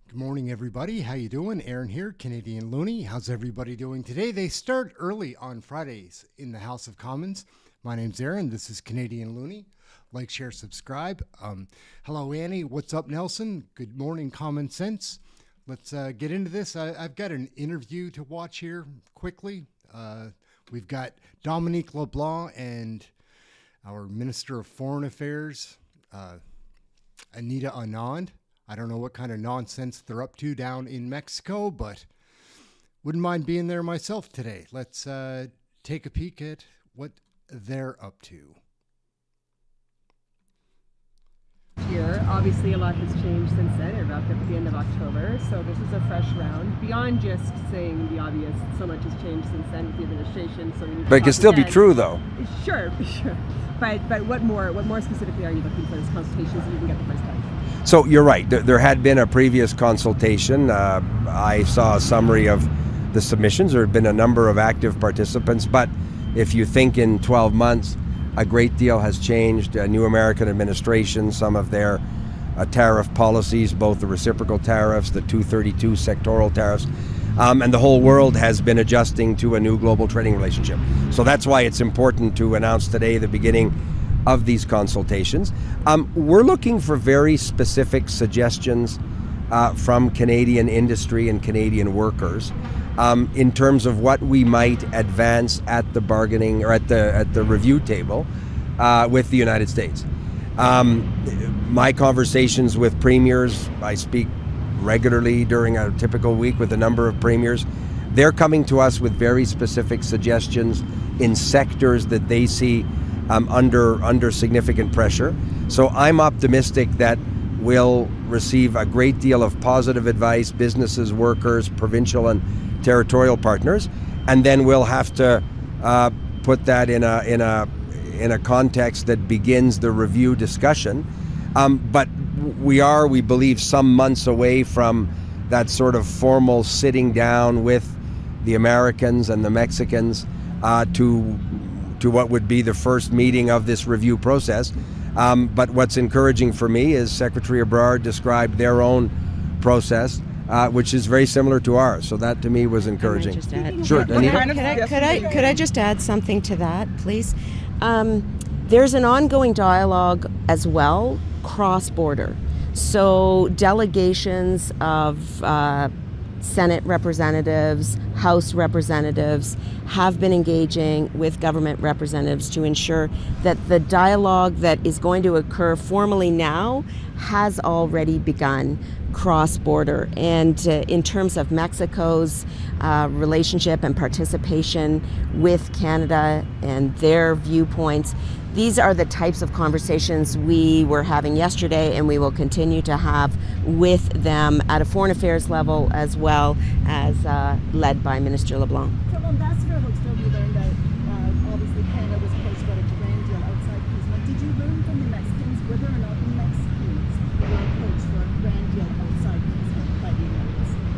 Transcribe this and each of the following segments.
Good morning, everybody. How you doing? Aaron here, Canadian Looney. How's everybody doing today? They start early on Fridays in the House of Commons. My name's Aaron. This is Canadian Looney. Like, share, subscribe. Hello, Annie. What's up, Nelson? Good morning, Common Sense. Let's get into this. I've got an interview to watch here quickly. We've got Dominique LeBlanc and our Minister of Foreign Affairs, Anita Anand. I don't know what kind of nonsense they're up to down in Mexico, but wouldn't mind being there myself today. Let's take a peek at what they're up to. Year, obviously a lot has changed since then. It wrapped up at the end of October, so this is a fresh round. Beyond just saying the obvious, so much has changed since then with the administration. So but it can still be true, though. Sure. But what more specifically are you looking for this consultation so you can get the first time? So you're right. There had been a previous consultation. I saw a summary of the submissions. There had been a number of active participants, but if you think in 12 months, a great deal has changed. A new American administration, some of their tariff policies, both the reciprocal tariffs, the 232 sectoral tariffs, and the whole world has been adjusting to a new global trading relationship. So that's why it's important to announce today the beginning of these consultations. We're looking for very specific suggestions from Canadian industry and Canadian workers in terms of what we might advance at the bargaining or at the review table with the United States. My conversations with premiers, I speak regularly during a typical week with a number of premiers. They're coming to us with very specific suggestions in sectors that they see under significant pressure. So I'm optimistic that we'll receive a great deal of positive advice, businesses, workers, provincial and territorial partners, and then we'll have to put that in a context that begins the review discussion. But we believe, some months away from that sort of formal sitting down with the Americans and the Mexicans to what would be the first meeting of this review process. But what's encouraging for me is Secretary Ebrard described their own process, which is very similar to ours. So that to me was encouraging. Can I just add? Sure, Anita? Could I just add something to that, please? There's an ongoing dialogue as well, cross-border. So delegations of Senate representatives, House representatives have been engaging with government representatives to ensure that the dialogue that is going to occur formally now has already begun cross-border. And in terms of Mexico's relationship and participation with Canada and their viewpoints, these are the types of conversations we were having yesterday and we will continue to have with them at a foreign affairs level as well as led by Minister LeBlanc. From Ambassador Hoekstra, we learned that obviously Canada was approached about a grand deal outside Kuzma. Did you learn from the Mexicans whether or not the Mexicans were approached for a grand deal outside Kuzma by the United States?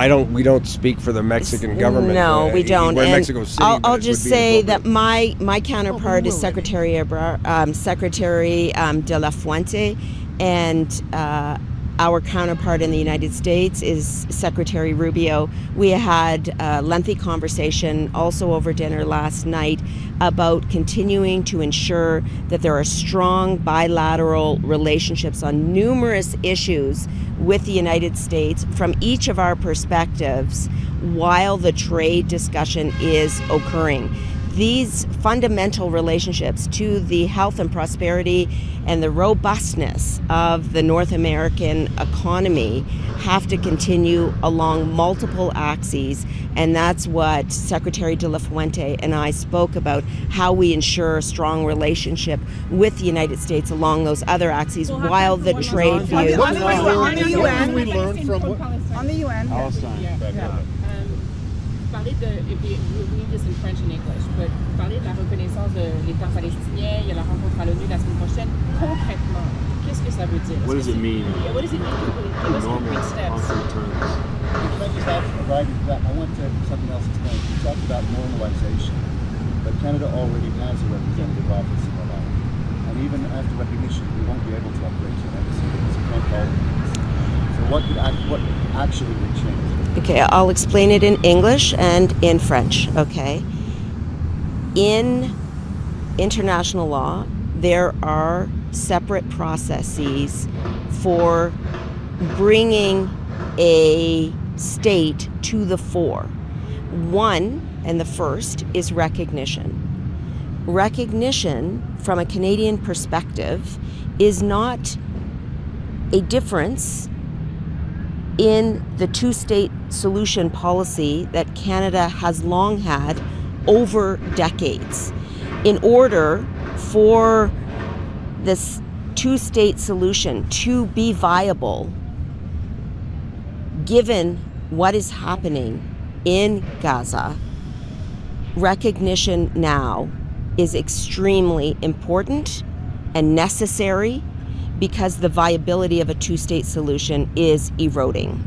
But we don't speak for the Mexican government. No, we don't. Where And Mexico's sitting, I'll just say that my counterpart is Secretary de la Fuente, and our counterpart in the United States is Secretary Rubio. We had a lengthy conversation also over dinner last night about continuing to ensure that there are strong bilateral relationships on numerous issues with the United States from each of our perspectives while the trade discussion is occurring. These fundamental relationships to the health and prosperity and the robustness of the North American economy have to continue along multiple axes, and that's what Secretary de la Fuente and I spoke about, how we ensure a strong relationship with the United States along those other axes while the trade view. On the UN. Parler de, we need this in French and English, but parler de la reconnaissance de l'État palestinien, il y a la rencontre à l'ONU la semaine prochaine. Concrètement, qu'est-ce que ça veut dire? What does it mean? What does it mean? Give us concrete steps. Can I just add right to that? I want to something else explained. You talked about normalization, but Canada already has a representative office in Ottawa. And even after recognition, we won't be able to operate an embassy because we can't call what actually would change? Okay, I'll explain it in English and in French, okay? In international law, there are separate processes for bringing a state to the fore. One, and the first, is recognition. Recognition, from a Canadian perspective, is not a difference in the two-state solution policy that Canada has long had over decades. In order for this two-state solution to be viable, given what is happening in Gaza, recognition now is extremely important and necessary because the viability of a two-state solution is eroding.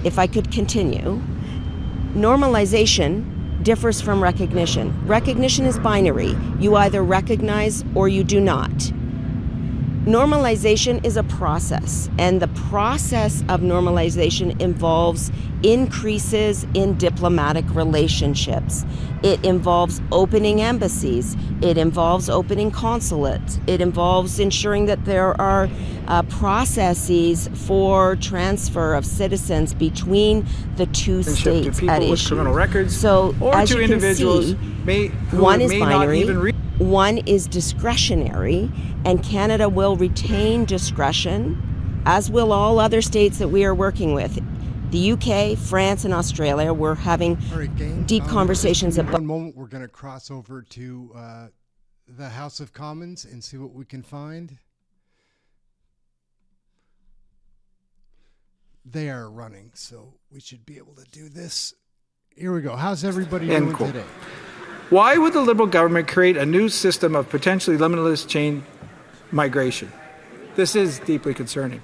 If I could continue, normalization differs from recognition. Recognition is binary. You either recognize or you do not. Normalization is a process, and the process of normalization involves increases in diplomatic relationships. It involves opening embassies. It involves opening consulates. It involves ensuring that there are processes for transfer of citizens between the two states to people at with issue. criminal records, so, or as to you can individuals see, who one is may binary, not even one is discretionary, and Canada will retain discretion, as will all other states that we are working with. The UK, France, and Australia, we're having deep conversations in about. one moment, we're going to cross over to the House of Commons and see what we can find. They are running, so we should be able to do this. Here we go. How's everybody doing today? Why would the Liberal government create a new system of potentially limitless chain migration? This is deeply concerning.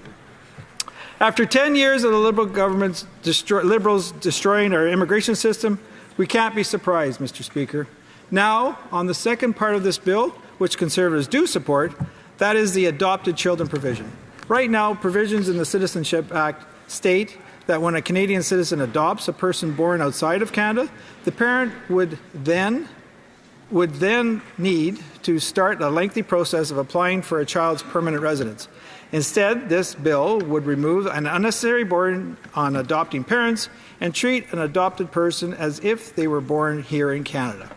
After 10 years of the Liberal government's Liberals destroying our immigration system, we can't be surprised, Mr. Speaker. Now, on the second part of this bill, which Conservatives do support, that is the adopted children provision. Right now, provisions in the Citizenship Act state that when a Canadian citizen adopts a person born outside of Canada, the parent would then need to start a lengthy process of applying for a child's permanent residence. Instead, this bill would remove an unnecessary burden on adopting parents and treat an adopted person as if they were born here in Canada,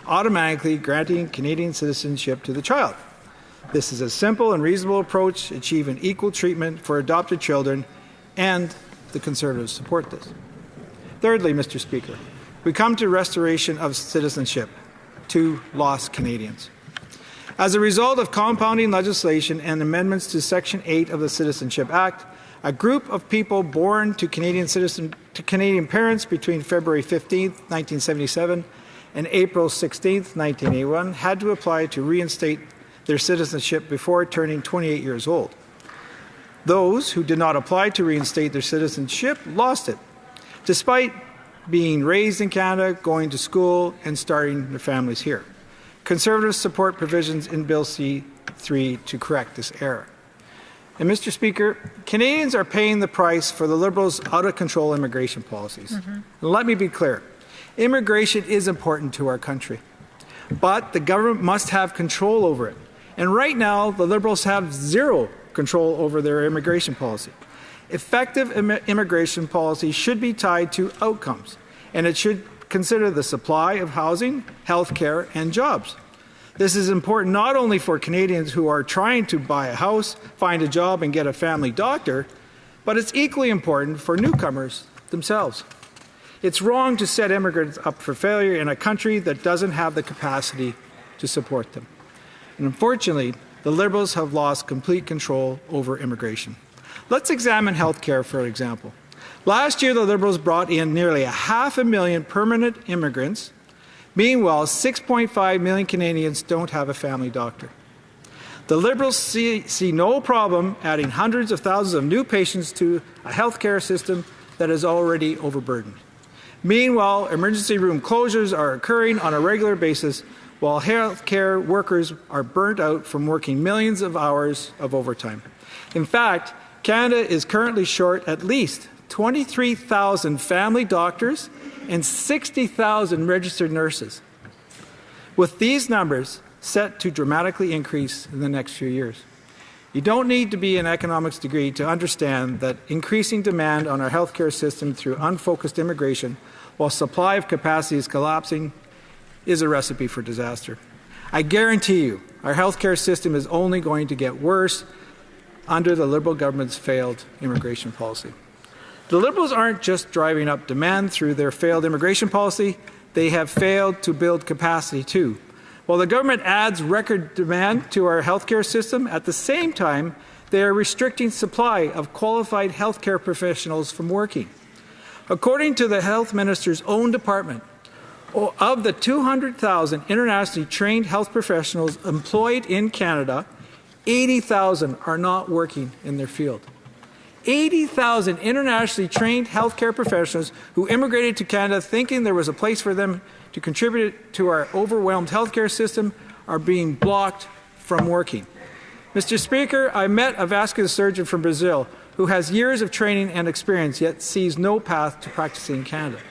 automatically granting Canadian citizenship to the child. This is a simple and reasonable approach, achieving equal treatment for adopted children, and the Conservatives support this. Thirdly, Mr. Speaker, we come to restoration of citizenship to lost Canadians. As a result of compounding legislation and amendments to Section 8 of the Citizenship Act, a group of people born to Canadian parents between February 15, 1977 and April 16, 1981 had to apply to reinstate their citizenship before turning 28 years old. Those who did not apply to reinstate their citizenship lost it, despite being raised in Canada, going to school, and starting their families here. Conservatives support provisions in Bill C-3 to correct this error. And Mr. Speaker, Canadians are paying the price for the Liberals' out-of-control immigration policies. And let me be clear, immigration is important to our country, but the government must have control over it. And right now, the Liberals have zero control over their immigration policy. Effective immigration policy should be tied to outcomes, and it should consider the supply of housing, health care, and jobs. This is important not only for Canadians who are trying to buy a house, find a job, and get a family doctor, but it's equally important for newcomers themselves. It's wrong to set immigrants up for failure in a country that doesn't have the capacity to support them. And unfortunately, the Liberals have lost complete control over immigration. Let's examine health care, for example. Last year, the Liberals brought in nearly 500,000 permanent immigrants. Meanwhile, 6.5 million Canadians don't have a family doctor. The Liberals see no problem adding hundreds of thousands of new patients to a health care system that is already overburdened. Meanwhile, emergency room closures are occurring on a regular basis, while health care workers are burnt out from working millions of hours of overtime. In fact, Canada is currently short at least 23,000 family doctors and 60,000 registered nurses, with these numbers set to dramatically increase in the next few years. You don't need to be an economics degree to understand that increasing demand on our healthcare system through unfocused immigration while supply of capacity is collapsing is a recipe for disaster. I guarantee you our healthcare system is only going to get worse under the Liberal government's failed immigration policy. The Liberals aren't just driving up demand through their failed immigration policy, they have failed to build capacity too. While the government adds record demand to our healthcare system, at the same time, they are restricting supply of qualified healthcare professionals from working. According to the Health Minister's own department, of the 200,000 internationally trained health professionals employed in Canada, 80,000 are not working in their field. 80,000 internationally trained healthcare professionals who immigrated to Canada thinking there was a place for them to contribute to our overwhelmed healthcare system are being blocked from working. Mr. Speaker, I met a vascular surgeon from Brazil who has years of training and experience yet sees no path to practicing in Canada.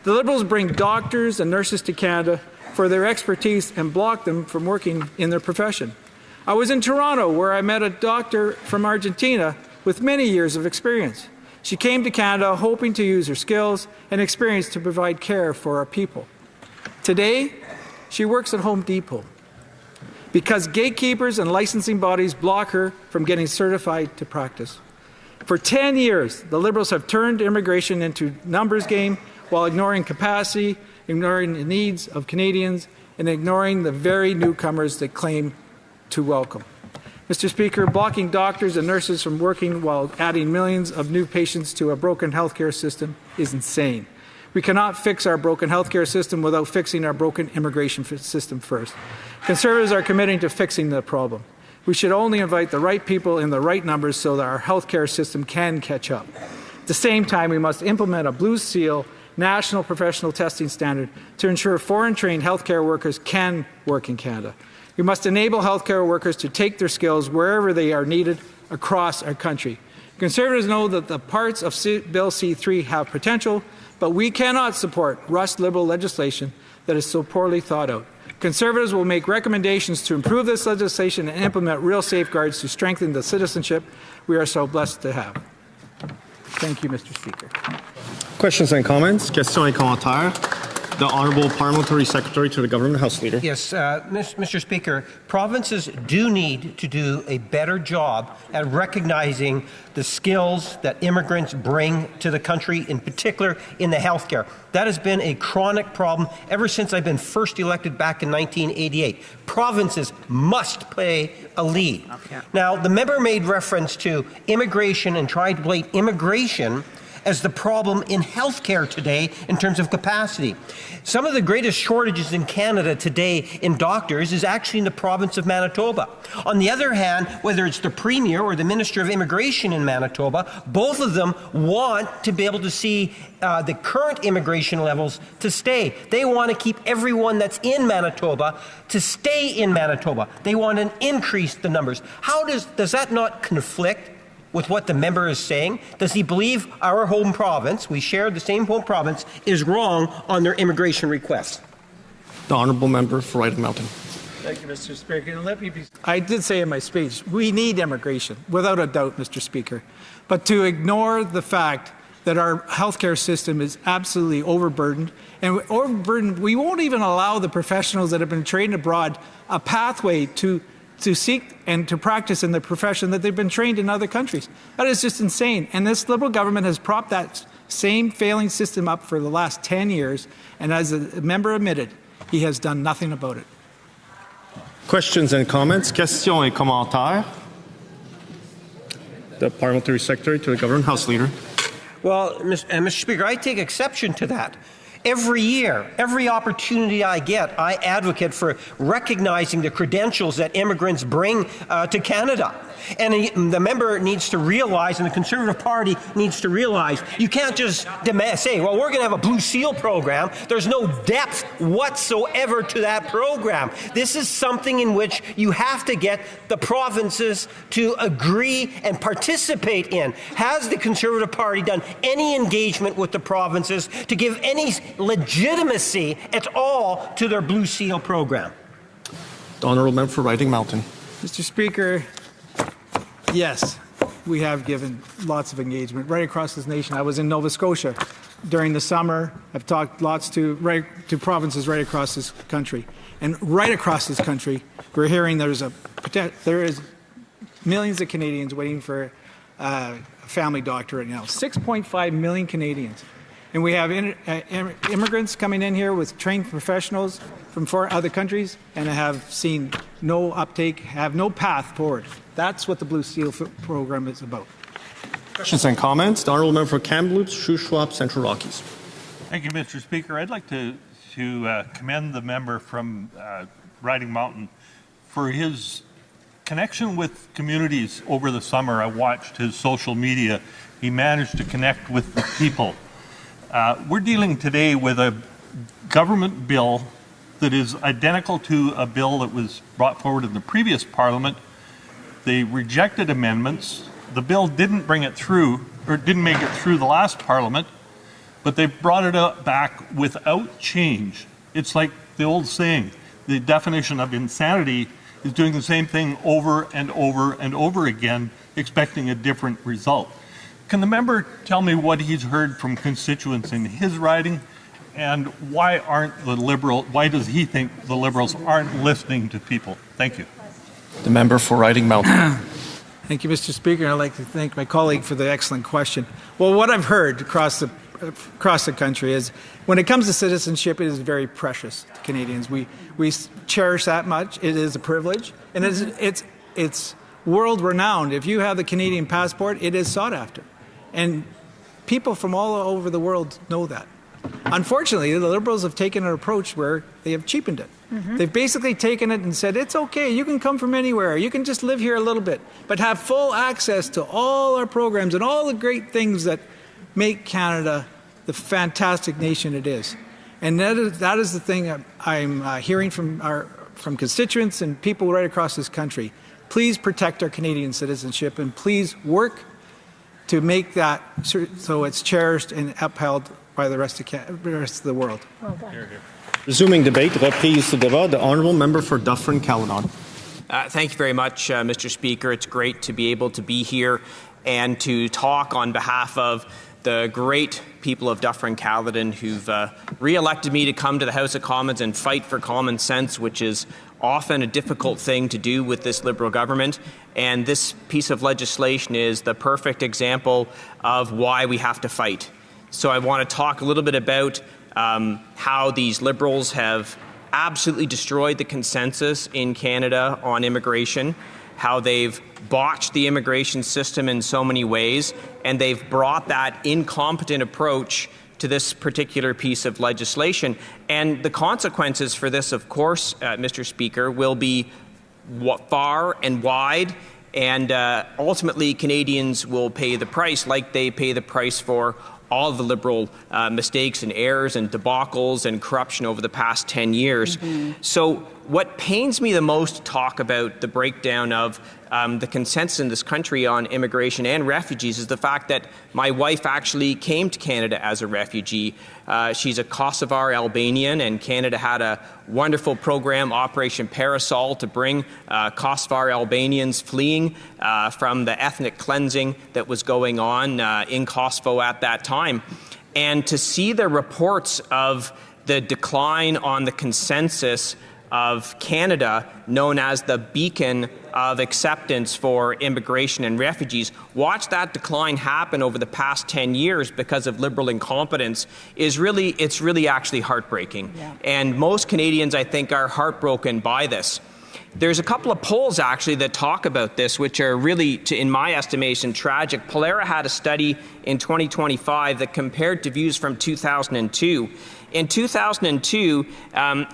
The Liberals bring doctors and nurses to Canada for their expertise and block them from working in their profession. I was in Toronto where I met a doctor from Argentina with many years of experience. She came to Canada hoping to use her skills and experience to provide care for our people. Today, she works at Home Depot because gatekeepers and licensing bodies block her from getting certified to practice. For 10 years, the Liberals have turned immigration into a numbers game while ignoring capacity, ignoring the needs of Canadians, and ignoring the very newcomers they claim to welcome. Mr. Speaker, blocking doctors and nurses from working while adding millions of new patients to a broken healthcare system is insane. We cannot fix our broken healthcare system without fixing our broken immigration system first. Conservatives are committing to fixing the problem. We should only invite the right people in the right numbers so that our healthcare system can catch up. At the same time, we must implement a Blue Seal national professional testing standard to ensure foreign-trained healthcare workers can work in Canada. We must enable healthcare workers to take their skills wherever they are needed across our country. Conservatives know that the parts of Bill C-3 have potential, but we cannot support rushed Liberal legislation that is so poorly thought out. Conservatives will make recommendations to improve this legislation and implement real safeguards to strengthen the citizenship we are so blessed to have. Thank you, Mr. Speaker. Questions and comments? Questions et commentaires. The Honourable Parliamentary Secretary to the Government House Leader. Yes, Mr. Speaker, provinces do need to do a better job at recognizing the skills that immigrants bring to the country, in particular in the healthcare. That has been a chronic problem ever since I've been first elected back in 1988. Provinces must play a lead. Okay. Now, the member made reference to immigration and tried to blame immigration as the problem in healthcare today in terms of capacity. Some of the greatest shortages in Canada today in doctors is actually in the province of Manitoba. On the other hand, whether it's the Premier or the Minister of Immigration in Manitoba, both of them want to be able to see the current immigration levels to stay. They want to keep everyone that's in Manitoba to stay in Manitoba. They want to increase the numbers. How does that not conflict with what the member is saying? Does he believe our home province, we share the same home province, is wrong on their immigration requests? The Honourable Member for Wright and Mountain. Thank you, Mr. Speaker. And let me be, I did say in my speech, we need immigration, without a doubt, Mr. Speaker. But to ignore the fact that our healthcare system is absolutely overburdened, and overburdened, we won't even allow the professionals that have been trained abroad a pathway to seek and to practice in the profession that they've been trained in other countries. That is just insane. And this Liberal government has propped that same failing system up for the last 10 years, and as a member admitted, he has done nothing about it. Questions and comments? Questions et commentaires. The Parliamentary Secretary to the Government House Leader. Well, Mr. Speaker, I take exception to that. Every year, every opportunity I get, I advocate for recognizing the credentials that immigrants bring to Canada. And the member needs to realize, and the Conservative Party needs to realize, you can't just say, well, we're going to have a Blue Seal program. There's no depth whatsoever to that program. This is something in which you have to get the provinces to agree and participate in. Has the Conservative Party done any engagement with the provinces to give any legitimacy at all to their Blue Seal program? The Honourable Member for Riding Mountain. Mr. Speaker, yes, we have given lots of engagement right across this nation. I was in Nova Scotia during the summer. I've talked lots to provinces right across this country. And right across this country, we're hearing there is millions of Canadians waiting for a family doctor right now. 6.5 million Canadians. And we have immigrants coming in here with trained professionals from other countries and have seen no uptake, have no path forward. That's what the Blue Seal program is about. Questions and comments. The Honourable Member for Kamloops, Shuswap, Central Rockies. Thank you, Mr. Speaker. I'd like to commend the member from Riding Mountain for his connection with communities over the summer. I watched his social media. He managed to connect with the people. We're dealing today with a government bill that is identical to a bill that was brought forward in the previous Parliament. They rejected amendments. The bill didn't bring it through, or didn't make it through the last Parliament, but they brought it back without change. It's like the old saying, the definition of insanity is doing the same thing over and over and over again, expecting a different result. Can the member tell me what he's heard from constituents in his riding, and why does he think the Liberals aren't listening to people? Thank you. The member for Riding Mountain. Thank you, Mr. Speaker. I'd like to thank my colleague for the excellent question. Well, what I've heard across the country is when it comes to citizenship, it is very precious to Canadians. We cherish that much. It is a privilege, and it's world renowned. If you have the Canadian passport, it is sought after. And people from all over the world know that. Unfortunately, the Liberals have taken an approach where they have cheapened it. Mm-hmm. They've basically taken it and said, it's okay, you can come from anywhere, you can just live here a little bit, but have full access to all our programs and all the great things that make Canada the fantastic nation it is. And that is the thing I'm hearing from constituents and people right across this country. Please protect our Canadian citizenship, and please work to make that so it's cherished and upheld by the rest of the world. Well done. Resuming debate, reprise du débat, the Honourable Member for Dufferin-Caledon. Thank you very much, Mr. Speaker. It's great to be able to be here and to talk on behalf of the great people of Dufferin-Caledon who've re-elected me to come to the House of Commons and fight for common sense, which is often a difficult thing to do with this Liberal government. And this piece of legislation is the perfect example of why we have to fight. So I want to talk a little bit about how these Liberals have absolutely destroyed the consensus in Canada on immigration, how they've botched the immigration system in so many ways, and they've brought that incompetent approach to this particular piece of legislation. And the consequences for this, of course, Mr. Speaker, will be far and wide, and ultimately Canadians will pay the price, like they pay the price for all of the Liberal mistakes and errors and debacles and corruption over the past 10 years. Mm-hmm. So what pains me the most to talk about the breakdown of the consensus in this country on immigration and refugees is the fact that my wife actually came to Canada as a refugee. She's a Kosovar Albanian, and Canada had a wonderful program, Operation Parasol, to bring Kosovar Albanians fleeing from the ethnic cleansing that was going on in Kosovo at that time. And to see the reports of the decline on the consensus of Canada, known as the beacon of acceptance for immigration and refugees, watch that decline happen over the past 10 years because of Liberal incompetence it's really actually heartbreaking. Yeah. And most Canadians, I think, are heartbroken by this. There's a couple of polls actually that talk about this, which are really, in my estimation, tragic. Polera had a study in 2025 that compared to views from 2002. In 2002,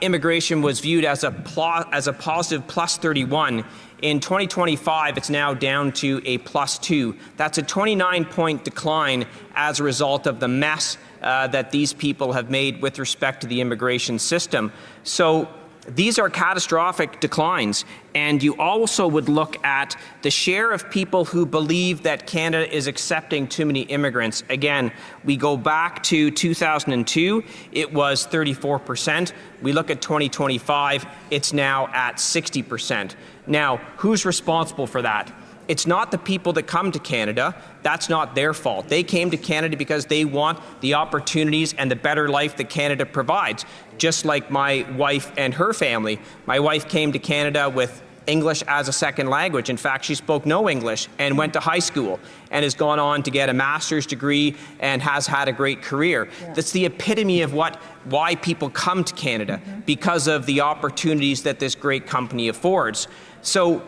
immigration was viewed as a positive plus 31. In 2025, it's now down to a plus 2. That's a 29-point decline as a result of the mess that these people have made with respect to the immigration system. So these are catastrophic declines. And you also would look at the share of people who believe that Canada is accepting too many immigrants. Again, we go back to 2002, it was 34%. We look at 2025, it's now at 60%. Now, who's responsible for that? It's not the people that come to Canada. That's not their fault. They came to Canada because they want the opportunities and the better life that Canada provides, just like my wife and her family. My wife came to Canada with English as a second language. In fact, she spoke no English and went to high school and has gone on to get a master's degree and has had a great career. Yeah. That's the epitome of why people come to Canada, because of the opportunities that this great company affords. So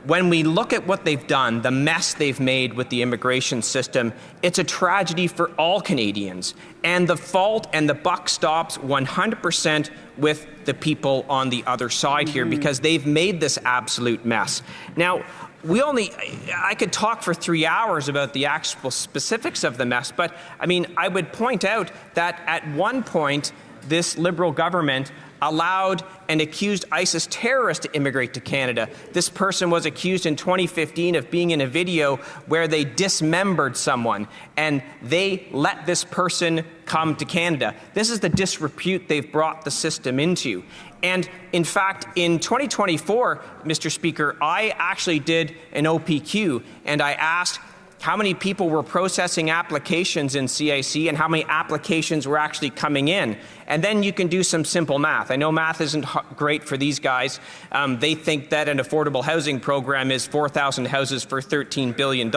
when we look at what they've done, the mess they've made with the immigration system, it's a tragedy for all Canadians. And the fault and the buck stops 100% with the people on the other side here, because they've made this absolute mess. Now, I could talk for 3 hours about the actual specifics of the mess, but I mean, I would point out that at one point, this Liberal government allowed an accused ISIS terrorist to immigrate to Canada. This person was accused in 2015 of being in a video where they dismembered someone, and they let this person come to Canada. This is the disrepute they've brought the system into. And in fact, in 2024, Mr. Speaker, I actually did an OPQ, and I asked how many people were processing applications in CIC and how many applications were actually coming in. And then you can do some simple math. I know math isn't great for these guys. They think that an affordable housing program is 4,000 houses for $13 billion.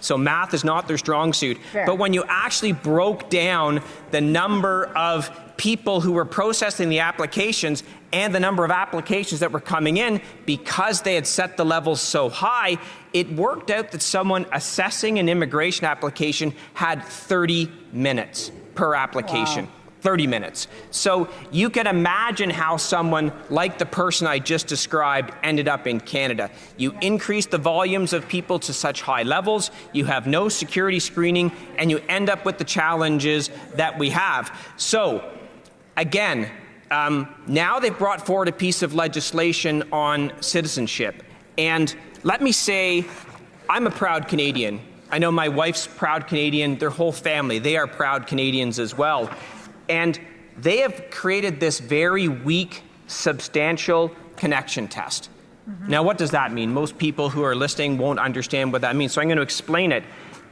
So math is not their strong suit. Fair. But when you actually broke down the number of people who were processing the applications and the number of applications that were coming in, because they had set the levels so high, it worked out that someone assessing an immigration application had 30 minutes per application. Wow. 30 minutes. So you can imagine how someone like the person I just described ended up in Canada. You increase the volumes of people to such high levels, you have no security screening, and you end up with the challenges that we have. So again, now they've brought forward a piece of legislation on citizenship. And let me say, I'm a proud Canadian. I know my wife's proud Canadian, their whole family, they are proud Canadians as well. And they have created this very weak, substantial connection test. Now, what does that mean? Most people who are listening won't understand what that means, so I'm going to explain it.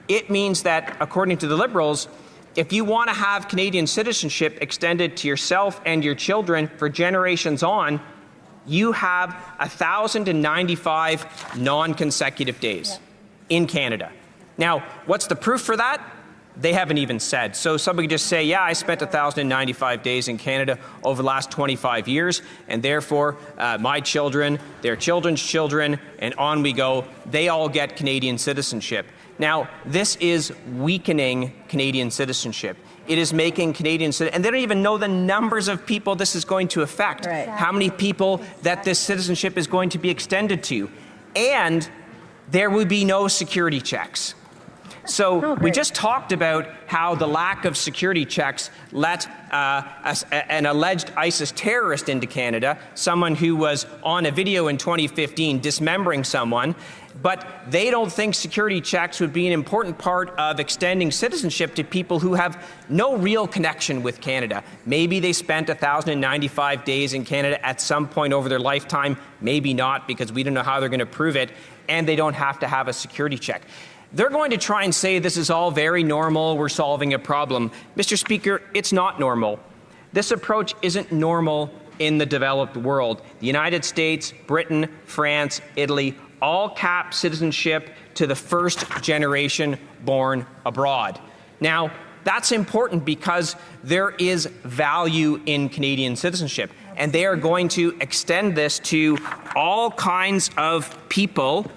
It means that, according to the Liberals, if you want to have Canadian citizenship extended to yourself and your children for generations on, you have 1,095 non-consecutive days in Canada. Now, what's the proof for that? They haven't even said. So somebody could just say, yeah, I spent 1,095 days in Canada over the last 25 years, and therefore my children, their children's children, and on we go, they all get Canadian citizenship. Now, this is weakening Canadian citizenship. It is making Canadian citizens, and they don't even know the numbers of people this is going to affect, how many people that this citizenship is going to be extended to. And there will be no security checks. So we just talked about how the lack of security checks let an alleged ISIS terrorist into Canada, someone who was on a video in 2015 dismembering someone, but they don't think security checks would be an important part of extending citizenship to people who have no real connection with Canada. Maybe they spent 1,095 days in Canada at some point over their lifetime, maybe not, because we don't know how they're going to prove it, and they don't have to have a security check. They're going to try and say this is all very normal, we're solving a problem. Mr. Speaker, it's not normal. This approach isn't normal in the developed world. The United States, Britain, France, Italy, all cap citizenship to the first generation born abroad. Now, that's important because there is value in Canadian citizenship, and they are going to extend this to all kinds of people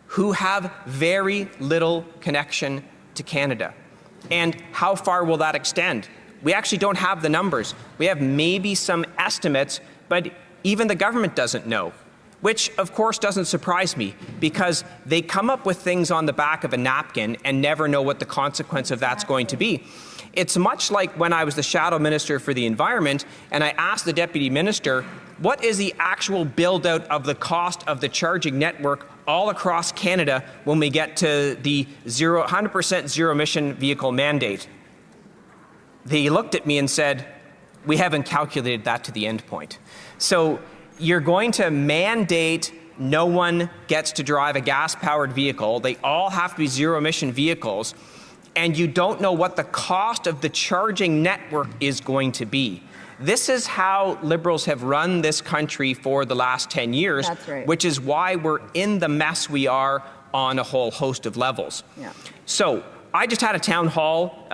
who have very little connection to Canada. And how far will that extend? We actually don't have the numbers. We have maybe some estimates, but even the government doesn't know, which of course doesn't surprise me, because they come up with things on the back of a napkin and never know what the consequence of that's going to be. It's much like when I was the shadow minister for the environment and I asked the deputy minister, what is the actual build out of the cost of the charging network all across Canada when we get to the 100% zero emission vehicle mandate? They looked at me and said, we haven't calculated that to the end point. So you're going to mandate no one gets to drive a gas-powered vehicle. They all have to be zero-emission vehicles, and you don't know what the cost of the charging network is going to be. This is how Liberals have run this country for the last 10 years, That's right. which is why we're in the mess we are on a whole host of levels. Yeah. So I just had a town hall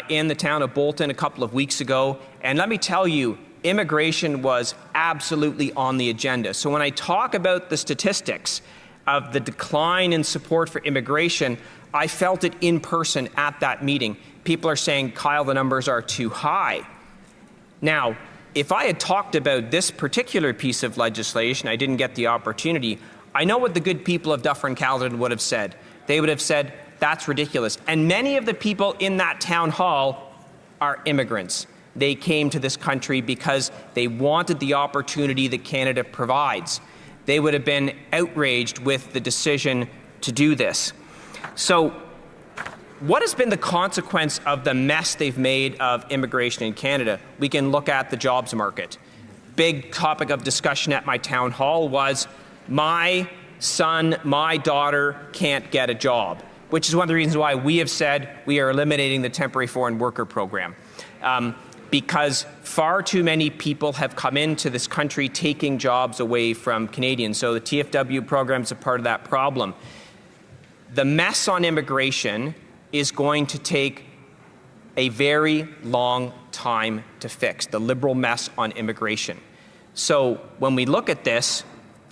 in the town of Bolton a couple of weeks ago, and let me tell you, immigration was absolutely on the agenda. So when I talk about the statistics of the decline in support for immigration, I felt it in person at that meeting. People are saying, Kyle, the numbers are too high. Now, if I had talked about this particular piece of legislation, I didn't get the opportunity, I know what the good people of Dufferin-Caledon would have said. They would have said, that's ridiculous. And many of the people in that town hall are immigrants. They came to this country because they wanted the opportunity that Canada provides. They would have been outraged with the decision to do this. So what has been the consequence of the mess they've made of immigration in Canada? We can look at the jobs market. Big topic of discussion at my town hall was, my son, my daughter can't get a job, which is one of the reasons why we have said we are eliminating the temporary foreign worker program. Because far too many people have come into this country taking jobs away from Canadians. So the TFW program is a part of that problem. The mess on immigration is going to take a very long time to fix, the Liberal mess on immigration. So when we look at this,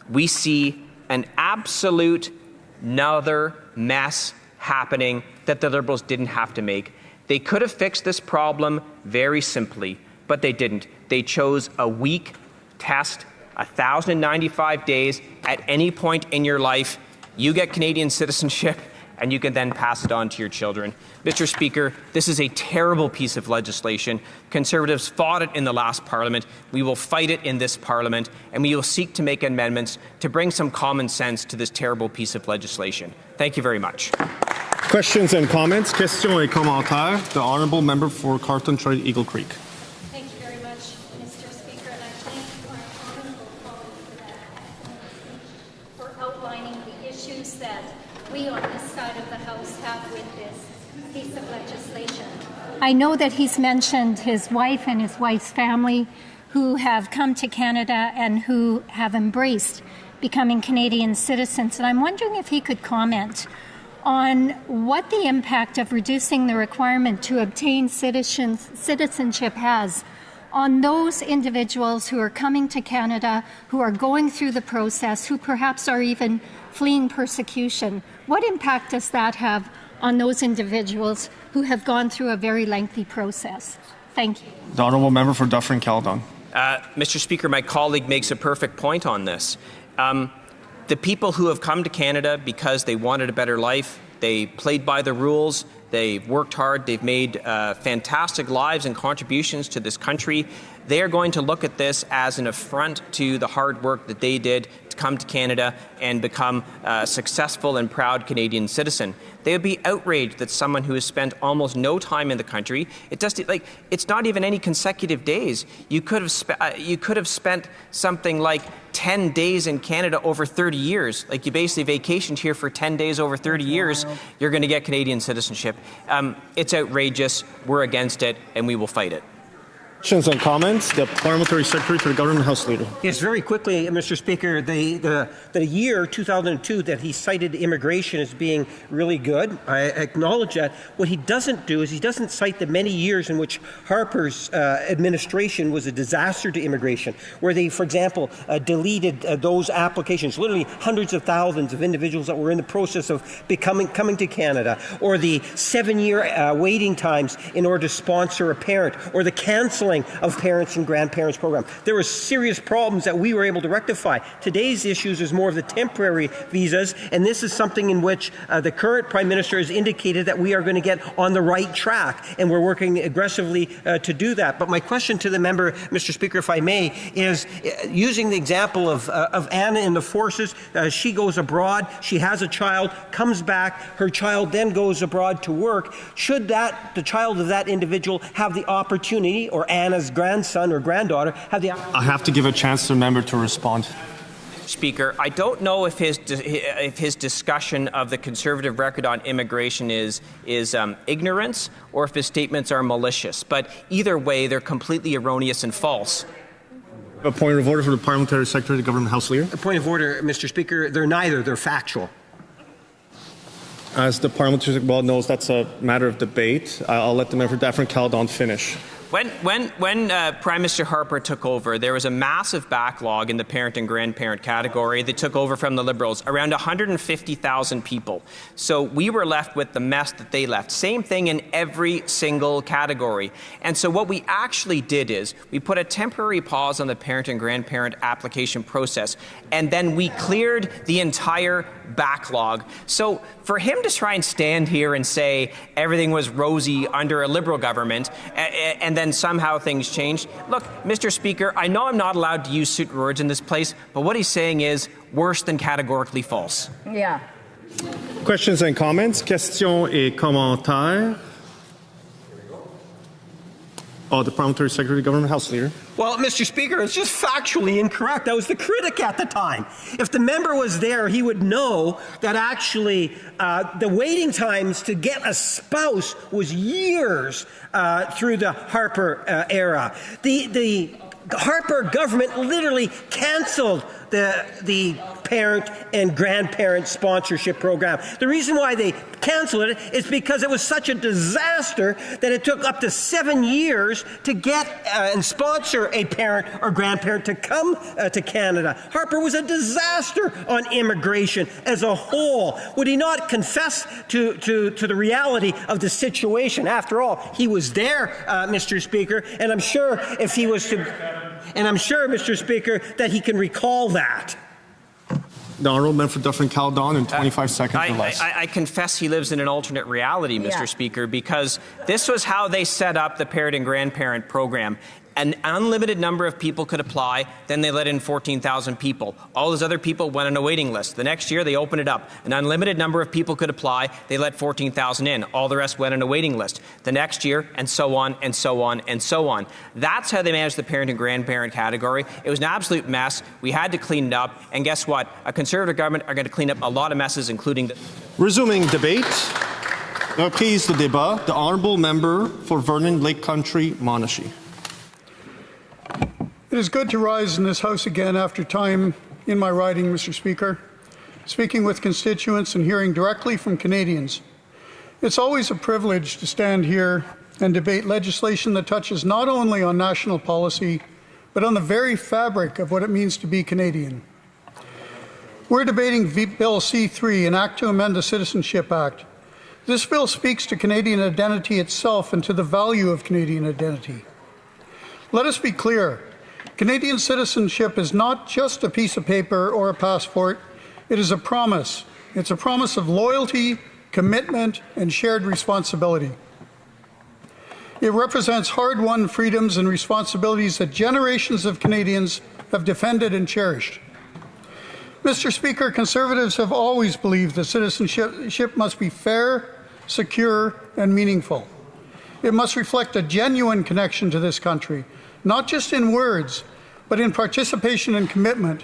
we see an absolute another mess happening that the Liberals didn't have to make. They could have fixed this problem very simply, but they didn't. They chose a weak test, 1,095 days. At any point in your life, you get Canadian citizenship, and you can then pass it on to your children. Mr. Speaker, this is a terrible piece of legislation. Conservatives fought it in the last Parliament. We will fight it in this Parliament, and we will seek to make amendments to bring some common sense to this terrible piece of legislation. Thank you very much. Questions and comments. Questions et commentaires. The Honourable Member for Carleton Trade Eagle Creek. Thank you very much, Mr. Speaker, and I thank our honourable colleague for outlining the issues that we on this side of the House have with this piece of legislation. I know that he's mentioned his wife and his wife's family who have come to Canada and who have embraced becoming Canadian citizens, and I'm wondering if he could comment on what the impact of reducing the requirement to obtain citizenship has on those individuals who are coming to Canada, who are going through the process, who perhaps are even fleeing persecution. What impact does that have on those individuals who have gone through a very lengthy process? Thank you. The Honourable Member for Dufferin-Caledon. Mr. Speaker, my colleague makes a perfect point on this. The people who have come to Canada because they wanted a better life, they played by the rules, they've worked hard, they've made fantastic lives and contributions to this country, they are going to look at this as an affront to the hard work that they did to come to Canada and become a successful and proud Canadian citizen. They would be outraged that someone who has spent almost no time in the country, it's not even any consecutive days. You could have spent something like 10 days in Canada over 30 years. Like, you basically vacationed here for 10 days over 30 years, you're going to get Canadian citizenship. It's outrageous. We're against it, and we will fight it. Questions and comments. The Parliamentary Secretary to the Government House Leader. Yes, very quickly, Mr. Speaker, the year 2002 that he cited immigration as being really good, I acknowledge that. What he doesn't do is he doesn't cite the many years in which Harper's administration was a disaster to immigration, where they, for example, deleted those applications, literally hundreds of thousands of individuals that were in the process of coming to Canada, or the 7-year waiting times in order to sponsor a parent, or the cancelling of parents and grandparents program. There were serious problems that we were able to rectify. Today's issues is more of the temporary visas, and this is something in which the current Prime Minister has indicated that we are going to get on the right track, and we're working aggressively to do that. But my question to the member, Mr. Speaker, if I may, is using the example of Anna in the forces. She goes abroad, she has a child, comes back, her child then goes abroad to work. Should the child of that individual have the opportunity, or Anna's grandson or granddaughter have the opportunity? I have to give a chance to the member to respond. Speaker, I don't know if his discussion of the Conservative record on immigration is ignorance, or if his statements are malicious. But either way, they're completely erroneous and false. A point of order for the Parliamentary Secretary to the Government House Leader. A point of order, Mr. Speaker. They're neither. They're factual. As the Parliamentary Secretary knows, that's a matter of debate. I'll let the member for Daffron-Caledon finish. When Prime Minister Harper took over, there was a massive backlog in the parent and grandparent category that took over from the Liberals, around 150,000 people. So we were left with the mess that they left. Same thing in every single category. And so what we actually did is we put a temporary pause on the parent and grandparent application process, and then we cleared the entire backlog. So for him to try and stand here and say everything was rosy under a Liberal government, and then somehow things changed. Look, Mr. Speaker, I know I'm not allowed to use certain words in this place, but what he's saying is worse than categorically false. Yeah. Questions and comments. Questions et commentaires. The Parliamentary Secretary to the Government House Leader. Well, Mr. Speaker, it's just factually incorrect. I was the critic at the time. If the member was there, he would know that actually the waiting times to get a spouse was years through the Harper era. The Harper government literally canceled the parent and grandparent sponsorship program. The reason why they canceled it is because it was such a disaster that it took up to 7 years to get and sponsor a parent or grandparent to come to Canada. Harper was a disaster on immigration as a whole. Would he not confess to the reality of the situation? After all, he was there, Mr. Speaker, and I'm sure if he was to... And I'm sure, Mr. Speaker, that he can recall that. The Honourable Member for Daffron-Caledon in 25 seconds or less. I confess he lives in an alternate reality, Mr. Speaker, because this was how they set up the parent and grandparent program. An unlimited number of people could apply, then they let in 14,000 people. All those other people went on a waiting list. The next year, they opened it up. An unlimited number of people could apply, they let 14,000 in. All the rest went on a waiting list. The next year, and so on, and so on, and so on. That's how they managed the parent and grandparent category. It was an absolute mess. We had to clean it up. And guess what? A Conservative government are going to clean up a lot of messes, including... Resuming debate. Reprise de débat. The Honourable Member for Vernon Lake Country, Monashee. It is good to rise in this House again after time in my riding, Mr. Speaker, speaking with constituents and hearing directly from Canadians. It's always a privilege to stand here and debate legislation that touches not only on national policy, but on the very fabric of what it means to be Canadian. We're debating Bill C-3, an act to amend the Citizenship Act. This bill speaks to Canadian identity itself and to the value of Canadian identity. Let us be clear. Canadian citizenship is not just a piece of paper or a passport. It is a promise. It's a promise of loyalty, commitment, and shared responsibility. It represents hard-won freedoms and responsibilities that generations of Canadians have defended and cherished. Mr. Speaker, Conservatives have always believed that citizenship must be fair, secure, and meaningful. It must reflect a genuine connection to this country, not just in words, but in participation and commitment.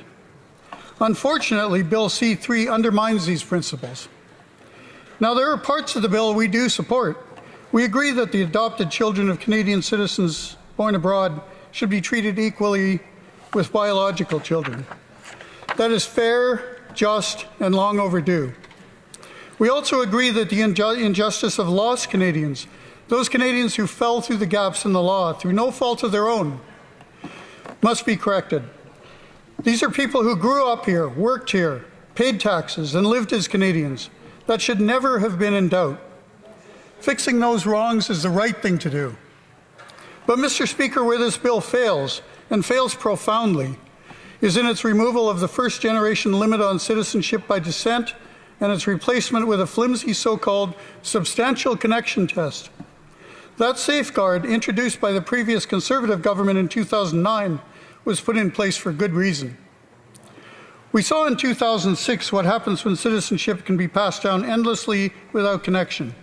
Unfortunately, Bill C-3 undermines these principles. Now, there are parts of the bill we do support. We agree that the adopted children of Canadian citizens born abroad should be treated equally with biological children. That is fair, just, and long overdue. We also agree that the injustice of lost Canadians, those Canadians who fell through the gaps in the law through no fault of their own, must be corrected. These are people who grew up here, worked here, paid taxes, and lived as Canadians. That should never have been in doubt. Fixing those wrongs is the right thing to do. But, Mr. Speaker, where this bill fails, and fails profoundly, is in its removal of the first-generation limit on citizenship by descent and its replacement with a flimsy so-called substantial connection test. That safeguard, introduced by the previous Conservative government in 2009, was put in place for good reason. We saw in 2006 what happens when citizenship can be passed down endlessly without connection.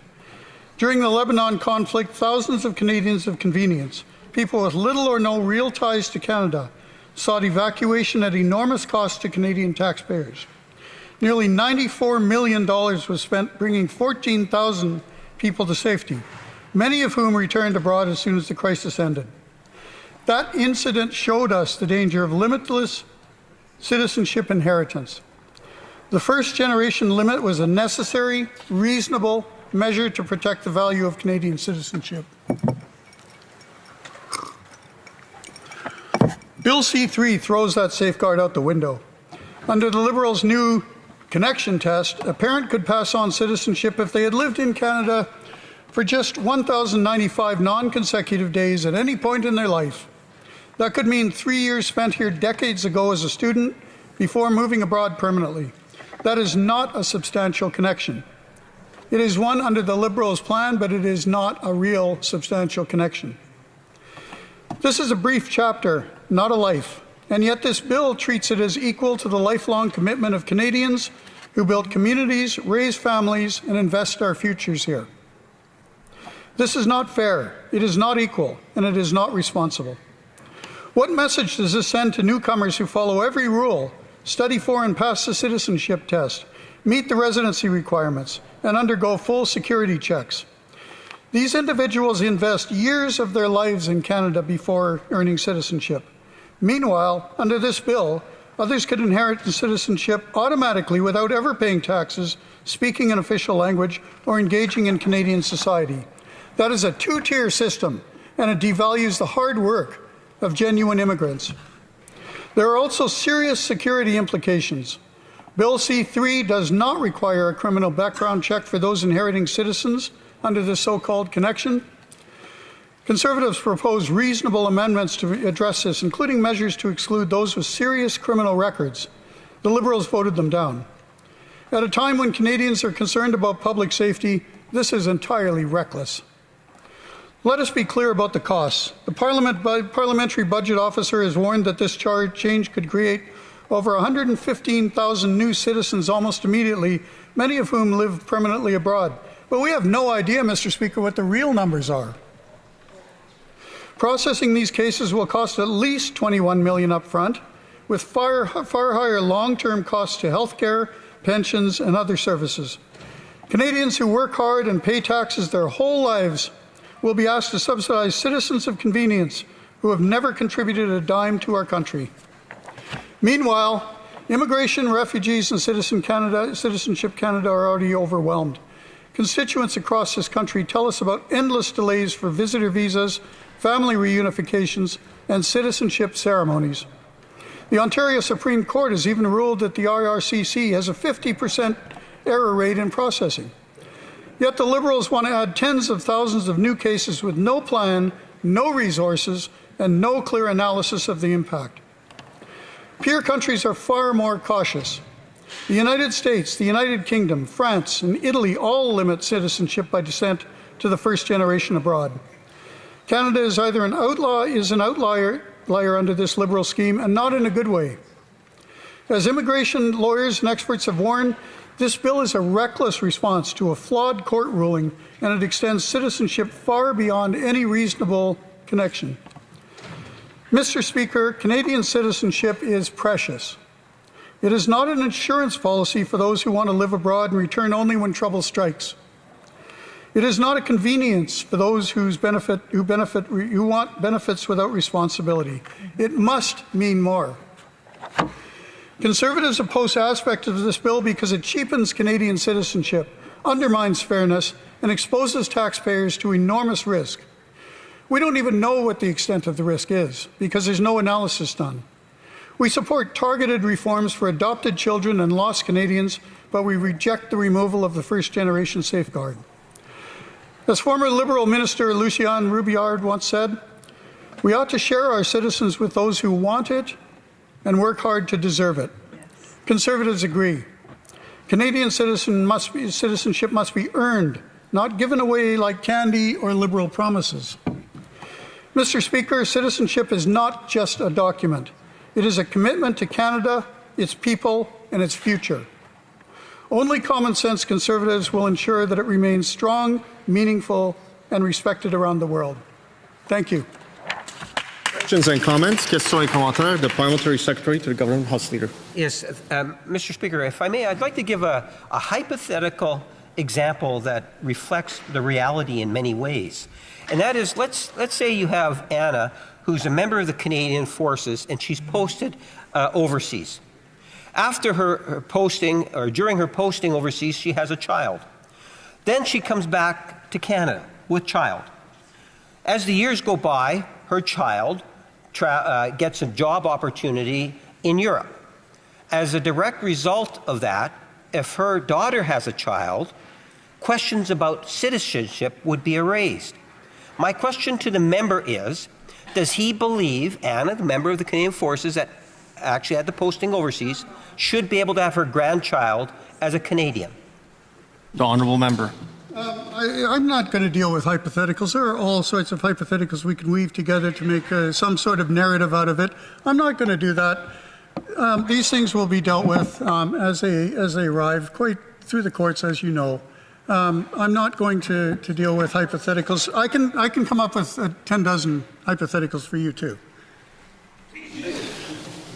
During the Lebanon conflict, thousands of Canadians of convenience, people with little or no real ties to Canada, sought evacuation at enormous cost to Canadian taxpayers. Nearly $94 million was spent bringing 14,000 people to safety, many of whom returned abroad as soon as the crisis ended. That incident showed us the danger of limitless citizenship inheritance. The first-generation limit was a necessary, reasonable measure to protect the value of Canadian citizenship. Bill C-3 throws that safeguard out the window. Under the Liberals' new connection test, a parent could pass on citizenship if they had lived in Canada for just 1,095 non-consecutive days at any point in their life. That could mean 3 years spent here decades ago as a student before moving abroad permanently. That is not a substantial connection. It is one under the Liberals' plan, but it is not a real substantial connection. This is a brief chapter, not a life, and yet this bill treats it as equal to the lifelong commitment of Canadians who build communities, raise families, and invest our futures here. This is not fair, it is not equal, and it is not responsible. What message does this send to newcomers who follow every rule, study for and pass the citizenship test, meet the residency requirements, and undergo full security checks? These individuals invest years of their lives in Canada before earning citizenship. Meanwhile, under this bill, others could inherit the citizenship automatically without ever paying taxes, speaking an official language, or engaging in Canadian society. That is a two-tier system, and it devalues the hard work of genuine immigrants. There are also serious security implications. Bill C-3 does not require a criminal background check for those inheriting citizens under the so-called connection. Conservatives propose reasonable amendments to address this, including measures to exclude those with serious criminal records. The Liberals voted them down. At a time when Canadians are concerned about public safety, this is entirely reckless. Let us be clear about the costs. The Parliamentary Budget Officer has warned that this change could create over 115,000 new citizens almost immediately, many of whom live permanently abroad. But we have no idea, Mr. Speaker, what the real numbers are. Processing these cases will cost at least $21 million up front, with far higher long-term costs to health care, pensions, and other services. Canadians who work hard and pay taxes their whole lives will be asked to subsidize citizens of convenience who have never contributed a dime to our country. Meanwhile, immigration, refugees, and Citizenship Canada are already overwhelmed. Constituents across this country tell us about endless delays for visitor visas, family reunifications, and citizenship ceremonies. The Ontario Supreme Court has even ruled that the IRCC has a 50% error rate in processing. Yet the Liberals want to add tens of thousands of new cases with no plan, no resources, and no clear analysis of the impact. Peer countries are far more cautious. The United States, the United Kingdom, France, and Italy all limit citizenship by descent to the first generation abroad. Canada is either an outlier under this Liberal scheme, and not in a good way. As immigration lawyers and experts have warned, this bill is a reckless response to a flawed court ruling, and it extends citizenship far beyond any reasonable connection. Mr. Speaker, Canadian citizenship is precious. It is not an insurance policy for those who want to live abroad and return only when trouble strikes. It is not a convenience for those who want benefits without responsibility. It must mean more. Conservatives oppose aspects of this bill because it cheapens Canadian citizenship, undermines fairness, and exposes taxpayers to enormous risk. We don't even know what the extent of the risk is because there's no analysis done. We support targeted reforms for adopted children and lost Canadians, but we reject the removal of the first-generation safeguard. As former Liberal Minister Lucien Roubillard once said, we ought to share our citizens with those who want it and work hard to deserve it. Yes. Conservatives agree. Canadian citizenship must be earned, not given away like candy or Liberal promises. Mr. Speaker, citizenship is not just a document. It is a commitment to Canada, its people, and its future. Only common sense Conservatives will ensure that it remains strong, meaningful, and respected around the world. Thank you. Questions and comments? Questions et commentaires. The Parliamentary Secretary to the Government House Leader. Yes, Mr. Speaker, if I may, I'd like to give a hypothetical example that reflects the reality in many ways. And that is, let's say you have Anna, who's a member of the Canadian Forces, and she's posted overseas. After her posting, or during her posting overseas, she has a child. Then she comes back to Canada with child. As the years go by, her child gets a job opportunity in Europe. As a direct result of that, if her daughter has a child, questions about citizenship would be raised. My question to the member is, does he believe Anna, the member of the Canadian Forces that actually had the posting overseas, should be able to have her grandchild as a Canadian? The Honourable Member. I'm not going to deal with hypotheticals. There are all sorts of hypotheticals we can weave together to make some sort of narrative out of it. I'm not going to do that. These things will be dealt with as they arrive, quite through the courts, as you know. I'm not going to deal with hypotheticals. I can come up with 10 dozen hypotheticals for you too.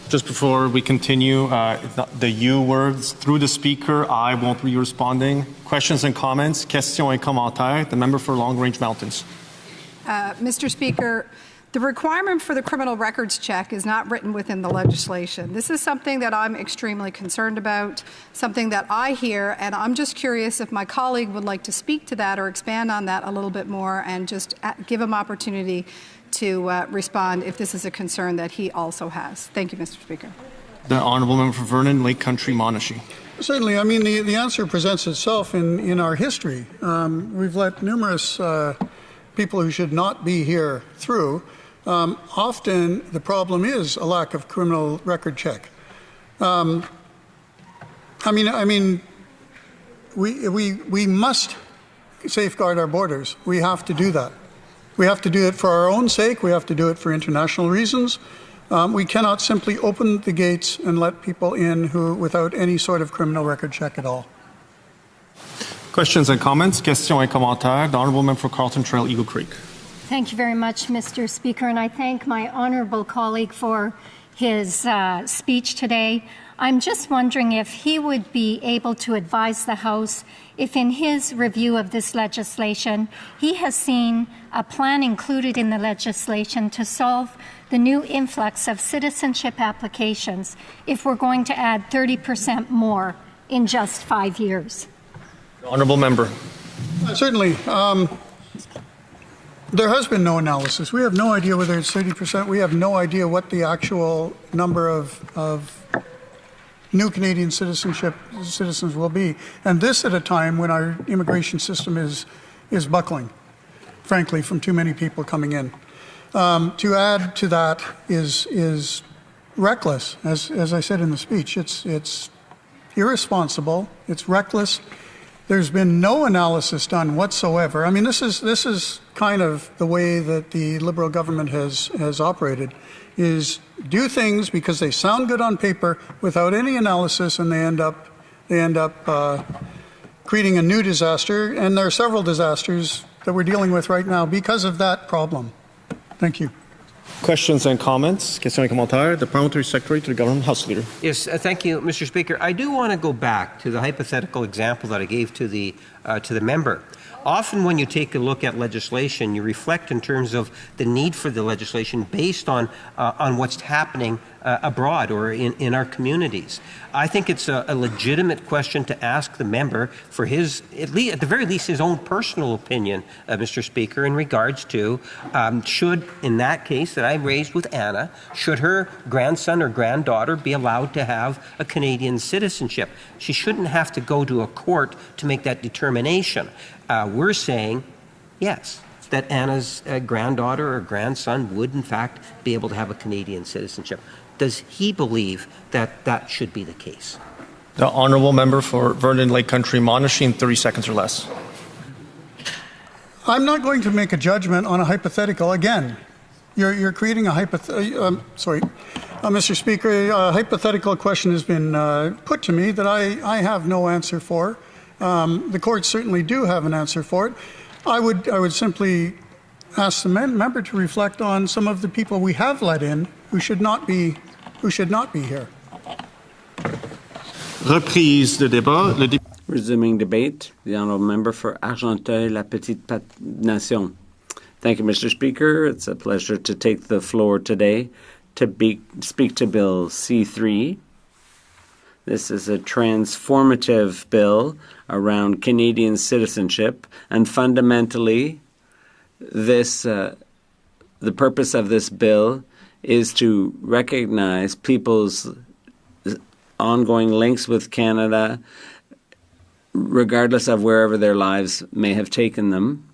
Just before we continue, the you words through the speaker, I won't be responding. Questions and comments? Questions et commentaires. The member for Long Range Mountains. Mr. Speaker, the requirement for the criminal records check is not written within the legislation. This is something that I'm extremely concerned about, something that I hear, and I'm just curious if my colleague would like to speak to that or expand on that a little bit more and just give him opportunity to respond if this is a concern that he also has. Thank you, Mr. Speaker. The Honourable Member for Vernon, Lake Country, Monashee. Certainly. I mean, the answer presents itself in our history. We've let numerous people who should not be here through. Often the problem is a lack of criminal record check. I mean, we must safeguard our borders. We have to do that. We have to do it for our own sake. We have to do it for international reasons. We cannot simply open the gates and let people in who without any sort of criminal record check at all. Questions and comments? Questions et commentaires. The Honourable Member for Carlton Trail, Eagle Creek. Thank you very much, Mr. Speaker, and I thank my honourable colleague for his speech today. I'm just wondering if he would be able to advise the House if in his review of this legislation he has seen a plan included in the legislation to solve the new influx of citizenship applications if we're going to add 30% more in just 5 years. Honourable Member. Certainly. There has been no analysis. We have no idea whether it's 30%. We have no idea what the actual number of new Canadian citizens will be. And this at a time when our immigration system is buckling, frankly, from too many people coming in. To add to that is reckless, as I said in the speech. It's irresponsible. It's reckless. There's been no analysis done whatsoever. I mean, this is kind of the way that the Liberal government has operated, is do things because they sound good on paper without any analysis, and they end up creating a new disaster. And there are several disasters that we're dealing with right now because of that problem. Thank you. Questions and comments? Questions et commentaires. The Parliamentary Secretary to the Government House Leader. Yes, thank you, Mr. Speaker. I do want to go back to the hypothetical example that I gave to the member. Often when you take a look at legislation, you reflect in terms of the need for the legislation based on what's happening abroad or in our communities. I think it's a legitimate question to ask the member for his, at the very least, his own personal opinion, Mr. Speaker, in regards to should, in that case that I raised with Anna, should her grandson or granddaughter be allowed to have a Canadian citizenship? She shouldn't have to go to a court to make that determination. We're saying, yes, that Anna's granddaughter or grandson would, in fact, be able to have a Canadian citizenship. Does he believe that that should be the case? The Honourable Member for Vernon Lake Country, Monasheen, 30 seconds or less. I'm not going to make a judgment on a hypothetical. Again, you're creating a hypothetical. Mr. Speaker, a hypothetical question has been put to me that I have no answer for. The courts certainly do have an answer for it. I would simply ask the member to reflect on some of the people we have let in who should not be here. Reprise de débat. Resuming debate, the Honourable Member for Argenteuil-La-Petite-Nation. Thank you, Mr. Speaker. It's a pleasure to take the floor today to speak to Bill C3. This is a transformative bill around Canadian citizenship, and fundamentally, the purpose of this bill is to recognize people's ongoing links with Canada, regardless of wherever their lives may have taken them.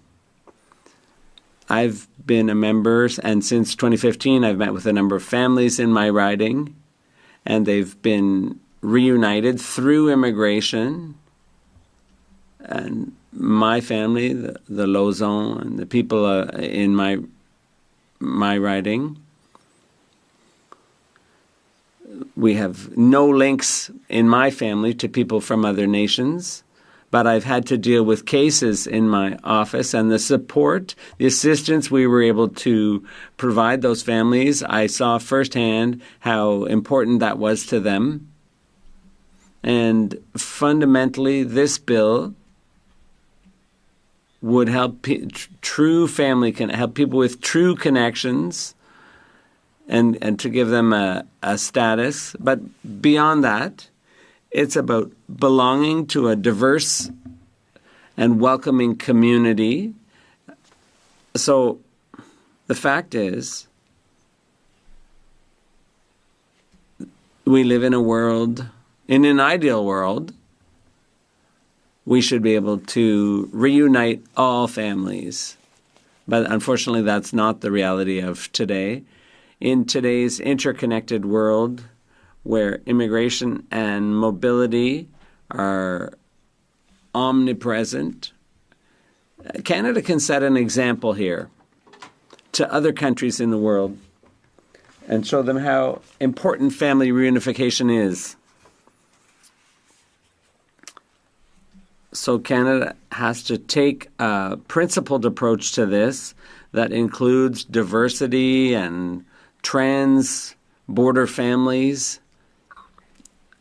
I've been a member, and since 2015, I've met with a number of families in my riding, and they've been reunited through immigration. And my family, the Lauzon, and the people in my riding, we have no links in my family to people from other nations, but I've had to deal with cases in my office, and the support, the assistance we were able to provide those families, I saw firsthand how important that was to them. And fundamentally, this bill would help true family, can help people with true connections, and to give them a status. But beyond that, it's about belonging to a diverse and welcoming community. So the fact is, we live in a world, in an ideal world, we should be able to reunite all families. But unfortunately, that's not the reality of today. In today's interconnected world, where immigration and mobility are omnipresent, Canada can set an example here to other countries in the world and show them how important family reunification is. So Canada has to take a principled approach to this that includes diversity and trans-border families,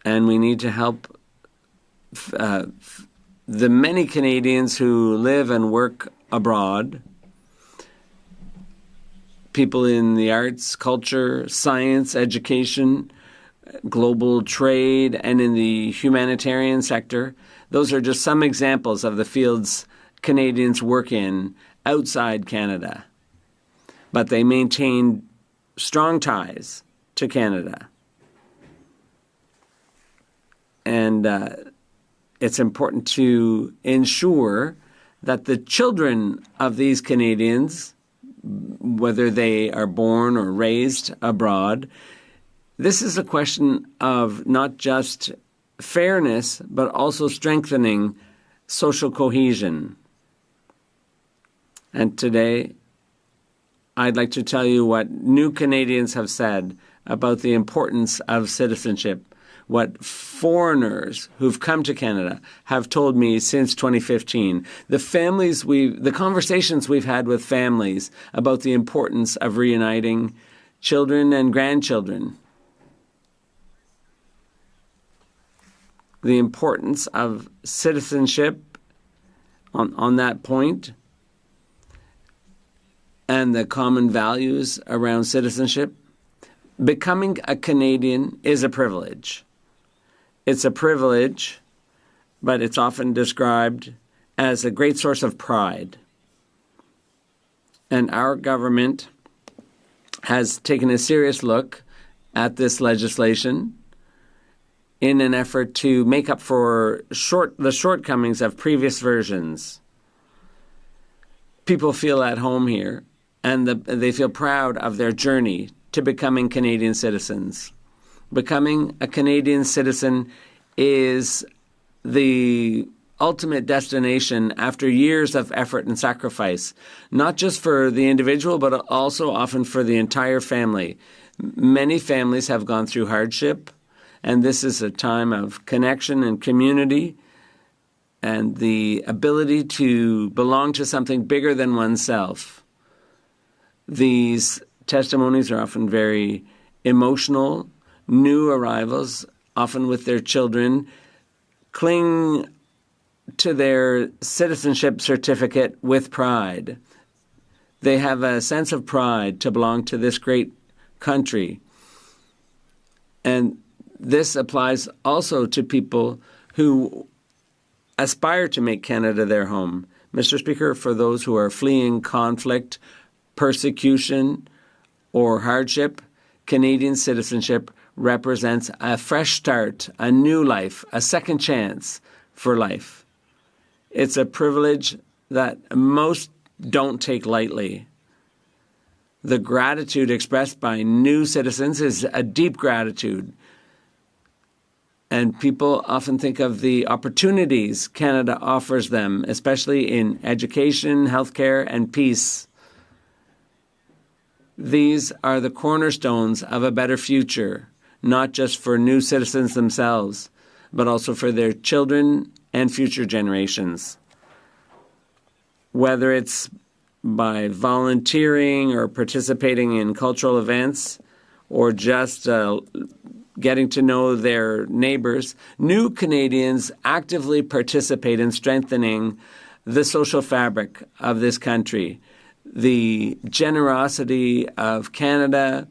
and we need to help the many Canadians who live and work abroad, people in the arts, culture, science, education, global trade, and in the humanitarian sector. Those are just some examples of the fields Canadians work in outside Canada. But they maintain strong ties to Canada. And it's important to ensure that the children of these Canadians, whether they are born or raised abroad, this is a question of not just fairness, but also strengthening social cohesion. And today, I'd like to tell you what new Canadians have said about the importance of citizenship. what foreigners who've come to Canada have told me since 2015. The conversations we've had with families about the importance of reuniting children and grandchildren. The importance of citizenship on that point, and the common values around citizenship. Becoming a Canadian is a privilege. It's a privilege, but it's often described as a great source of pride. And our government has taken a serious look at this legislation in an effort to make up for the shortcomings of previous versions. People feel at home here, and they feel proud of their journey to becoming Canadian citizens. Becoming a Canadian citizen is the ultimate destination after years of effort and sacrifice, not just for the individual, but also often for the entire family. Many families have gone through hardship, and this is a time of connection and community and the ability to belong to something bigger than oneself. These testimonies are often very emotional. New arrivals, often with their children, cling to their citizenship certificate with pride. They have a sense of pride to belong to this great country. And this applies also to people who aspire to make Canada their home. Mr. Speaker, for those who are fleeing conflict, persecution, or hardship, Canadian citizenship represents a fresh start, a new life, a second chance for life. It's a privilege that most don't take lightly. The gratitude expressed by new citizens is a deep gratitude. And people often think of the opportunities Canada offers them, especially in education, healthcare, and peace. These are the cornerstones of a better future, not just for new citizens themselves, but also for their children and future generations. Whether it's by volunteering or participating in cultural events or just getting to know their neighbors, new Canadians actively participate in strengthening the social fabric of this country. The generosity of Canada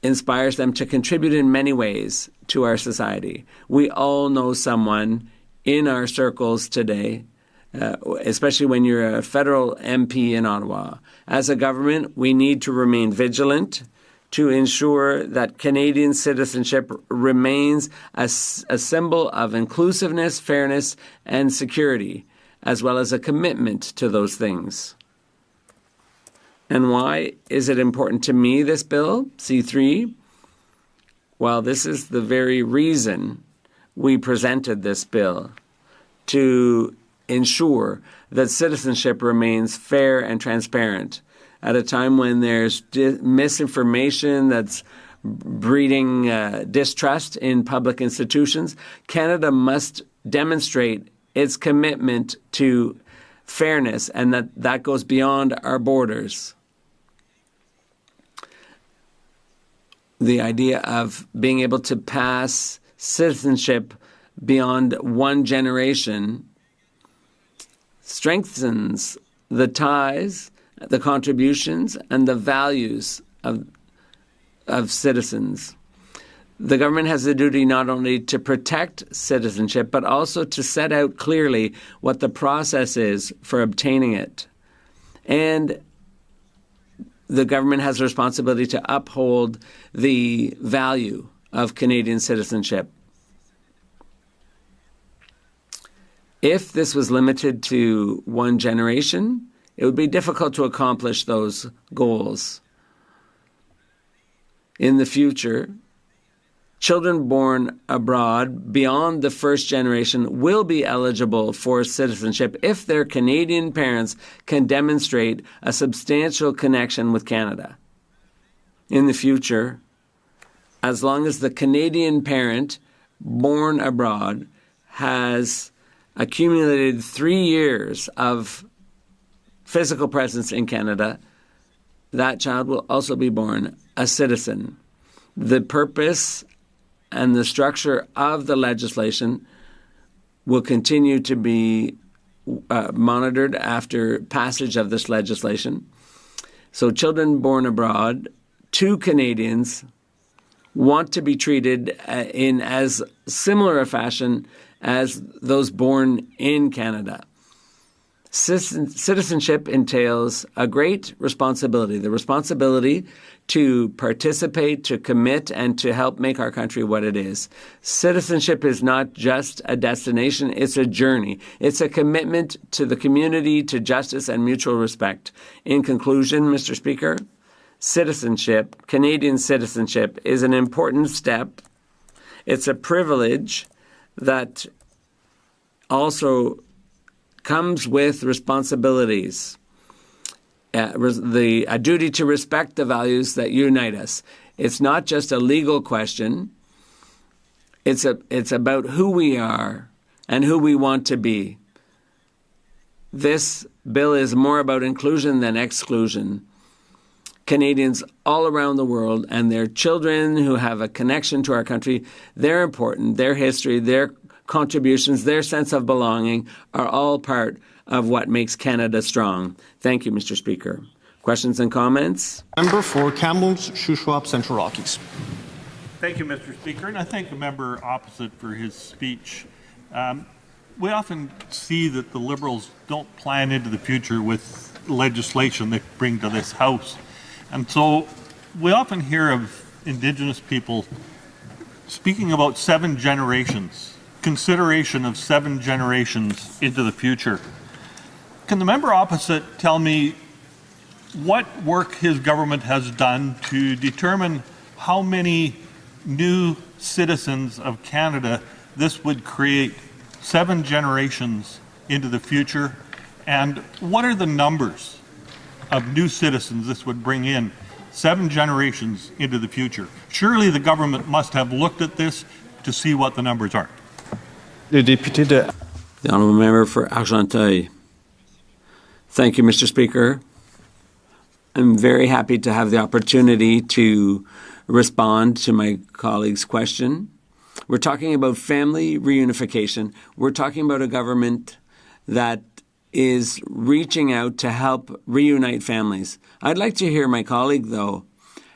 inspires them to contribute in many ways to our society. We all know someone in our circles today, especially when you're a federal MP in Ottawa. As a government, we need to remain vigilant to ensure that Canadian citizenship remains a symbol of inclusiveness, fairness, and security, as well as a commitment to those things. And why is it important to me, this bill, C3? Well, this is the very reason we presented this bill, to ensure that citizenship remains fair and transparent. At a time when there's misinformation that's breeding distrust in public institutions, Canada must demonstrate its commitment to fairness, and that goes beyond our borders. The idea of being able to pass citizenship beyond one generation strengthens the ties, the contributions, and the values of citizens. The government has a duty not only to protect citizenship, but also to set out clearly what the process is for obtaining it. And the government has a responsibility to uphold the value of Canadian citizenship. If this was limited to one generation, it would be difficult to accomplish those goals. In the future, children born abroad beyond the first generation will be eligible for citizenship if their Canadian parents can demonstrate a substantial connection with Canada. In the future, as long as the Canadian parent born abroad has accumulated 3 years of physical presence in Canada, that child will also be born a citizen. The purpose and the structure of the legislation will continue to be monitored after passage of this legislation. So children born abroad to Canadians want to be treated in as similar a fashion as those born in Canada. Citizenship entails a great responsibility, the responsibility to participate, to commit, and to help make our country what it is. Citizenship is not just a destination, it's a journey. It's a commitment to the community, to justice and mutual respect. In conclusion, Mr. Speaker, citizenship, Canadian citizenship, is an important step. It's a privilege that also comes with responsibilities, a duty to respect the values that unite us. It's not just a legal question. It's about who we are and who we want to be. This bill is more about inclusion than exclusion. Canadians all around the world and their children who have a connection to our country, they're important. Their history, their contributions, their sense of belonging are all part of what makes Canada strong. Thank you, Mr. Speaker. Questions and comments? Member for Kamloops, Shuswap, Central Rockies. Thank you, Mr. Speaker, and I thank the member opposite for his speech. We often see that the Liberals don't plan into the future with legislation they bring to this House. And so we often hear of Indigenous people speaking about 7 generations, consideration of 7 generations into the future. Can the member opposite tell me what work his government has done to determine how many new citizens of Canada this would create 7 generations into the future? And what are the numbers of new citizens this would bring in 7 generations into the future? Surely the government must have looked at this to see what the numbers are. The Honourable Member for Argenteuil. Thank you, Mr. Speaker. I'm very happy to have the opportunity to respond to my colleague's question. We're talking about family reunification. We're talking about a government that is reaching out to help reunite families. I'd like to hear my colleague, though,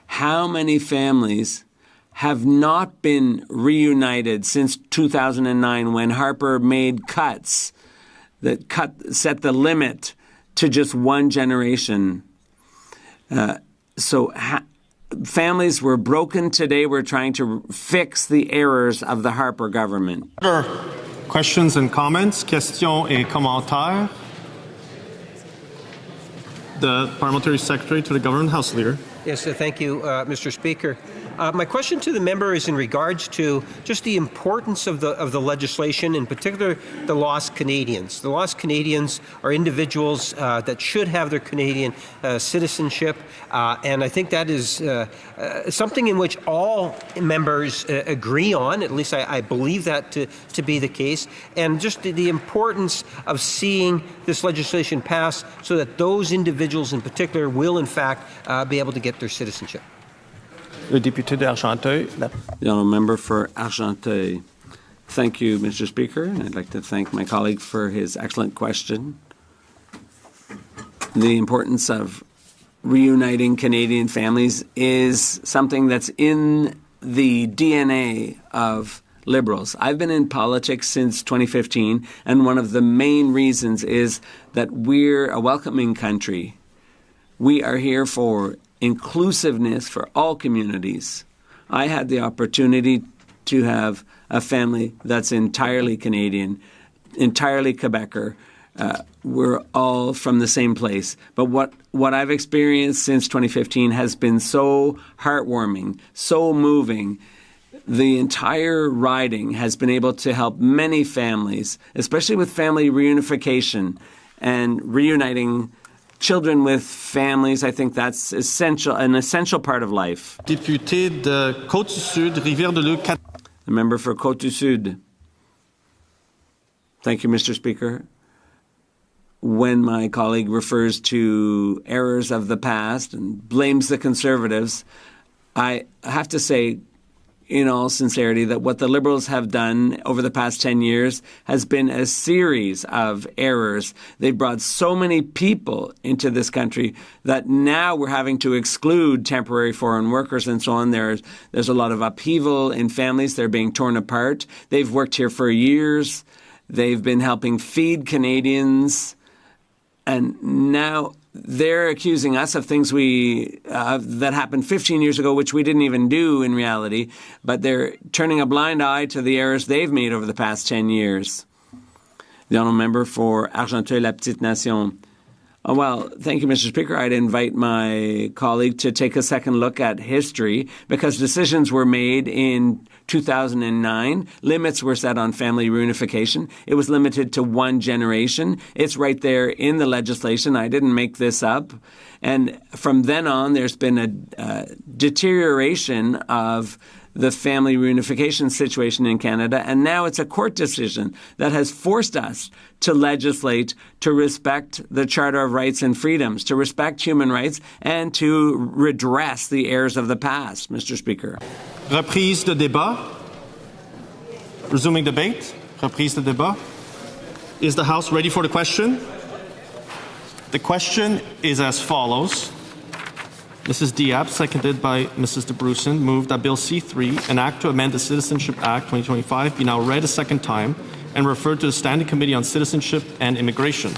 how many families have not been reunited since 2009 when Harper made cuts that set the limit to just 1 generation. Families were broken. Today we're trying to fix the errors of the Harper government. Questions and comments? Questions et commentaires? The Parliamentary Secretary to the Government House Leader. Yes, thank you, Mr. Speaker. My question to the member is in regards to just the importance of the legislation, in particular the Lost Canadians. The Lost Canadians are individuals that should have their Canadian citizenship, and I think that is something in which all members agree on. At least I believe that to be the case, and just the importance of seeing this legislation pass so that those individuals in particular will in fact be able to get their citizenship. The Honourable Member for Argenteuil. Thank you, Mr. Speaker. I'd like to thank my colleague for his excellent question. The importance of reuniting Canadian families is something that's in the DNA of Liberals. I've been in politics since 2015, and one of the main reasons is that we're a welcoming country. We are here for inclusiveness for all communities. I had the opportunity to have a family that's entirely Canadian, entirely Quebecer. We're all from the same place. But what I've experienced since 2015 has been so heartwarming, so moving. The entire riding has been able to help many families, especially with family reunification and reuniting children with families. I think that's an essential part of life. Député de Côte-du-Sud, Rivière-du-Loup. The member for Côte-du-Sud. Thank you, Mr. Speaker. When my colleague refers to errors of the past and blames the Conservatives, I have to say, in all sincerity, that what the Liberals have done over the past 10 years has been a series of errors. They've brought so many people into this country that now we're having to exclude temporary foreign workers and so on. There's a lot of upheaval in families. They're being torn apart. They've worked here for years. They've been helping feed Canadians. And now they're accusing us of things that happened 15 years ago, which we didn't even do in reality. But they're turning a blind eye to the errors they've made over the past 10 years. The honourable member for Argenteuil-La-Petite-Nation. Oh, well, thank you, Mr. Speaker. I'd invite my colleague to take a second look at history because decisions were made in 2009. Limits were set on family reunification. It was limited to one generation. It's right there in the legislation. I didn't make this up. And from then on, there's been a deterioration of the family reunification situation in Canada, and now it's a court decision that has forced us to legislate to respect the Charter of Rights and Freedoms, to respect human rights, and to redress the errors of the past, Mr. Speaker. Reprise de débat. Resuming debate. Reprise de débat. Is the House ready for the question? The question is as follows. Mrs. Diab, seconded by Mrs. de Brussen, moved that Bill C-3, an act to amend the Citizenship Act 2025, be now read a second time and referred to the Standing Committee on Citizenship and Immigration.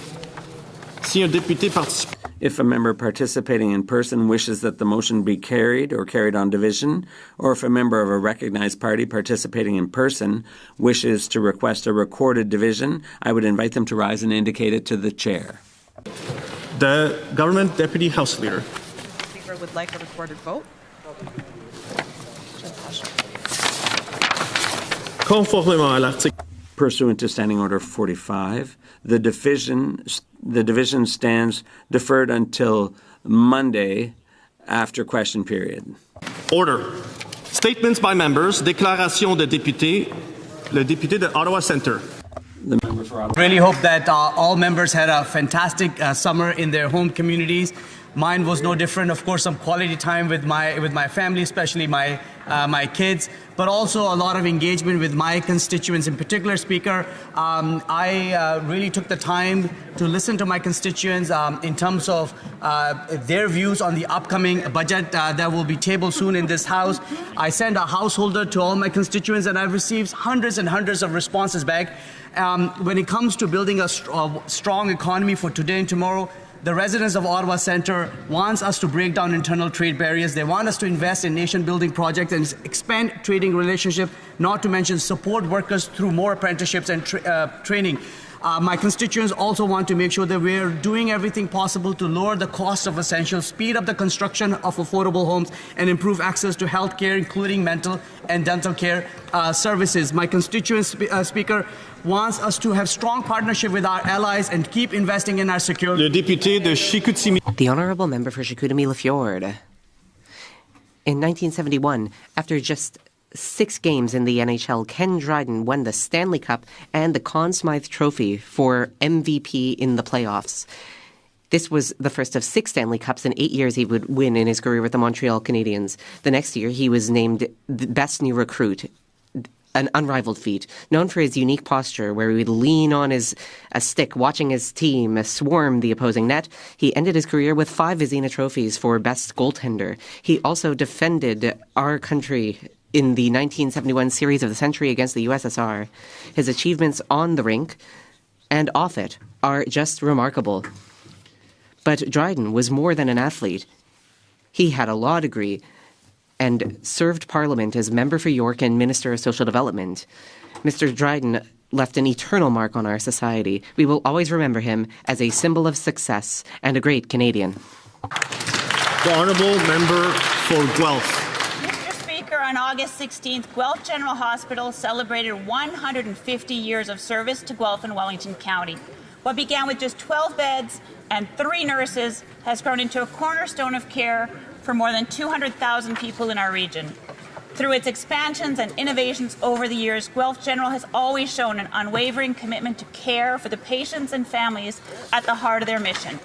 If a member participating in person wishes that the motion be carried or carried on division, or if a member of a recognized party participating in person wishes to request a recorded division, I would invite them to rise and indicate it to the chair. The Government Deputy House Leader. Would like a recorded vote. Conformément à l'article. Pursuant to Standing Order 45, the division stands deferred until Monday after question period. Order. Statements by members. Déclaration de député. Le député de Ottawa Centre. Really hope that all members had a fantastic summer in their home communities. Mine was no different. Of course, some quality time with my family, especially my kids, but also a lot of engagement with my constituents. In particular, Speaker, I really took the time to listen to my constituents in terms of their views on the upcoming budget that will be tabled soon in this House. I sent a householder to all my constituents, and I've received hundreds and hundreds of responses back. When it comes to building a strong economy for today and tomorrow, the residents of Ottawa Centre wants us to break down internal trade barriers. They want us to invest in nation-building projects and expand trading relationships, not to mention support workers through more apprenticeships and training. My constituents also want to make sure that we're doing everything possible to lower the cost of essentials, speed up the construction of affordable homes, and improve access to health care, including mental and dental care services. My constituents, Speaker, wants us to have strong partnership with our allies and keep investing in our security. Le député de Chicoutimi. The honourable member for Chicoutimi-Le-Fjord. In 1971, after just 6 games in the NHL, Ken Dryden won the Stanley Cup and the Conn Smythe Trophy for MVP in the playoffs. This was the first of 6 Stanley Cups in 8 years he would win in his career with the Montreal Canadiens. The next year, he was named the best new recruit, an unrivaled feat, known for his unique posture where he would lean on a stick, watching his team swarm the opposing net. He ended his career with 5 Vezina trophies for best goaltender. He also defended our country in the 1971 Series of the Century against the USSR. His achievements on the rink and off it are just remarkable. But Dryden was more than an athlete. He had a law degree and served Parliament as Member for York and Minister of Social Development. Mr. Dryden left an eternal mark on our society. We will always remember him as a symbol of success and a great Canadian. The Honourable Member for Guelph. On August 16th, Guelph General Hospital celebrated 150 years of service to Guelph and Wellington County. What began with just 12 beds and 3 nurses has grown into a cornerstone of care for more than 200,000 people in our region. Through its expansions and innovations over the years, Guelph General has always shown an unwavering commitment to care for the patients and families at the heart of their mission.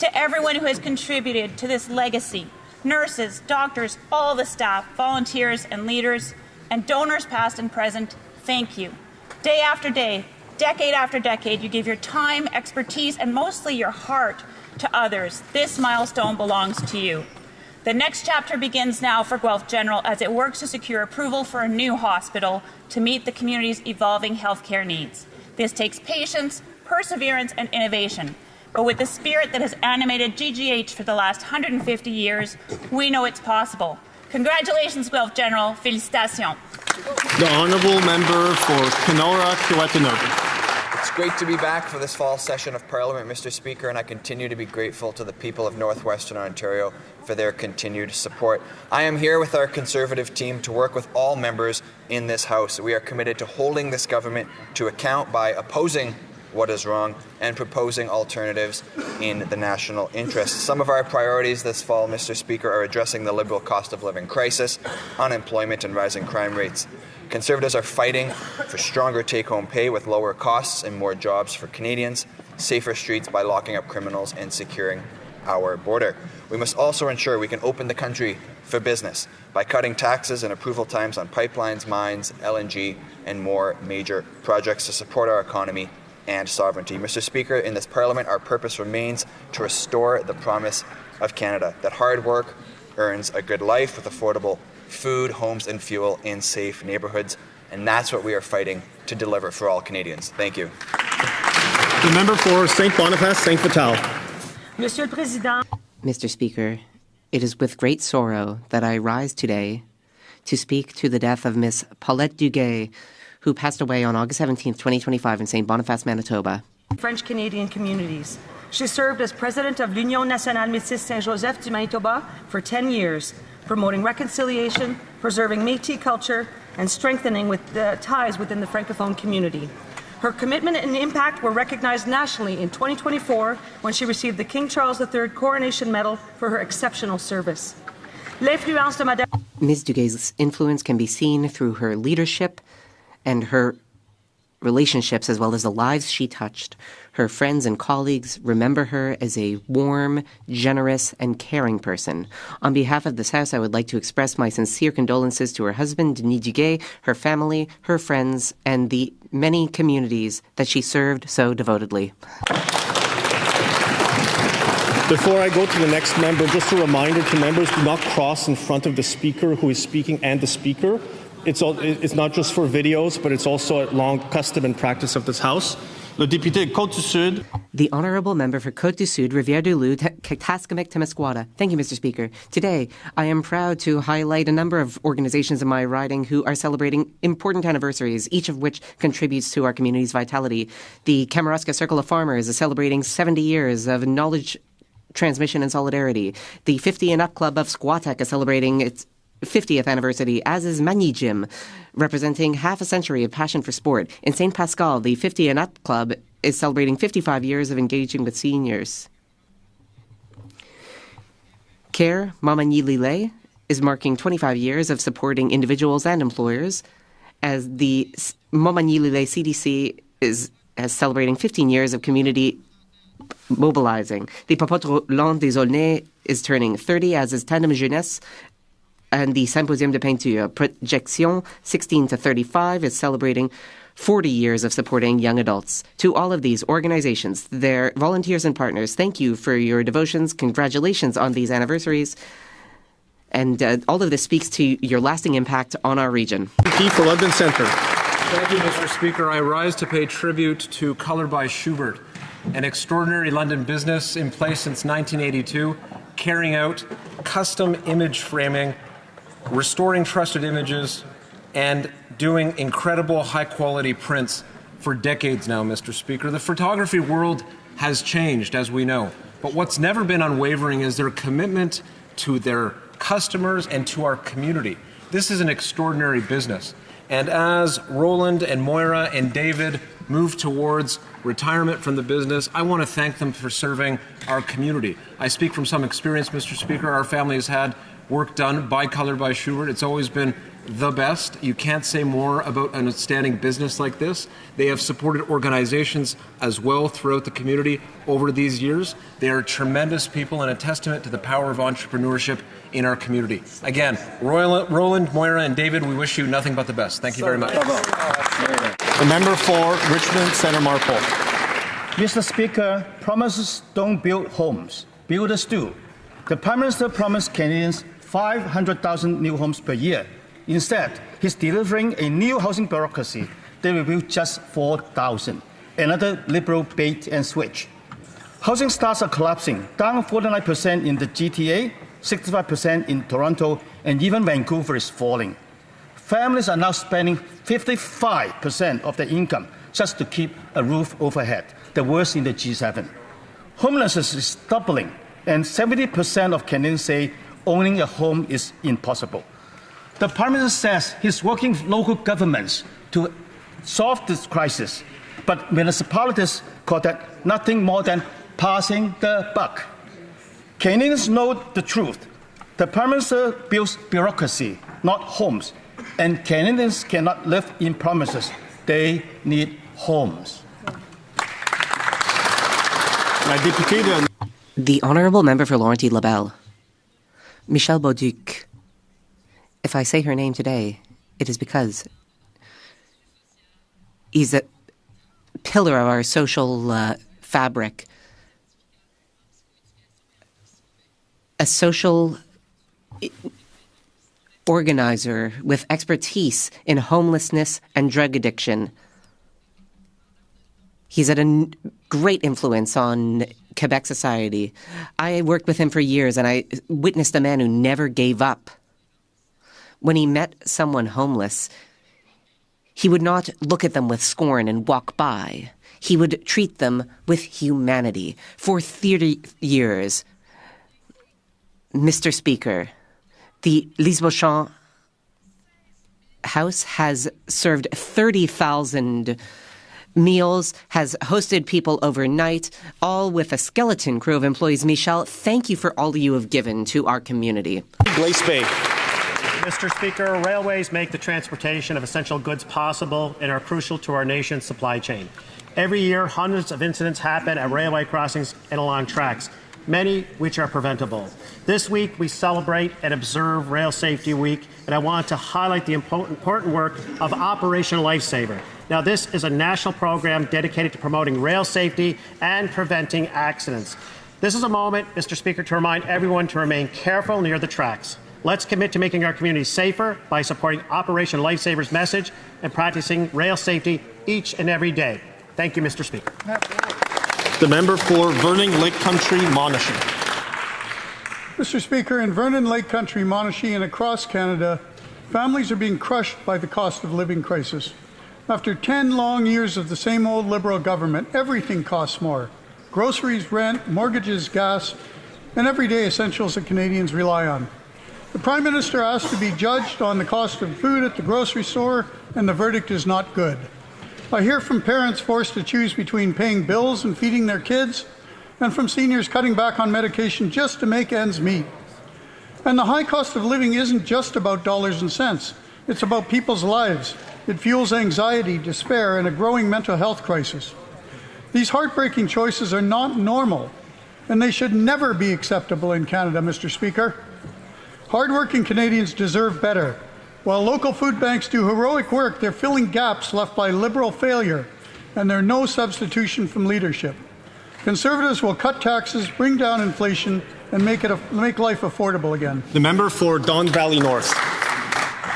To everyone who has contributed to this legacy, nurses, doctors, all the staff, volunteers and leaders, and donors past and present, thank you. Day after day, decade after decade, you give your time, expertise, and mostly your heart to others. This milestone belongs to you. The next chapter begins now for Guelph General as it works to secure approval for a new hospital to meet the community's evolving healthcare needs. This takes patience, perseverance, and innovation. But with the spirit that has animated GGH for the last 150 years, we know it's possible. Congratulations, Guelph General. Félicitations. The Honourable Member for Kenora-Kiewitenota. It's great to be back for this fall session of Parliament, Mr. Speaker, and I continue to be grateful to the people of Northwestern Ontario for their continued support. I am here with our Conservative team to work with all members in this House. We are committed to holding this government to account by opposing what is wrong and proposing alternatives in the national interest. Some of our priorities this fall, Mr. Speaker, are addressing the Liberal cost of living crisis, unemployment and rising crime rates. Conservatives are fighting for stronger take-home pay with lower costs and more jobs for Canadians, safer streets by locking up criminals and securing our border. We must also ensure we can open the country for business by cutting taxes and approval times on pipelines, mines, LNG, and more major projects to support our economy and sovereignty. Mr. Speaker, in this Parliament, our purpose remains to restore the promise of Canada, that hard work earns a good life with affordable food, homes and fuel in safe neighbourhoods, and that's what we are fighting to deliver for all Canadians. Thank you. The member for St. Boniface, St. Vital. Monsieur le Président. Mr. Speaker, it is with great sorrow that I rise today to speak to the death of Miss Paulette Duguay, who passed away on August 17, 2025 in St. Boniface, Manitoba. French-Canadian communities. She served as president of l'Union Nationale Métis Saint-Joseph du Manitoba for 10 years, promoting reconciliation, preserving Métis culture, and strengthening ties within the Francophone community. Her commitment and impact were recognized nationally in 2024 when she received the King Charles III Coronation Medal for her exceptional service. L'influence de Madame Ms. Duguay's influence can be seen through her leadership and her relationships, as well as the lives she touched. Her friends and colleagues remember her as a warm, generous, and caring person. On behalf of this House, I would like to express my sincere condolences to her husband, Denis Duguay, her family, her friends, and the many communities that she served so devotedly. Before I go to the next member, just a reminder to members, do not cross in front of the speaker who is speaking and the speaker. It's not just for videos, but it's also a long custom and practice of this House. Le député Côte-du-Sud. The Honourable Member for Côte-du-Sud, Rivière-du-Loup, Kataskamik-Temiscouata. Thank you, Mr. Speaker. Today, I am proud to highlight a number of organizations in my riding who are celebrating important anniversaries, each of which contributes to our community's vitality. The Kamouraska Circle of Farmers is celebrating 70 years of knowledge transmission and solidarity. The 50 and Up Club of Squatek is celebrating its 50th anniversary, as is Magny Gym, representing half a century of passion for sport. In St. Pascal, the 50 and Up Club is celebrating 55 years of engaging with seniors. CARE Montmagny-Lillet is marking 25 years of supporting individuals and employers, as the Montmagny-Lillet CDC is celebrating 15 years of community mobilizing. The Popote Roland des Aulnay is turning 30, as is Tandem Jeunesse, and the Symposium de Peinture Projection 16 to 35 is celebrating 40 years of supporting young adults. To all of these organizations, their volunteers and partners, thank you for your devotions. Congratulations on these anniversaries. And all of this speaks to your lasting impact on our region. MP for London Centre. Thank you, Mr. Speaker. I rise to pay tribute to Colour by Schubert, an extraordinary London business in place since 1982, carrying out custom image framing, restoring trusted images, and doing incredible high-quality prints for decades now, Mr. Speaker. The photography world has changed, as we know, but what's never been unwavering is their commitment to their customers and to our community. This is an extraordinary business. And as Roland and Moira and David move towards retirement from the business. I want to thank them for serving our community. I speak from some experience, Mr. Speaker. Our family has had work done by Color by Schubert. It's always been the best. You can't say more about an outstanding business like this. They have supported organizations as well throughout the community over these years. They are tremendous people and a testament to the power of entrepreneurship in our community. Again, Roland, Moira, and David, we wish you nothing but the best. Thank you very much. The member for Richmond Centre Marpole. Mr. Speaker, promises don't build homes. Builders do. The Prime Minister promised Canadians 500,000 new homes per year. Instead, he's delivering a new housing bureaucracy that will build just 4,000. Another Liberal bait and switch. Housing starts are collapsing, down 49% in the GTA, 65% in Toronto, and even Vancouver is falling. Families are now spending 55% of their income just to keep a roof overhead, the worst in the G7. Homelessness is doubling, and 70% of Canadians say owning a home is impossible. The Prime Minister says he's working with local governments to solve this crisis, but municipalities call that nothing more than passing the buck. Canadians know the truth. The Prime Minister builds bureaucracy, not homes, and Canadians cannot live in promises. They need homes. The Honourable Member for Laurentides-Labelle. Michelle Beauduc. If I say her name today, it is because he's a pillar of our social fabric, a social organizer with expertise in homelessness and drug addiction. He's had a great influence on Quebec society. I worked with him for years, and I witnessed a man who never gave up. When he met someone homeless, he would not look at them with scorn and walk by. He would treat them with humanity. For 30 years, Mr. Speaker, the Lise Beauchamp House has served 30,000 meals, has hosted people overnight, all with a skeleton crew of employees. Michelle, thank you for all you have given to our community. Glace Bay. Mr. Speaker, railways make the transportation of essential goods possible and are crucial to our nation's supply chain. Every year, hundreds of incidents happen at railway crossings and along tracks, many which are preventable. This week, we celebrate and observe Rail Safety Week, and I want to highlight the important work of Operation Lifesaver. Now, this is a national program dedicated to promoting rail safety and preventing accidents. This is a moment, Mr. Speaker, to remind everyone to remain careful near the tracks. Let's commit to making our communities safer by supporting Operation Lifesaver's message and practicing rail safety each and every day. Thank you, Mr. Speaker. The member for Vernon Lake Country, Monashee. Mr. Speaker, in Vernon Lake Country, Monashee, and across Canada, families are being crushed by the cost of living crisis. After 10 long years of the same old Liberal government, everything costs more. Groceries, rent, mortgages, gas, and everyday essentials that Canadians rely on. The Prime Minister asked to be judged on the cost of food at the grocery store, and the verdict is not good. I hear from parents forced to choose between paying bills and feeding their kids, and from seniors cutting back on medication just to make ends meet. And the high cost of living isn't just about dollars and cents. It's about people's lives. It fuels anxiety, despair, and a growing mental health crisis. These heartbreaking choices are not normal, and they should never be acceptable in Canada, Mr. Speaker. Hardworking Canadians deserve better. While local food banks do heroic work, they're filling gaps left by Liberal failure, and they're no substitution from leadership. Conservatives will cut taxes, bring down inflation, and make life affordable again. The member for Don Valley North.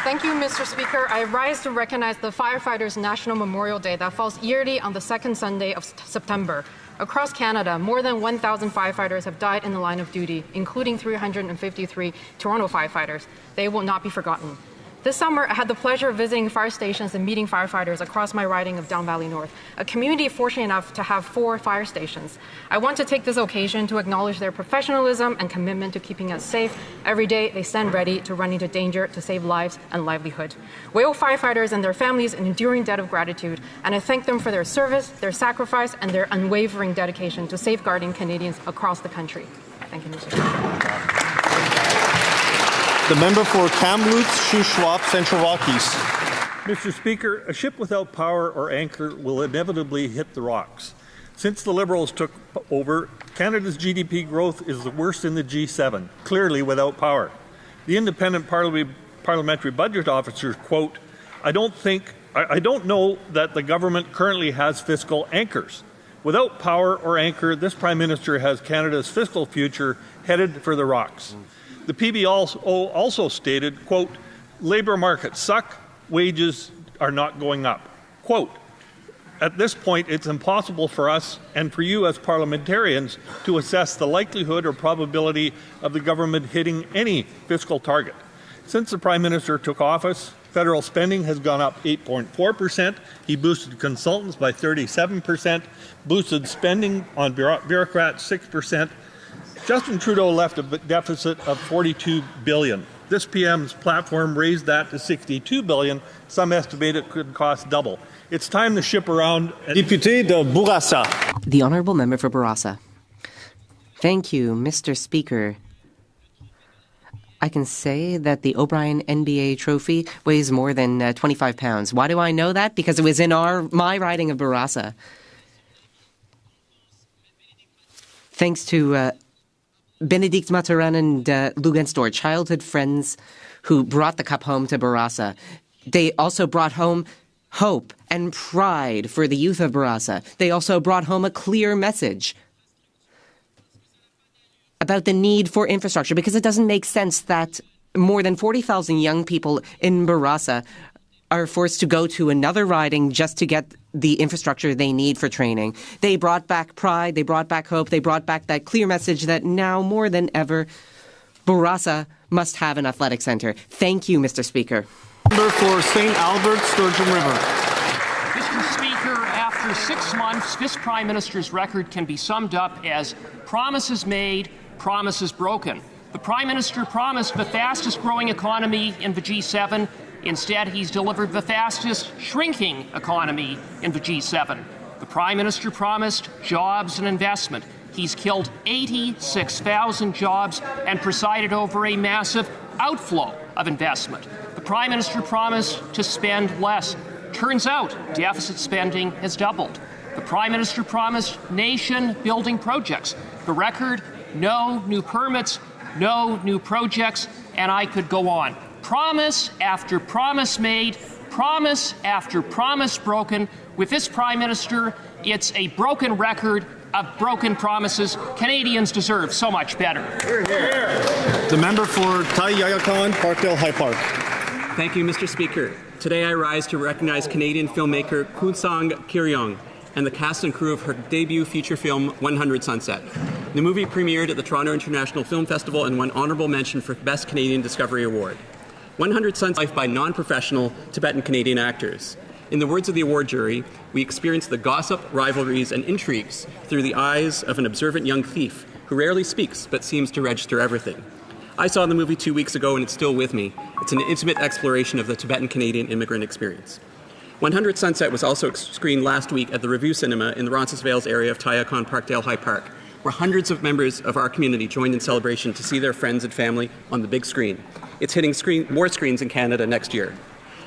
Thank you, Mr. Speaker. I rise to recognize the Firefighters National Memorial Day that falls yearly on the second Sunday of September. Across Canada, more than 1,000 firefighters have died in the line of duty, including 353 Toronto firefighters. They will not be forgotten. This summer, I had the pleasure of visiting fire stations and meeting firefighters across my riding of Down Valley North, a community fortunate enough to have 4 fire stations. I want to take this occasion to acknowledge their professionalism and commitment to keeping us safe. Every day, they stand ready to run into danger to save lives and livelihood. We owe firefighters and their families an enduring debt of gratitude, and I thank them for their service, their sacrifice, and their unwavering dedication to safeguarding Canadians across the country. Thank you, Mr. Speaker. The member for Kamloops, Shuswap, Central Rockies. Mr. Speaker, a ship without power or anchor will inevitably hit the rocks. Since the Liberals took over, Canada's GDP growth is the worst in the G7, clearly without power. The independent parliamentary budget officers quote, I don't know that the government currently has fiscal anchors. Without power or anchor, this Prime Minister has Canada's fiscal future headed for the rocks. The PB also stated, quote, labor markets suck, wages are not going up. Quote, at this point, it's impossible for us and for you as parliamentarians to assess the likelihood or probability of the government hitting any fiscal target. Since the Prime Minister took office, federal spending has gone up 8.4%. He boosted consultants by 37%, boosted spending on bureaucrats 6%. Justin Trudeau left a deficit of $42 billion. This PM's platform raised that to $62 billion. Some estimate it could cost double. It's time to ship around. Député de Bourassa. The Honourable Member for Bourassa. Thank you, Mr. Speaker. I can say that the O'Brien NBA trophy weighs more than 25 pounds. Why do I know that? Because it was in my riding of Bourassa. Thanks to Benedict Maturin and Lugenstor, childhood friends who brought the cup home to Bourassa. They also brought home hope and pride for the youth of Bourassa. They also brought home a clear message about the need for infrastructure, because it doesn't make sense that more than 40,000 young people in Bourassa are forced to go to another riding just to get the infrastructure they need for training. They brought back pride, they brought back hope, they brought back that clear message that now more than ever, Bourassa must have an athletic centre. Thank you, Mr. Speaker. Member for St. Albert, Sturgeon River. Mr. Speaker, after 6 months, this Prime Minister's record can be summed up as promises made, promises broken. The Prime Minister promised the fastest growing economy in the G7. Instead, he's delivered the fastest shrinking economy in the G7. The Prime Minister promised jobs and investment. He's killed 86,000 jobs and presided over a massive outflow of investment. The Prime Minister promised to spend less. Turns out, deficit spending has doubled. The Prime Minister promised nation-building projects. The record, no new permits, no new projects, and I could go on. Promise after promise made, promise after promise broken. With this Prime Minister, it's a broken record of broken promises. Canadians deserve so much better. Hear, hear. The member for Tayayakan, Parkdale High Park. Thank you, Mr. Speaker. Today I rise to recognize Canadian filmmaker Kunsang Kiryong and the cast and crew of her debut feature film 100 Sunset. The movie premiered at the Toronto International Film Festival and won honorable mention for Best Canadian Discovery Award. 100 Sunset life by non-professional Tibetan Canadian actors. In the words of the award jury, we experienced the gossip, rivalries, and intrigues through the eyes of an observant young thief who rarely speaks but seems to register everything. I saw the movie 2 weeks ago and it's still with me. It's an intimate exploration of the Tibetan Canadian immigrant experience. 100 Sunset was also screened last week at the Review Cinema in the Roncesvalles area of Tayayakan Parkdale High Park, where hundreds of members of our community joined in celebration to see their friends and family on the big screen. It's hitting more screens in Canada next year.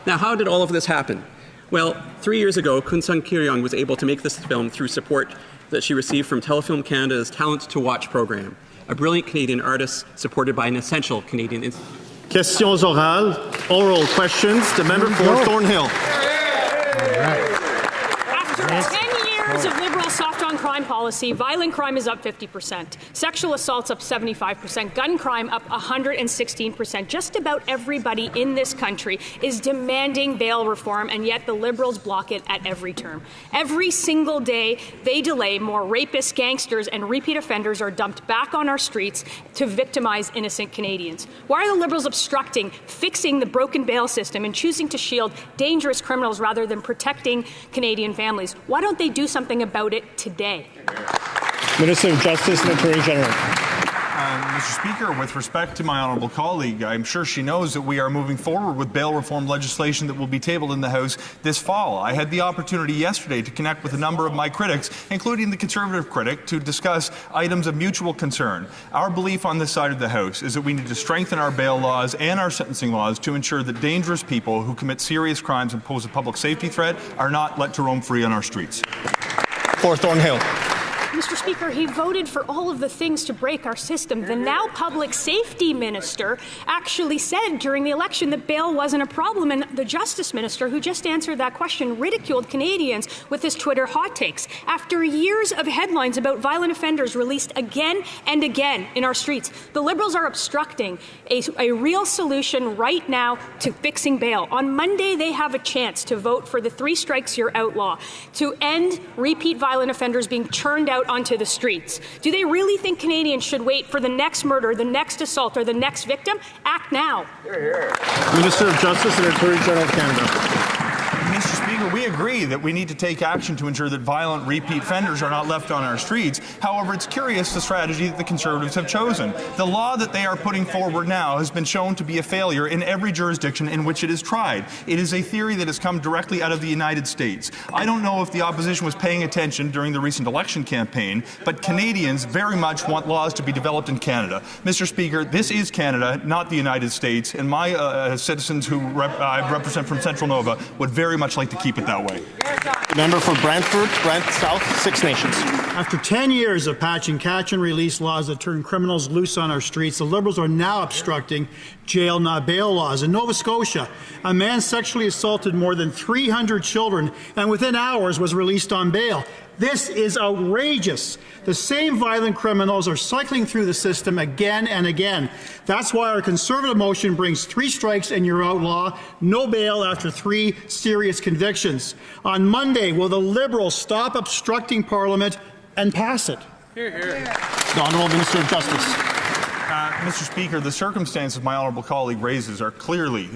Now, how did all of this happen? Well, 3 years ago, Kunsang Kiryong was able to make this film through support that she received from Telefilm Canada's Talent to Watch program, a brilliant Canadian artist supported by an essential Canadian institute. Questions orales, oral questions. The member for Thornhill. After 10 years years of Liberal soft-on-crime policy, violent crime is up 50%, sexual assaults up 75%, gun crime up 116%. Just about everybody in this country is demanding bail reform, and yet the Liberals block it at every turn. Every single day they delay, more rapists, gangsters, and repeat offenders are dumped back on our streets to victimize innocent Canadians. Why are the Liberals obstructing fixing the broken bail system and choosing to shield dangerous criminals rather than protecting Canadian families? Why don't they do something about it today? Minister of Justice and Attorney General. Mr. Speaker, with respect to my honourable colleague, I'm sure she knows that we are moving forward with bail reform legislation that will be tabled in the House this fall. I had the opportunity yesterday to connect with a number of my critics, including the Conservative critic, to discuss items of mutual concern. Our belief on this side of the House is that we need to strengthen our bail laws and our sentencing laws to ensure that dangerous people who commit serious crimes and pose a public safety threat are not let to roam free on our streets. For Thornhill. Mr. Speaker, he voted for all of the things to break our system. The now public safety minister actually said during the election that bail wasn't a problem, and the justice minister, who just answered that question, ridiculed Canadians with his Twitter hot takes. After years of headlines about violent offenders released again and again in our streets, the Liberals are obstructing a real solution right now to fixing bail. On Monday, they have a chance to vote for the 3 strikes you're outlaw, to end repeat violent offenders being churned out onto the streets. Do they really think Canadians should wait for the next murder, the next assault, or the next victim? Act now. Minister of Justice and Attorney General of Canada. Mr. Speaker, we agree that we need to take action to ensure that violent repeat offenders are not left on our streets. However, it's curious the strategy that the Conservatives have chosen. The law that they are putting forward now has been shown to be a failure in every jurisdiction in which it is tried. It is a theory that has come directly out of the United States. I don't know if the opposition was paying attention during the recent election campaign, but Canadians very much want laws to be developed in Canada. Mr. Speaker, this is Canada, not the United States, and my citizens who I represent from Central Nova would very much like to keep it that way. The member for Brantford, Brant South, Six Nations. After 10 years of patching catch and release laws that turn criminals loose on our streets, the Liberals are now obstructing jail not bail laws. In Nova Scotia, a man sexually assaulted more than 300 children and within hours was released on bail. This is outrageous. The same violent criminals are cycling through the system again and again. That's why our Conservative motion brings 3 strikes and you're outlaw, no bail after 3 serious convictions. On Monday, will the Liberals stop obstructing Parliament and pass it? Hear, hear. The Honourable Minister of Justice. Mr. Speaker, the circumstances my honourable colleague raises are clearly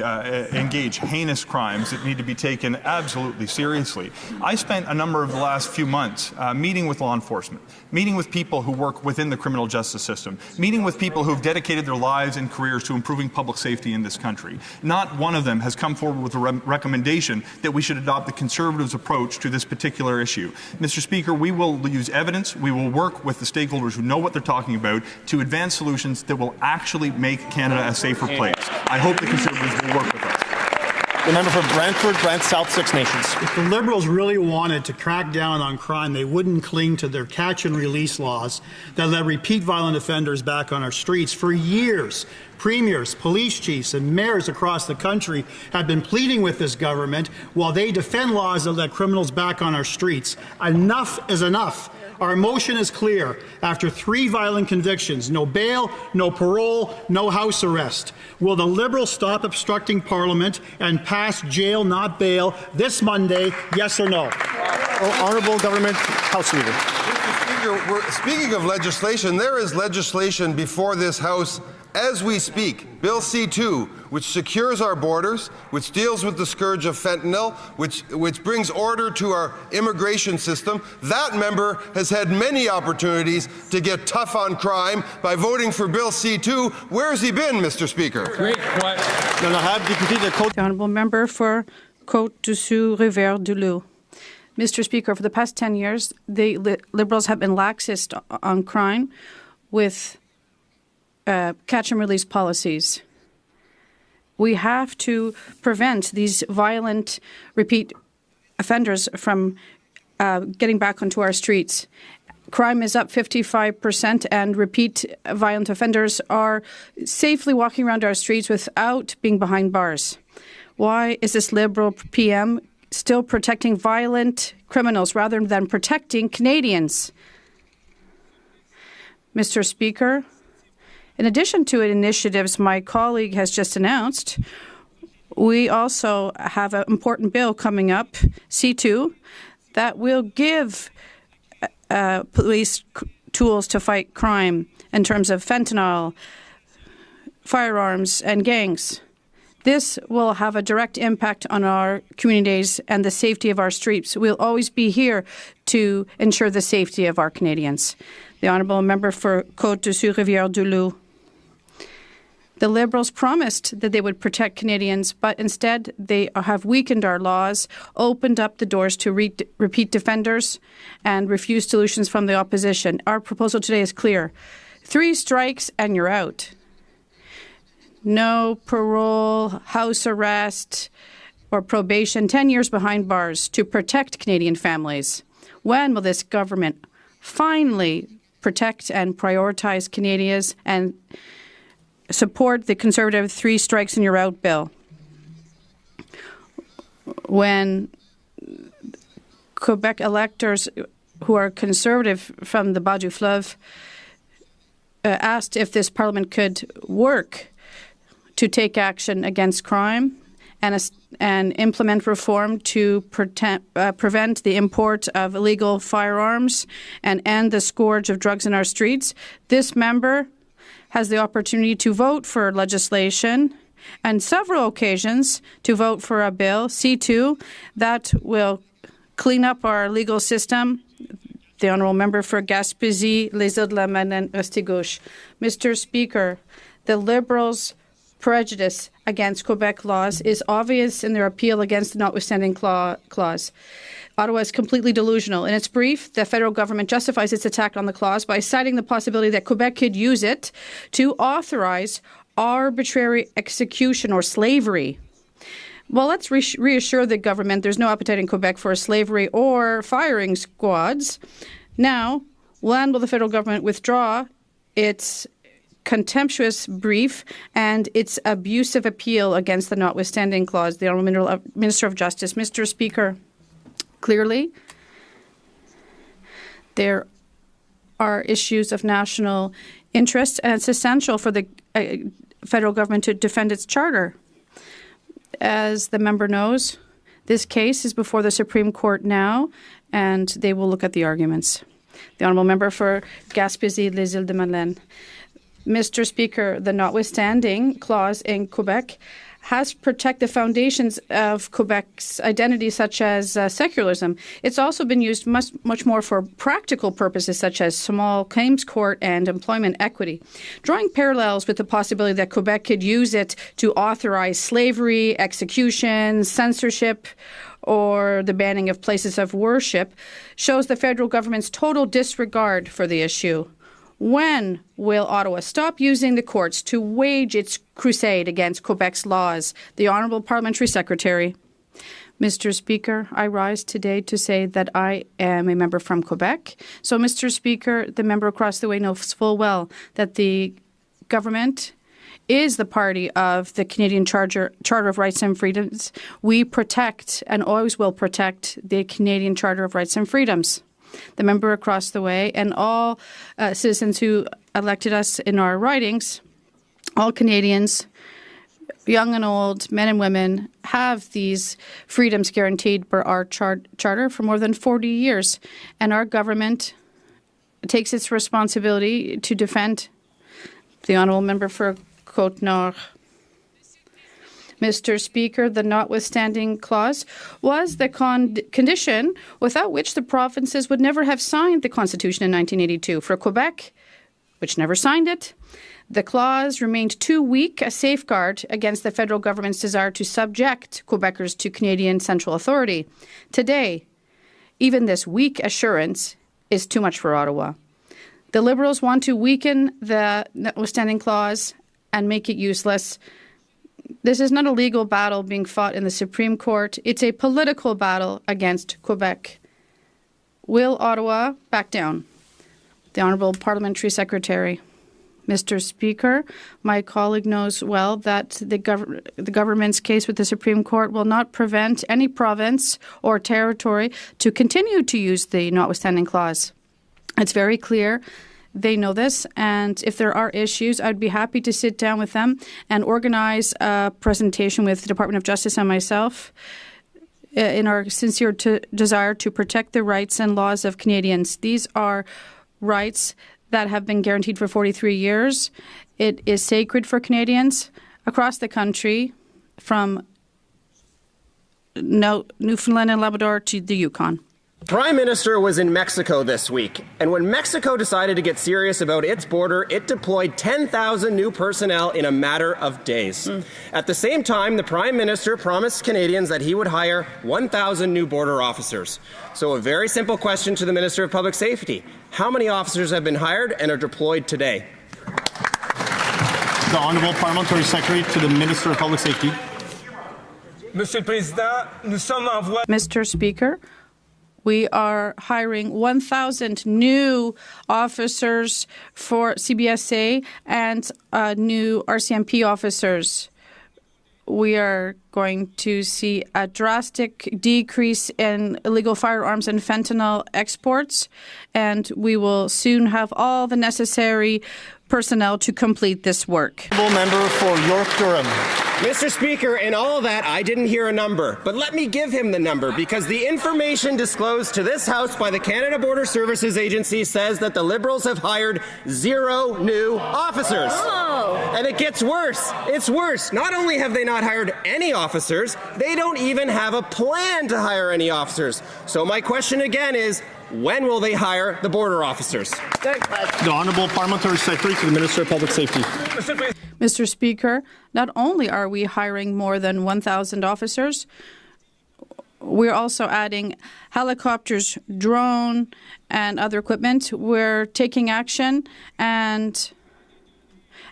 engage heinous crimes that need to be taken absolutely seriously. I spent a number of the last few months meeting with law enforcement, meeting with people who work within the criminal justice system, meeting with people who have dedicated their lives and careers to improving public safety in this country. Not one of them has come forward with a recommendation that we should adopt the Conservatives' approach to this particular issue. Mr. Speaker, we will use evidence, we will work with the stakeholders who know what they're talking about to advance solutions that will actually make Canada a safer place. I hope the Conservatives will work with us. The member for Brantford, Brant South, Six Nations. If the Liberals really wanted to crack down on crime, they wouldn't cling to their catch and release laws that let repeat violent offenders back on our streets. For years, premiers, police chiefs, and mayors across the country have been pleading with this government while they defend laws that let criminals back on our streets. Enough is enough. Our motion is clear. After 3 violent convictions, no bail, no parole, no house arrest. Will the Liberals stop obstructing Parliament and pass jail, not bail, this Monday, yes or no? Honourable Government House Leader. Mr. Speaker, speaking of legislation, there is legislation before this House as we speak. Bill C-2, which secures our borders, which deals with the scourge of fentanyl, which brings order to our immigration system. That member has had many opportunities to get tough on crime by voting for Bill C-2. Where has he been, Mr. Speaker? Great question. The honourable member for Côte-du-Sud-Rivière-du-Loup. Mr. Speaker, for the past 10 years, the Liberals have been laxist on crime with catch and release policies. We have to prevent these violent repeat offenders from getting back onto our streets. Crime is up 55% and repeat violent offenders are safely walking around our streets without being behind bars. Why is this Liberal PM still protecting violent criminals rather than protecting Canadians. Mr. Speaker, in addition to initiatives my colleague has just announced, we also have an important bill coming up, C2, that will give police tools to fight crime in terms of fentanyl, firearms, and gangs. This will have a direct impact on our communities and the safety of our streets. We'll always be here to ensure the safety of our Canadians. The Honourable Member for Côte-du-Sud-Rivière-du-Loup. The Liberals promised that they would protect Canadians, but instead they have weakened our laws, opened up the doors to repeat defenders, and refused solutions from the opposition. Our proposal today is clear. 3 strikes and you're out. No parole, house arrest, or probation, 10 years behind bars to protect Canadian families. When will this government finally protect and prioritize Canadians and support the Conservative 3 strikes and you're out bill? When Quebec electors who are Conservative from the Bas du Fleuve asked if this Parliament could work to take action against crime and implement reform to prevent the import of illegal firearms and end the scourge of drugs in our streets, this member has the opportunity to vote for legislation and several occasions to vote for a bill, C2, that will clean up our legal system. The Honourable Member for Gaspésie, Les Îles-de-la-Madeleine, Restigouche. Mr. Speaker, the Liberals' prejudice against Quebec laws is obvious in their appeal against the notwithstanding clause. Ottawa is completely delusional. In its brief, the federal government justifies its attack on the clause by citing the possibility that Quebec could use it to authorize arbitrary execution or slavery. Well, let's reassure the government there's no appetite in Quebec for slavery or firing squads. Now, when will the federal government withdraw its contemptuous brief and its abusive appeal against the notwithstanding clause? The Honourable Minister of Justice. Mr. Speaker, clearly, there are issues of national interest, and it's essential for the federal government to defend its charter. As the member knows, this case is before the Supreme Court now, and they will look at the arguments. The Honourable Member for Gaspésie, Les Îles-de-Madeleine. Mr. Speaker, the notwithstanding clause in Quebec has protect the foundations of Quebec's identity, such as secularism. It's also been used much more for practical purposes, such as small claims court and employment equity. Drawing parallels with the possibility that Quebec could use it to authorize slavery, execution, censorship, or the banning of places of worship shows the federal government's total disregard for the issue. When will Ottawa stop using the courts to wage its crusade against Quebec's laws? The Honourable Parliamentary Secretary. Mr. Speaker, I rise today to say that I am a member from Quebec. So, Mr. Speaker, the member across the way knows full well that the government is the party of the Canadian Charter of Rights and Freedoms. We protect and always will protect the Canadian Charter of Rights and Freedoms. The member across the way and all citizens who elected us in our ridings, all Canadians, young and old, men and women, have these freedoms guaranteed by our charter for more than 40 years. And our government takes its responsibility to defend. The Honourable Member for Côte-Nord. Mr. Speaker, the notwithstanding clause was the condition without which the provinces would never have signed the Constitution in 1982. For Quebec, which never signed it, the clause remained too weak a safeguard against the federal government's desire to subject Quebecers to Canadian central authority. Today, even this weak assurance is too much for Ottawa. The Liberals want to weaken the notwithstanding clause and make it useless. This is not a legal battle being fought in the Supreme Court. It's a political battle against Quebec. Will Ottawa back down? The Honourable Parliamentary Secretary. Mr. Speaker, my colleague knows well that the government's case with the Supreme Court will not prevent any province or territory to continue to use the notwithstanding clause. It's very clear. They know this, and if there are issues, I'd be happy to sit down with them and organize a presentation with the Department of Justice and myself in our sincere desire to protect the rights and laws of Canadians. These are rights that have been guaranteed for 43 years. It is sacred for Canadians across the country, from Newfoundland and Labrador to the Yukon. Prime Minister was in Mexico this week, and when Mexico decided to get serious about its border, it deployed 10,000 new personnel in a matter of days. At the same time, the Prime Minister promised Canadians that he would hire 1,000 new border officers. So a very simple question to the Minister of Public Safety. How many officers have been hired and are deployed today? The Honourable Parliamentary Secretary to the Minister of Public Safety. Mr. Speaker, we are hiring 1,000 new officers for CBSA and new RCMP officers. We are going to see a drastic decrease in illegal firearms and fentanyl exports, and we will soon have all the necessary personnel to complete this work. Member for York-Durham. Mr. Speaker, in all of that, I didn't hear a number, but let me give him the number, because the information disclosed to this House by the Canada Border Services Agency says that the Liberals have hired 0 new officers. Oh. And it gets worse. It's worse. Not only have they not hired any officers, they don't even have a plan to hire any officers. So my question again is, when will they hire the border officers? The Honourable Parliamentary Secretary to the Minister of Public Safety. Mr. Speaker, not only are we hiring more than 1,000 officers, we're also adding helicopters, drone, and other equipment. We're taking action and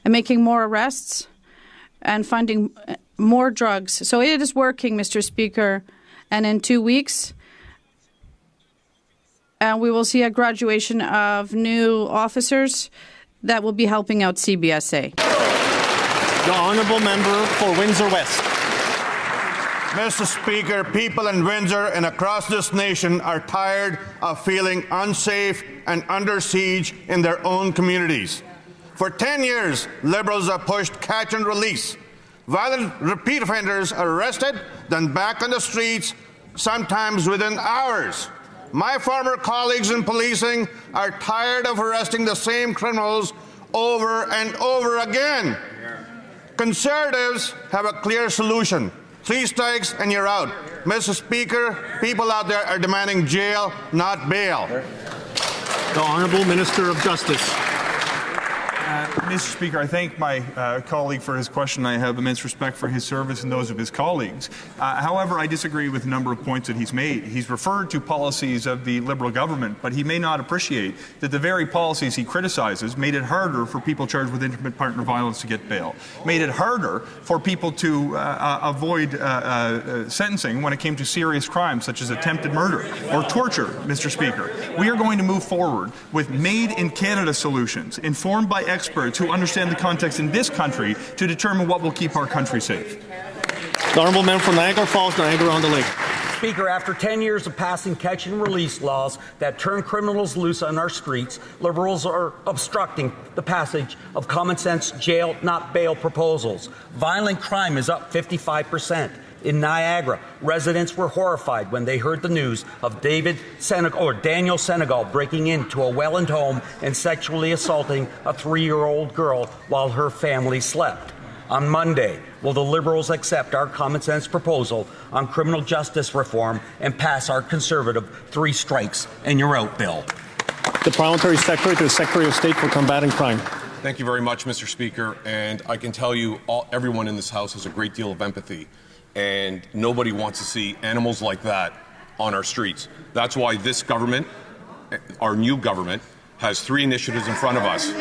making more arrests and finding more drugs. So it is working, Mr. Speaker. And in 2 weeks, we will see a graduation of new officers that will be helping out CBSA. The Honourable Member for Windsor West. Mr. Speaker, people in Windsor and across this nation are tired of feeling unsafe and under siege in their own communities. For 10 years, Liberals have pushed catch and release. Violent repeat offenders arrested, then back on the streets, sometimes within hours. My former colleagues in policing are tired of arresting the same criminals over and over again. Conservatives have a clear solution. 3 strikes and you're out. Mr. Speaker, people out there are demanding jail, not bail. The Honourable Minister of Justice. Mr. Speaker, I thank my colleague for his question. I have immense respect for his service and those of his colleagues. However, I disagree with a number of points that he's made. He's referred to policies of the Liberal government, but he may not appreciate that the very policies he criticizes made it harder for people charged with intimate partner violence to get bail, made it harder for people to avoid sentencing when it came to serious crimes such as attempted murder or torture, Mr. Speaker. We are going to move forward with made-in-Canada solutions, informed by experts who understand the context in this country to determine what will keep our country safe. The Honourable Member for Niagara Falls, Niagara-on-the-Lake. Speaker, after 10 years of passing catch and release laws that turn criminals loose on our streets, Liberals are obstructing the passage of common sense jail, not bail proposals. Violent crime is up 55%. In Niagara, residents were horrified when they heard the news of Daniel Senegal breaking into a Welland home and sexually assaulting a 3-year-old girl while her family slept. On Monday, will the Liberals accept our common sense proposal on criminal justice reform and pass our Conservative 3 strikes and you're out bill? The Parliamentary Secretary to the Secretary of State for Combating Crime. Thank you very much, Mr. Speaker. And I can tell you, everyone in this House has a great deal of empathy. And nobody wants to see animals like that on our streets. That's why this government, our new government, has 3 initiatives in front of us.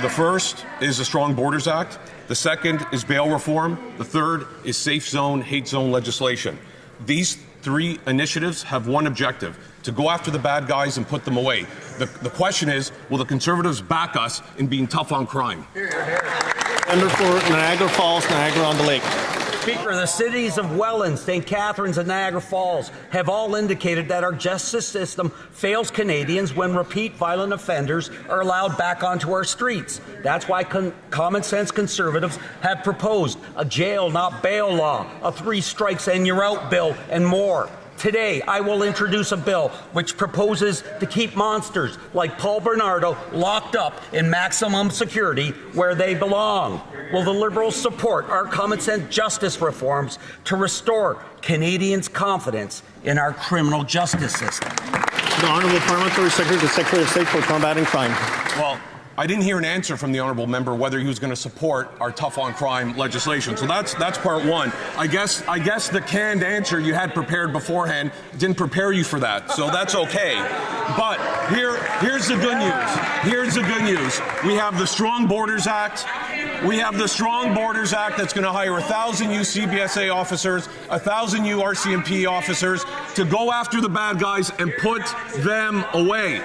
The first is the Strong Borders Act. The second is bail reform. The third is safe zone, hate zone legislation. These three initiatives have one objective: to go after the bad guys and put them away. The question is, will the Conservatives back us in being tough on crime? Member for Niagara Falls, Niagara-on-the-Lake. Speaker, the cities of Welland, St. Catharines, and Niagara Falls have all indicated that our justice system fails Canadians when repeat violent offenders are allowed back onto our streets. That's why common sense Conservatives have proposed a jail, not bail law, a 3 strikes and you're out bill, and more. Today, I will introduce a bill which proposes to keep monsters like Paul Bernardo locked up in maximum security where they belong. Will the Liberals support our common sense justice reforms to restore Canadians' confidence in our criminal justice system? The Honourable Parliamentary Secretary to Secretary of State for Combating Crime. Well, I didn't hear an answer from the honourable member whether he was going to support our tough on crime legislation. So that's part one. I guess the canned answer you had prepared beforehand didn't prepare you for that. So that's okay. But here's the good news. Here's the good news. We have the Strong Borders Act. We have the Strong Borders Act that's going to hire 1,000 new CBSA officers, 1,000 new RCMP officers to go after the bad guys and put them away.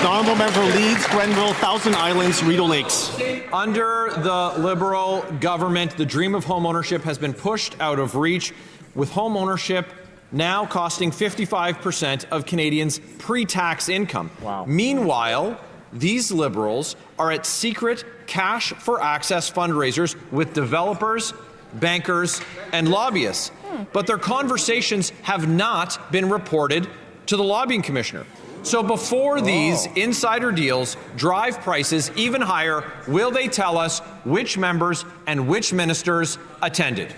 The Honourable Member for Leeds, Grenville, Thousand Islands, Rideau Lakes. Under the Liberal government, the dream of home ownership has been pushed out of reach, with home ownership now costing 55% of Canadians' pre-tax income. Wow. Meanwhile, these Liberals are at secret cash for access fundraisers with developers, bankers, and lobbyists. But their conversations have not been reported to the lobbying commissioner. So before these insider deals drive prices even higher, will they tell us which members and which ministers attended?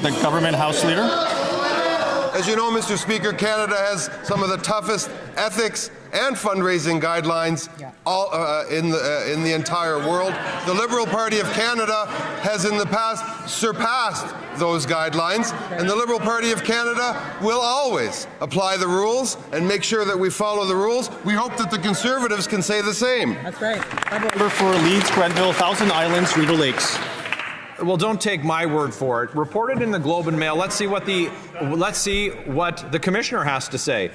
The Government House Leader. As you know, Mr. Speaker, Canada has some of the toughest ethics and fundraising guidelines in the entire world. The Liberal Party of Canada has in the past surpassed those guidelines, and the Liberal Party of Canada will always apply the rules and make sure that we follow the rules. We hope that the Conservatives can say the same. That's right. Member for Leeds, Grenville, Thousand Islands, Rideau Lakes. Well, don't take my word for it. Reported in the Globe and Mail. Let's see what the commissioner has to say.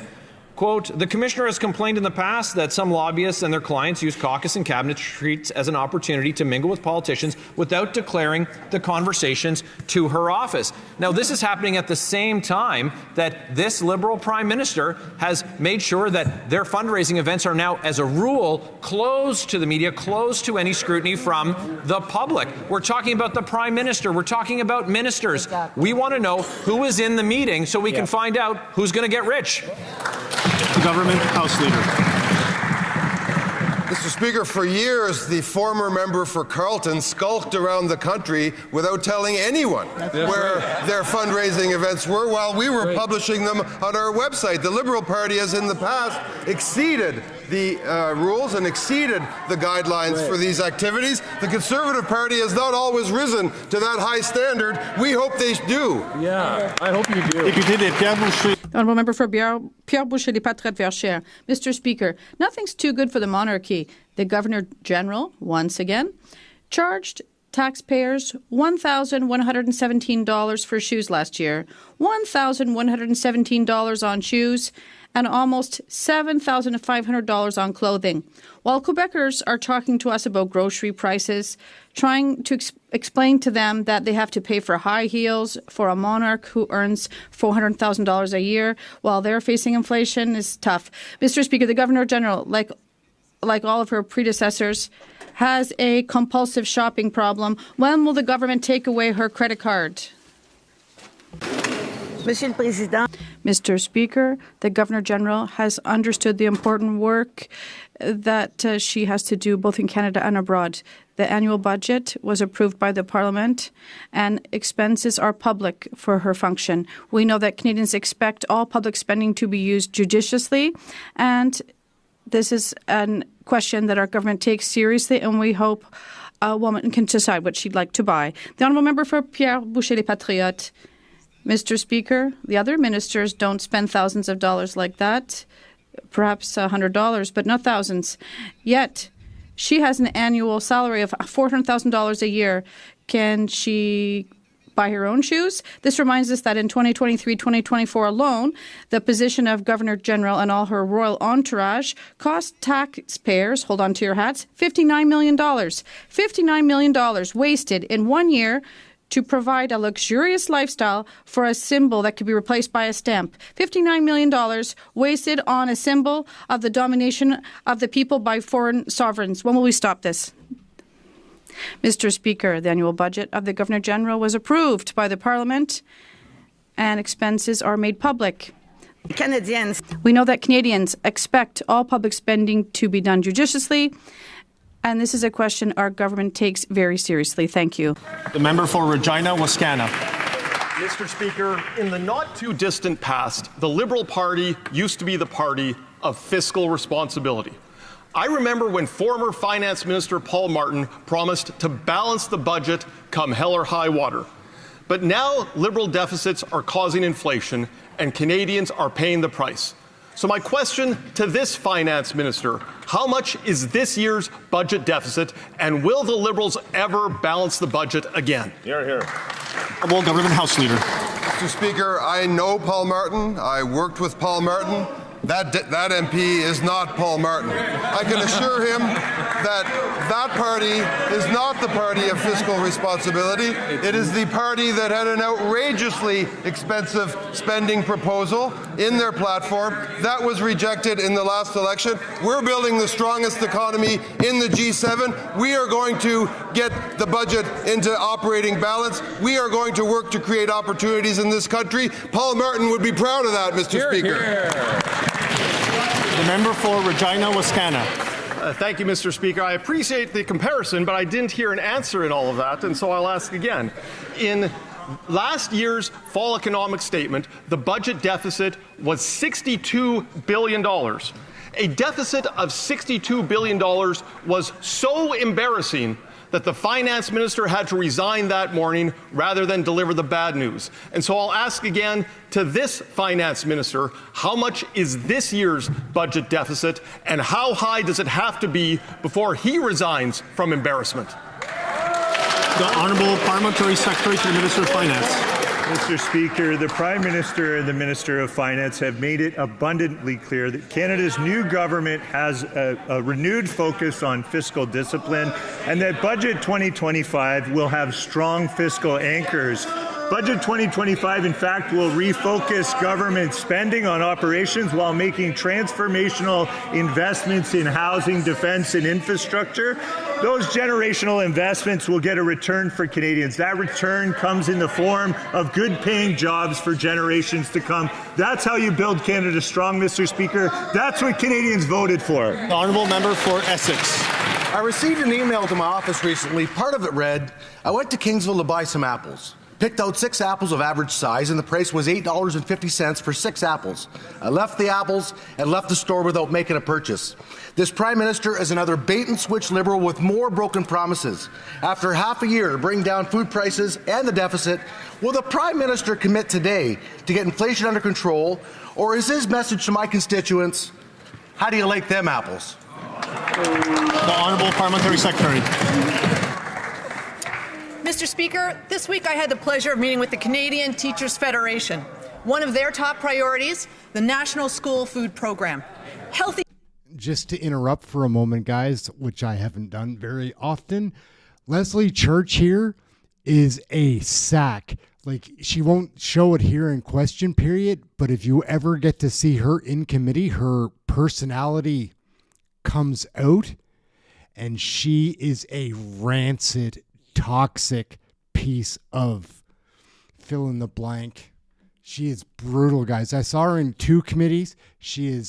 Quote, the commissioner has complained in the past that some lobbyists and their clients use caucus and cabinet retreats as an opportunity to mingle with politicians without declaring the conversations to her office. Now, this is happening at the same time that this Liberal Prime Minister has made sure that their fundraising events are now, as a rule, closed to the media, closed to any scrutiny from the public. We're talking about the Prime Minister. We're talking about ministers. We want to know who is in the meeting so we can find out who's going to get rich. The Government House Leader. Mr. Speaker, for years, the former member for Carleton skulked around the country without telling anyone where their fundraising events were while we were publishing them on our website. The Liberal Party has in the past exceeded the rules and exceeded the guidelines for these activities. The Conservative Party has not always risen to that high standard. We hope they do. Yeah, I hope you do. The Honourable Member for Pierre Boucher, Les Patriotes Verchères. Mr. Speaker, nothing's too good for the monarchy. The Governor General, once again, charged taxpayers $1,117 for shoes last year, $1,117 on shoes, and almost $7,500 on clothing. While Quebecers are talking to us about grocery prices, trying to explain to them that they have to pay for high heels for a monarch who earns $400,000 a year while they're facing inflation is tough. Mr. Speaker, the Governor General, like all of her predecessors, has a compulsive shopping problem. When will the government take away her credit card? Mr. Speaker, the Governor General has understood the important work that she has to do both in Canada and abroad. The annual budget was approved by the Parliament and expenses are public for her function. We know that Canadians expect all public spending to be used judiciously, and this is a question that our government takes seriously, and we hope a woman can decide what she'd like to buy. The Honourable Member for Pierre Boucher, Les Patriotes. Mr. Speaker, the other ministers don't spend thousands of dollars like that, perhaps $100, but not thousands. Yet, She has an annual salary of $400,000 a year. Can she buy her own shoes? This reminds us that in 2023-2024 alone, the position of Governor General and all her royal entourage cost taxpayers, hold on to your hats, $59 million. $59 million wasted in 1 year to provide a luxurious lifestyle for a symbol that could be replaced by a stamp. $59 million wasted on a symbol of the domination of the people by foreign sovereigns. When will we stop this? Mr. Speaker, the annual budget of the Governor General was approved by the Parliament and expenses are made public. Canadians. We know that Canadians expect all public spending to be done judiciously, and this is a question our government takes very seriously. Thank you. The member for Regina, Wascana. Mr. Speaker, in the not-too-distant past, the Liberal Party used to be the party of fiscal responsibility. I remember when former Finance Minister Paul Martin promised to balance the budget come hell or high water. But now Liberal deficits are causing inflation and Canadians are paying the price. So my question to this Finance Minister, how much is this year's budget deficit and will the Liberals ever balance the budget again? Hear, hear. Honourable Government House Leader. Mr. Speaker, I know Paul Martin. I worked with Paul Martin. That MP is not Paul Martin. I can assure him that that party is not the party of fiscal responsibility. It is the party that had an outrageously expensive spending proposal in their platform. That was rejected in the last election. We're building the strongest economy in the G7. We are going to get the budget into operating balance. We are going to work to create opportunities in this country. Paul Martin would be proud of that, Mr. Speaker. The member for Regina, Wascana. Thank you, Mr. Speaker. I appreciate the comparison, but I didn't hear an answer in all of that, and so I'll ask again. In last year's fall economic statement, the budget deficit was $62 billion. A deficit of $62 billion was so embarrassing that the finance minister had to resign that morning rather than deliver the bad news. And so I'll ask again to this finance minister, how much is this year's budget deficit and how high does it have to be before he resigns from embarrassment? The Honourable Parliamentary Secretary to the Minister of Finance. Mr. Speaker, the Prime Minister and the Minister of Finance have made it abundantly clear that Canada's new government has a renewed focus on fiscal discipline and that Budget 2025 will have strong fiscal anchors. Budget 2025, in fact, will refocus government spending on operations while making transformational investments in housing, defence and infrastructure. Those generational investments will get a return for Canadians. That return comes in the form of good-paying jobs for generations to come. That's how you build Canada strong, Mr. Speaker. That's what Canadians voted for. The Honourable Member for Essex. I received an email to my office recently. Part of it read, I went to Kingsville to buy some apples. Picked out 6 apples of average size, and the price was $8.50 for 6 apples. I left the apples and left the store without making a purchase. This Prime Minister is another bait-and-switch Liberal with more broken promises. After half a year to bring down food prices and the deficit, will the Prime Minister commit today to get inflation under control, or is his message to my constituents, how do you like them apples? The Honourable Parliamentary Secretary. Mr. Speaker, this week I had the pleasure of meeting with the Canadian Teachers Federation. One of their top priorities, the National School Food Program. Healthy. Just to interrupt for a moment, guys, which I haven't done very often, Leslie Church here is a sack. Like, she won't show it here in question period, but if you ever get to see her in committee, her personality comes out, and she is a rancid, toxic piece of fill in the blank. She is brutal, guys. I saw her in 2 committees. She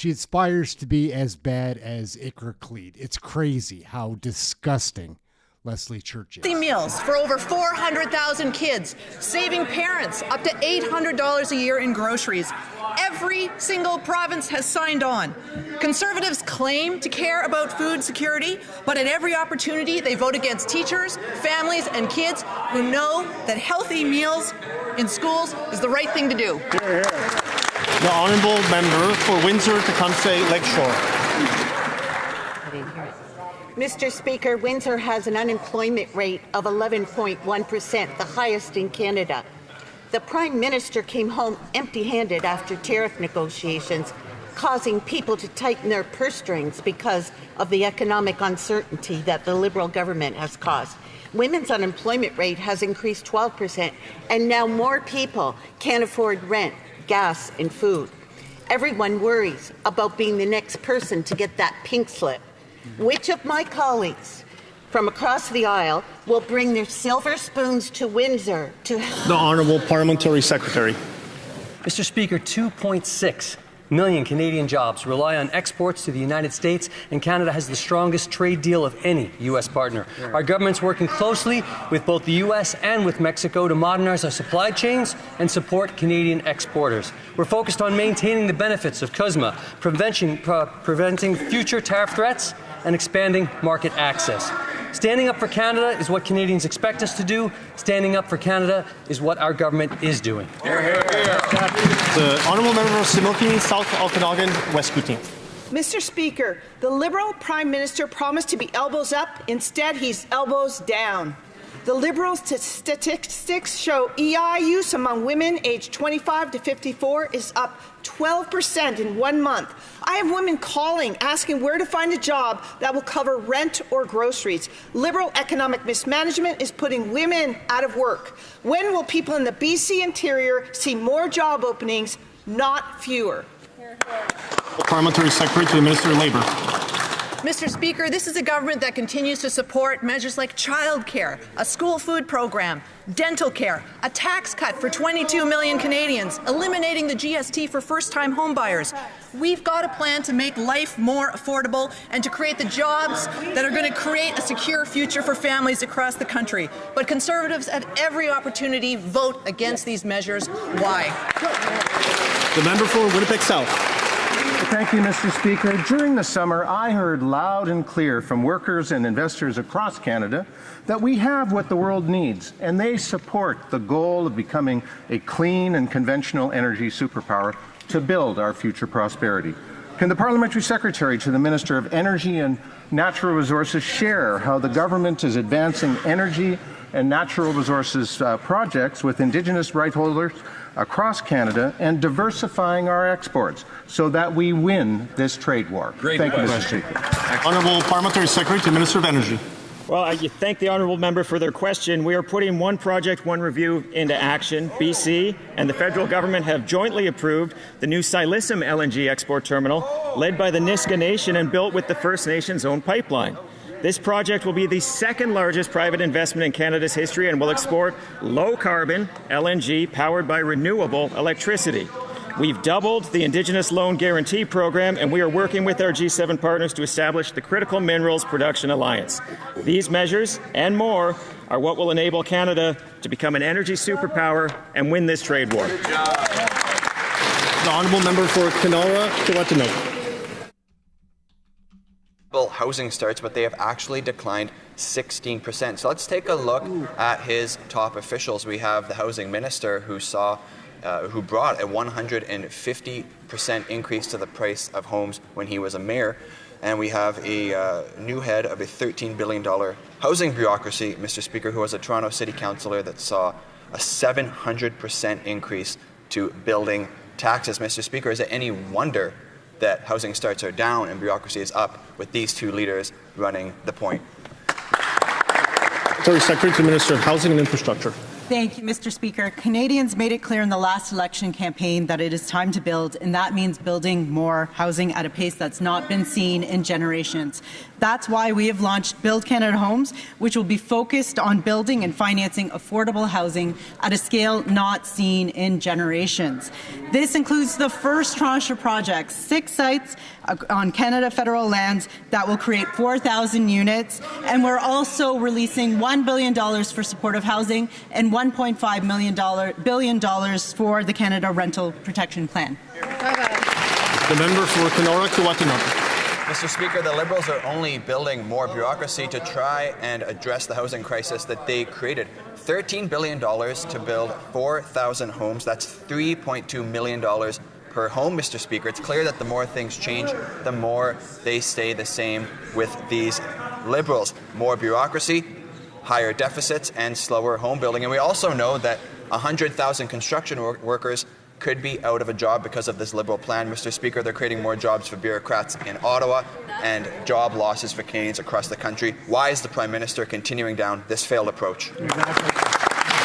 aspires to be as bad as Iker Cleed. It's crazy how disgusting Leslie Church is. Healthy meals for over 400,000 kids, saving parents up to $800 a year in groceries. Every single province has signed on. Conservatives claim to care about food security, but at every opportunity they vote against teachers, families, and kids who know that healthy meals in schools is the right thing to do. The honourable member for Windsor-Tecumseh Lakeshore. Mr. Speaker, Windsor has an unemployment rate of 11.1%, the highest in Canada. The Prime Minister came home empty-handed after tariff negotiations, causing people to tighten their purse strings because of the economic uncertainty that the Liberal government has caused. Women's unemployment rate has increased 12%, and now more people can't afford rent, gas, and food. Everyone worries about being the next person to get that pink slip. Which of my colleagues from across the aisle will bring their silver spoons to Windsor to help? The Honourable Parliamentary Secretary. Mr. Speaker, 2.6 million Canadian jobs rely on exports to the United States, and Canada has the strongest trade deal of any U.S. partner. Our government's working closely with both the U.S. and with Mexico to modernize our supply chains and support Canadian exporters. We're focused on maintaining the benefits of CUSMA, preventing future tariff threats, and expanding market access. Standing up for Canada is what Canadians expect us to do. Standing up for Canada is what our government is doing. The honourable member of Similkameen, South Okanagan, West Kootenay. Mr. Speaker, the Liberal Prime Minister promised to be elbows up. Instead, he's elbows down. The Liberal statistics show EI use among women aged 25 to 54 is up 12% in 1 month. I have women calling, asking where to find a job that will cover rent or groceries. Liberal economic mismanagement is putting women out of work. When will people in the BC interior see more job openings, not fewer? Parliamentary Secretary to the Minister of Labour. Mr. Speaker, this is a government that continues to support measures like childcare, a school food program, dental care, a tax cut for 22 million Canadians, eliminating the GST for first-time homebuyers. We've got a plan to make life more affordable and to create the jobs that are going to create a secure future for families across the country. But Conservatives at every opportunity vote against these measures. Why? The member for Winnipeg South. Thank you, Mr. Speaker. During the summer, I heard loud and clear from workers and investors across Canada that we have what the world needs, and they support the goal of becoming a clean and conventional energy superpower to build our future prosperity. Can the Parliamentary Secretary to the Minister of Energy and Natural Resources share how the government is advancing energy and natural resources projects with Indigenous right holders across Canada and diversifying our exports so that we win this trade war? Great Thank question. you, Mr. Speaker. Honourable Parliamentary Secretary to the Minister of Energy. Well, I thank the honourable member for their question. We are putting one project, one review into action. BC and the federal government have jointly approved the new Silicim LNG export terminal, led by the Nisga'a Nation and built with the First Nations-owned pipeline. This project will be the second largest private investment in Canada's history and will export low-carbon LNG powered by renewable electricity. We've doubled the Indigenous Loan Guarantee Program, and we are working with our G7 partners to establish the Critical Minerals Production Alliance. These measures and more are what will enable Canada to become an energy superpower and win this trade war. The honourable member for Kenora-Kiwetinoong. Housing starts, but they have actually declined 16%. So let's take a look at his top officials. We have the housing minister who brought a 150% increase to the price of homes when he was a mayor. And we have a new head of a $13 billion housing bureaucracy, Mr. Speaker, who was a Toronto City Councillor that saw a 700% increase to building taxes. Mr. Speaker, is it any wonder that housing starts are down and bureaucracy is up with these two leaders running the point? Secretary to the Minister of Housing and Infrastructure. Thank you, Mr. Speaker. Canadians made it clear in the last election campaign that it is time to build, and that means building more housing at a pace that's not been seen in generations. That's why we have launched Build Canada Homes, which will be focused on building and financing affordable housing at a scale not seen in generations. This includes the first tranche of projects, 6 sites on Canada federal lands that will create 4,000 units, and we're also releasing $1 billion for supportive housing and $1.5 billion for the Canada Rental Protection Plan. The member for Kenora-Kiwetinoong. Mr. Speaker, the Liberals are only building more bureaucracy to try and address the housing crisis that they created. $13 billion to build 4,000 homes. That's $3.2 million per home, Mr. Speaker. It's clear that the more things change, the more they stay the same with these Liberals. More bureaucracy, higher deficits, and slower home building. And we also know that 100,000 construction workers could be out of a job because of this Liberal plan. Mr. Speaker, they're creating more jobs for bureaucrats in Ottawa and job losses for Canadians across the country. Why is the Prime Minister continuing down this failed approach?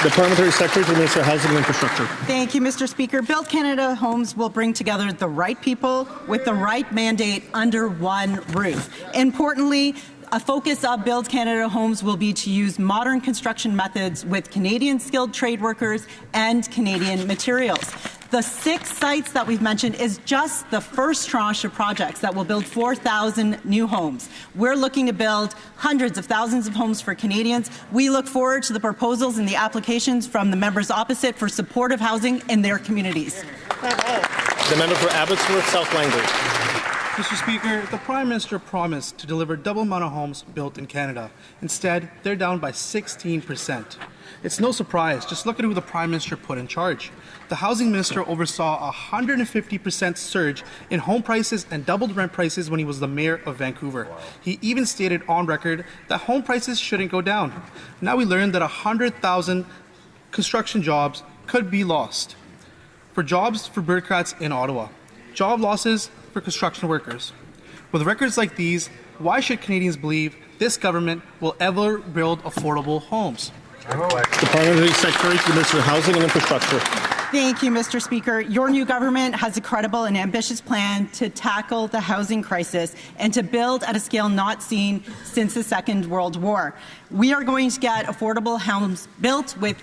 The Parliamentary Secretary to the Minister of Housing and Infrastructure. Thank you, Mr. Speaker. Build Canada Homes will bring together the right people with the right mandate under one roof. Importantly, a focus of Build Canada Homes will be to use modern construction methods with Canadian skilled trade workers and Canadian materials. The 6 sites that we've mentioned is just the first tranche of projects that will build 4,000 new homes. We're looking to build hundreds of thousands of homes for Canadians. We look forward to the proposals and the applications from the members opposite for supportive housing in their communities. The member for Abbotsford South Langley. Mr. Speaker, the Prime Minister promised to deliver double amount of homes built in Canada. Instead, they're down by 16%. It's no surprise. Just look at who the Prime Minister put in charge. The Housing Minister oversaw a 150% surge in home prices and doubled rent prices when he was the Mayor of Vancouver. He even stated on record that home prices shouldn't go down. Now we learned that 100,000 construction jobs could be lost. For jobs for bureaucrats in Ottawa. Job losses for construction workers. With records like these, why should Canadians believe this government will ever build affordable homes? The Parliamentary Secretary to the Minister of Housing and Infrastructure. Thank you, Mr. Speaker. Your new government has a credible and ambitious plan to tackle the housing crisis and to build at a scale not seen since the Second World War. We are going to get affordable homes built with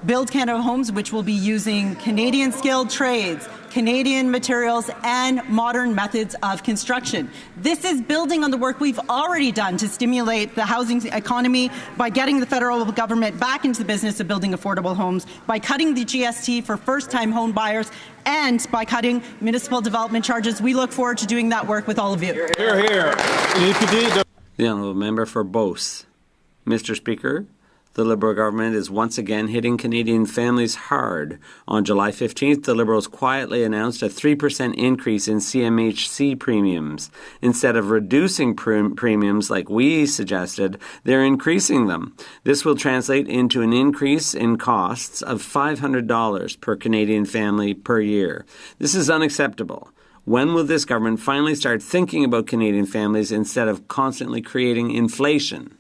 Build Canada Homes, which will be using Canadian skilled trades, Canadian materials, and modern methods of construction. This is building on the work we've already done to stimulate the housing economy by getting the federal government back into the business of building affordable homes, by cutting the GST for first-time home buyers, and by cutting municipal development charges. We look forward to doing that work with all of you. Hear, hear. The Honourable Member for Beauce. Mr. Speaker, the Liberal government is once again hitting Canadian families hard. On July 15th, the Liberals quietly announced a 3% increase in CMHC premiums. Instead of reducing premiums like we suggested, they're increasing them. This will translate into an increase in costs of $500 per Canadian family per year. This is unacceptable. When will this government finally start thinking about Canadian families instead of constantly creating inflation?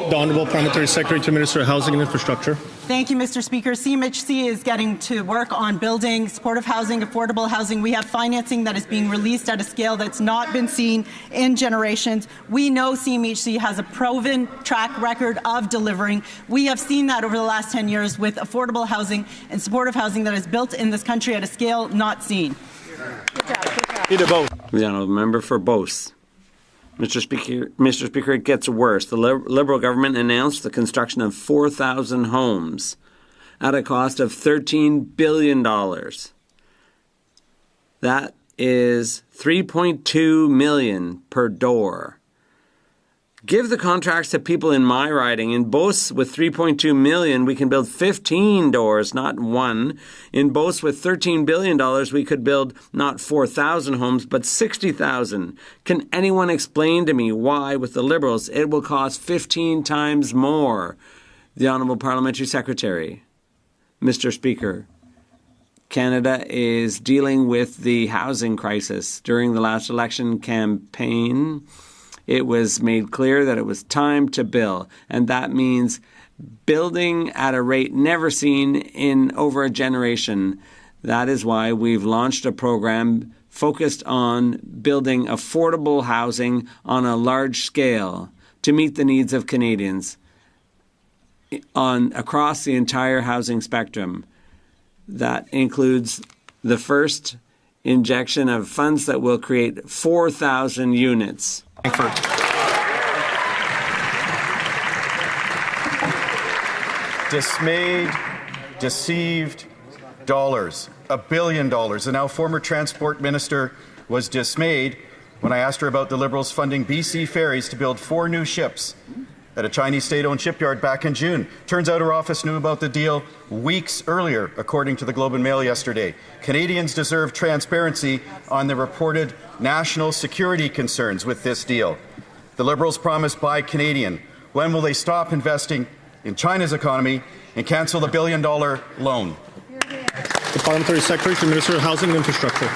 The Honourable Parliamentary Secretary to the Minister of Housing and Infrastructure. Thank you, Mr. Speaker. CMHC is getting to work on building supportive housing, affordable housing. We have financing that is being released at a scale that's not been seen in generations. We know CMHC has a proven track record of delivering. We have seen that over the last 10 years with affordable housing and supportive housing that is built in this country at a scale not seen. The Honourable Member for Beauce. Mr. Speaker, it gets worse. The Liberal government announced the construction of 4,000 homes at a cost of $13 billion. That is $3.2 million per door. Give the contracts to people in my riding. In Beauce, with $3.2 million, we can build 15 doors, not one. In Beauce, with $13 billion, we could build not 4,000 homes, but 60,000. Can anyone explain to me why, with the Liberals, it will cost 15 times more? The Honourable Parliamentary Secretary. Mr. Speaker, Canada is dealing with the housing crisis. During the last election campaign, it was made clear that it was time to build, and that means building at a rate never seen in over a generation. That is why we've launched a program focused on building affordable housing on a large scale to meet the needs of Canadians across the entire housing spectrum. That includes the first injection of funds that will create 4,000 units. Dismayed, deceived, dollars, $1 billion. And now former Transport Minister was dismayed when I asked her about the Liberals funding BC Ferries to build 4 new ships at a Chinese state-owned shipyard back in June. Turns out her office knew about the deal weeks earlier, according to the Globe and Mail yesterday. Canadians deserve transparency on the reported national security concerns with this deal. The Liberals promised Buy Canadian. When will they stop investing in China's economy and cancel the billion-dollar loan? The Parliamentary Secretary to the Minister of Housing and Infrastructure.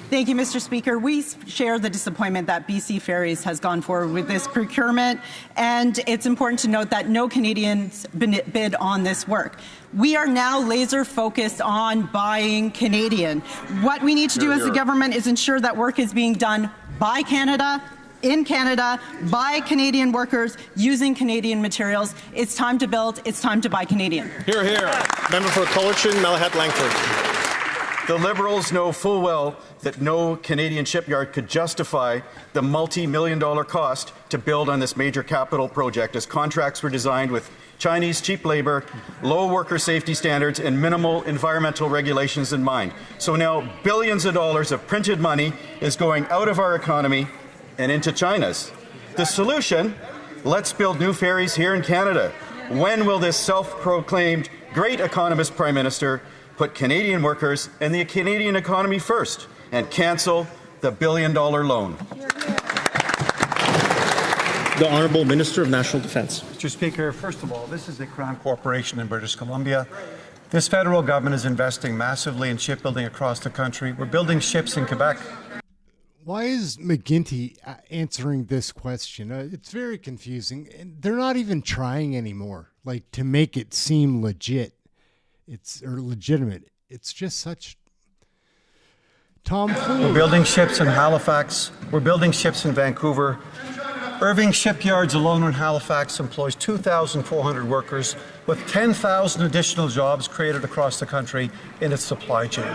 Thank you, Mr. Speaker. We share the disappointment that BC Ferries has gone forward with this procurement, and it's important to note that no Canadians bid on this work. We are now laser focused on buying Canadian. What we need to do as a government is ensure that work is being done by Canada, in Canada, by Canadian workers, using Canadian materials. It's time to build. It's time to buy Canadian. Hear, hear. Member for Cullerton, Malahat Langford. The Liberals know full well that no Canadian shipyard could justify the multi-million-dollar cost to build on this major capital project, as contracts were designed with Chinese cheap labor, low worker safety standards, and minimal environmental regulations in mind. So now billions of dollars of printed money is going out of our economy and into China's. The solution? Let's build new ferries here in Canada. When will this self-proclaimed great economist Prime Minister put Canadian workers and the Canadian economy first and cancel the billion-dollar loan? The Honourable Minister of National Defence. Mr. Speaker, first of all, this is a Crown corporation in British Columbia. This federal government is investing massively in shipbuilding across the country. We're building ships in Quebec. Why is McGuinty answering this question? It's very confusing. They're not even trying anymore, like, to make it seem legit. Or legitimate. It's just such tomfoolery. We're building ships in Halifax. We're building ships in Vancouver. Irving Shipyards alone in Halifax employs 2,400 workers, with 10,000 additional jobs created across the country in its supply chain.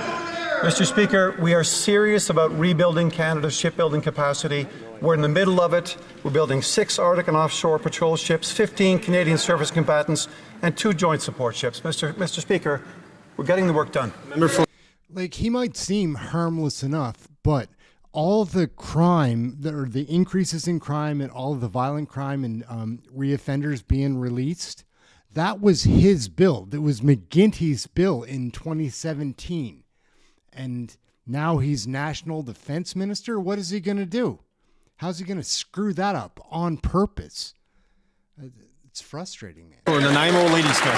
Mr. Speaker, we are serious about rebuilding Canada's shipbuilding capacity. We're in the middle of it. We're building 6 Arctic and offshore patrol ships, 15 Canadian surface combatants, and 2 joint support ships. Mr. Speaker, we're getting the work done. Like, he might seem harmless enough, but all the crime, or the increases in crime and all of the violent crime and reoffenders being released, that was his bill. That was McGuinty's bill in 2017. And now he's National Defense Minister. What is he going to do? How's he going to screw that up on purpose? It's frustrating, man. For Nanaimo Ladysmith.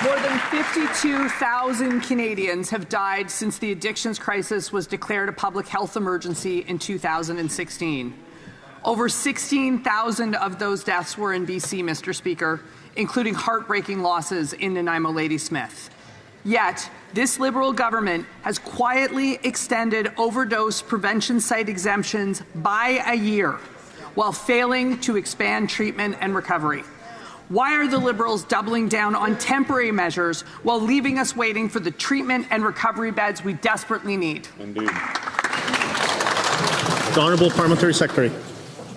More than 52,000 Canadians have died since the addictions crisis was declared a public health emergency in 2016. Over 16,000 of those deaths were in BC, Mr. Speaker, including heartbreaking losses in Nanaimo Ladysmith. Yet, this Liberal government has quietly extended overdose prevention site exemptions by a year while failing to expand treatment and recovery. Why are the Liberals doubling down on temporary measures while leaving us waiting for the treatment and recovery beds we desperately need? Indeed. The Honourable Parliamentary Secretary.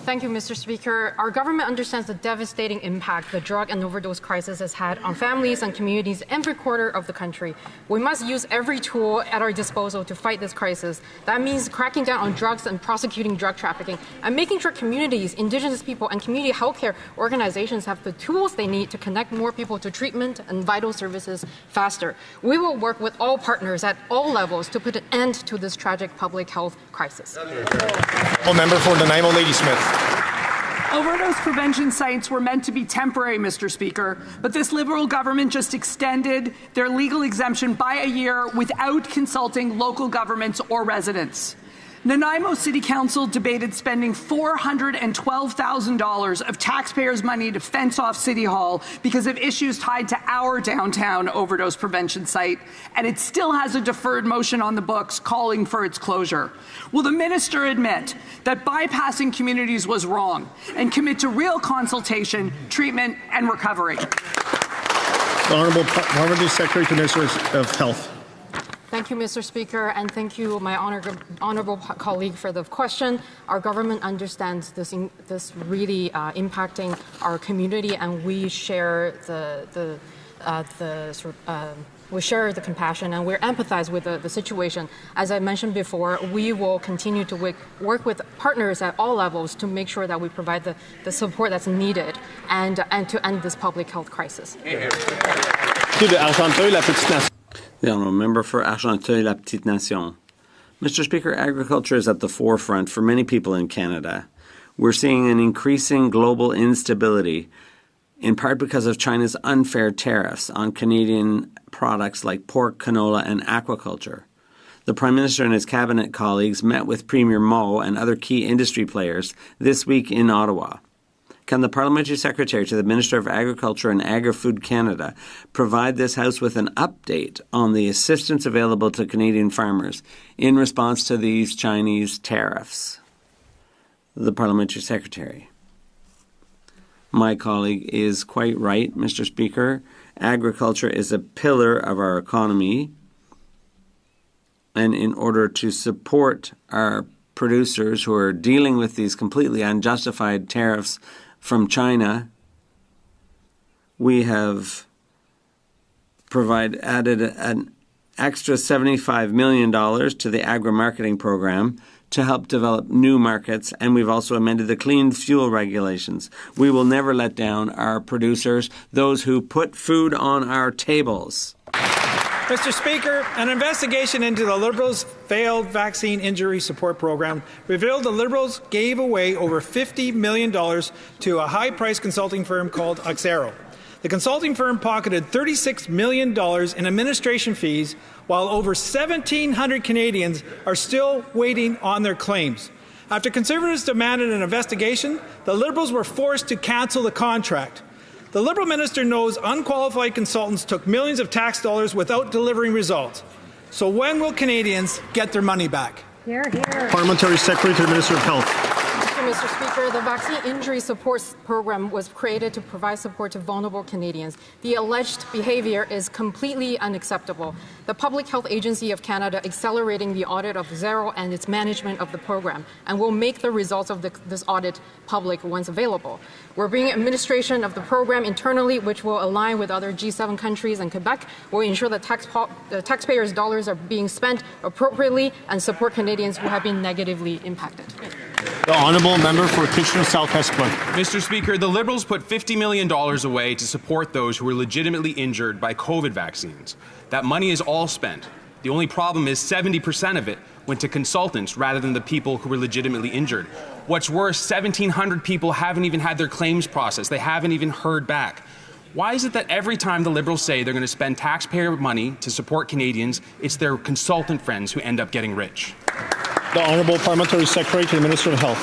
Thank you, Mr. Speaker. Our government understands the devastating impact the drug and overdose crisis has had on families and communities every quarter of the country. We must use every tool at our disposal to fight this crisis. That means cracking down on drugs and prosecuting drug trafficking, and making sure communities, Indigenous people, and community healthcare organizations have the tools they need to connect more people to treatment and vital services faster. We will work with all partners at all levels to put an end to this tragic public health crisis. Member for Nanaimo Ladysmith. Overdose prevention sites were meant to be temporary, Mr. Speaker, but this Liberal government just extended their legal exemption by a year without consulting local governments or residents. Nanaimo City Council debated spending $412,000 of taxpayers' money to fence off City Hall because of issues tied to our downtown overdose prevention site, and it still has a deferred motion on the books calling for its closure. Will the minister admit that bypassing communities was wrong and commit to real consultation, treatment, and recovery? The Honourable Parliamentary Secretary to the Minister of Health. Thank you, Mr. Speaker, and thank you, my honourable colleague, for the question. Our government understands this really impacting our community, and we share the We share the compassion and we empathize with the situation. As I mentioned before, we will continue to work with partners at all levels to make sure that we provide the support that's needed and to end this public health crisis. The Honourable Member for Argenteuil-La-Petite-Nation. Mr. Speaker, agriculture is at the forefront for many people in Canada. We're seeing an increasing global instability, in part because of China's unfair tariffs on Canadian products like pork, canola, and aquaculture. The Prime Minister and his cabinet colleagues met with Premier Moe and other key industry players this week in Ottawa. Can the Parliamentary Secretary to the Minister of Agriculture and Agri-Food Canada provide this House with an update on the assistance available to Canadian farmers in response to these Chinese tariffs? The Parliamentary Secretary. My colleague is quite right, Mr. Speaker. Agriculture is a pillar of our economy, and in order to support our producers who are dealing with these completely unjustified tariffs from China, we have added an extra $75 million to the agri-marketing program to help develop new markets, and we've also amended the clean fuel regulations. We will never let down our producers, those who put food on our tables. Mr. Speaker, an investigation into the Liberals' failed vaccine injury support program revealed the Liberals gave away over $50 million to a high-priced consulting firm called Axero. The consulting firm pocketed $36 million in administration fees, while over 1,700 Canadians are still waiting on their claims. After Conservatives demanded an investigation, the Liberals were forced to cancel the contract. The Liberal minister knows unqualified consultants took millions of tax dollars without delivering results. So when will Canadians get their money back? Hear, hear. Parliamentary Secretary to the Minister of Health. Mr. Speaker, the Vaccine Injury Support Program was created to provide support to vulnerable Canadians. The alleged behavior is completely unacceptable. The Public Health Agency of Canada accelerating the audit of Xero and its management of the program, and will make the results of this audit public once available. We're bringing administration of the program internally, which will align with other G7 countries and Quebec. We'll ensure that taxpayers' dollars are being spent appropriately and support Canadians who have been negatively impacted. The Honourable Member for Kitchener South Hespeler. Mr. Speaker, the Liberals put $50 million away to support those who were legitimately injured by COVID vaccines. That money is all spent. The only problem is 70% of it went to consultants rather than the people who were legitimately injured. What's worse, 1,700 people haven't even had their claims processed. They haven't even heard back. Why is it that every time the Liberals say they're going to spend taxpayer money to support Canadians, it's their consultant friends who end up getting rich? The Honourable Parliamentary Secretary to the Minister of Health.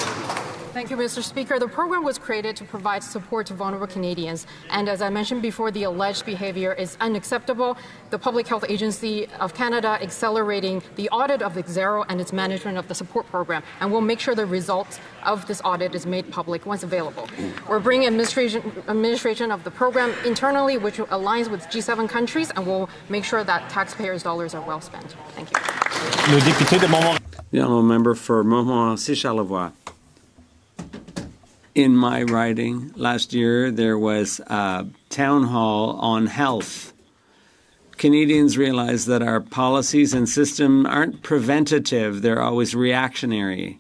Thank you, Mr. Speaker. The program was created to provide support to vulnerable Canadians, and as I mentioned before, the alleged behavior is unacceptable. The Public Health Agency of Canada accelerating the audit of the Xero and its management of the support program, and we'll make sure the results of this audit is made public once available. We're bringing administration of the program internally, which aligns with G7 countries, and we'll make sure that taxpayers' dollars are well spent. Thank you. The Honourable Member for Montmorency-Charlevoix. In my riding last year, there was a town hall on health. Canadians realize that our policies and system aren't preventative, they're always reactionary.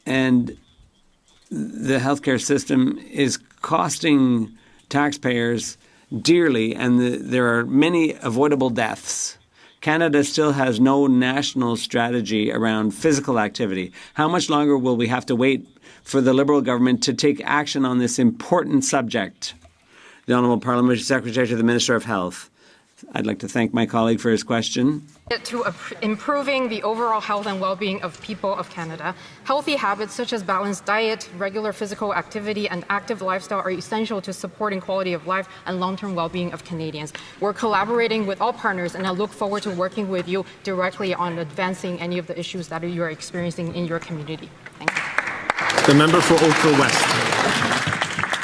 And the healthcare system is costing taxpayers dearly, and there are many avoidable deaths. Canada still has no national strategy around physical activity. How much longer will we have to wait for the Liberal government to take action on this important subject? The Honourable Parliamentary Secretary to the Minister of Health. I'd like to thank my colleague for his question. To improving the overall health and well-being of people of Canada, healthy habits such as balanced diet, regular physical activity, and active lifestyle are essential to supporting quality of life and long-term well-being of Canadians. We're collaborating with all partners, and I look forward to working with you directly on advancing any of the issues that you are experiencing in your community. Thank you. The member for Oakville West.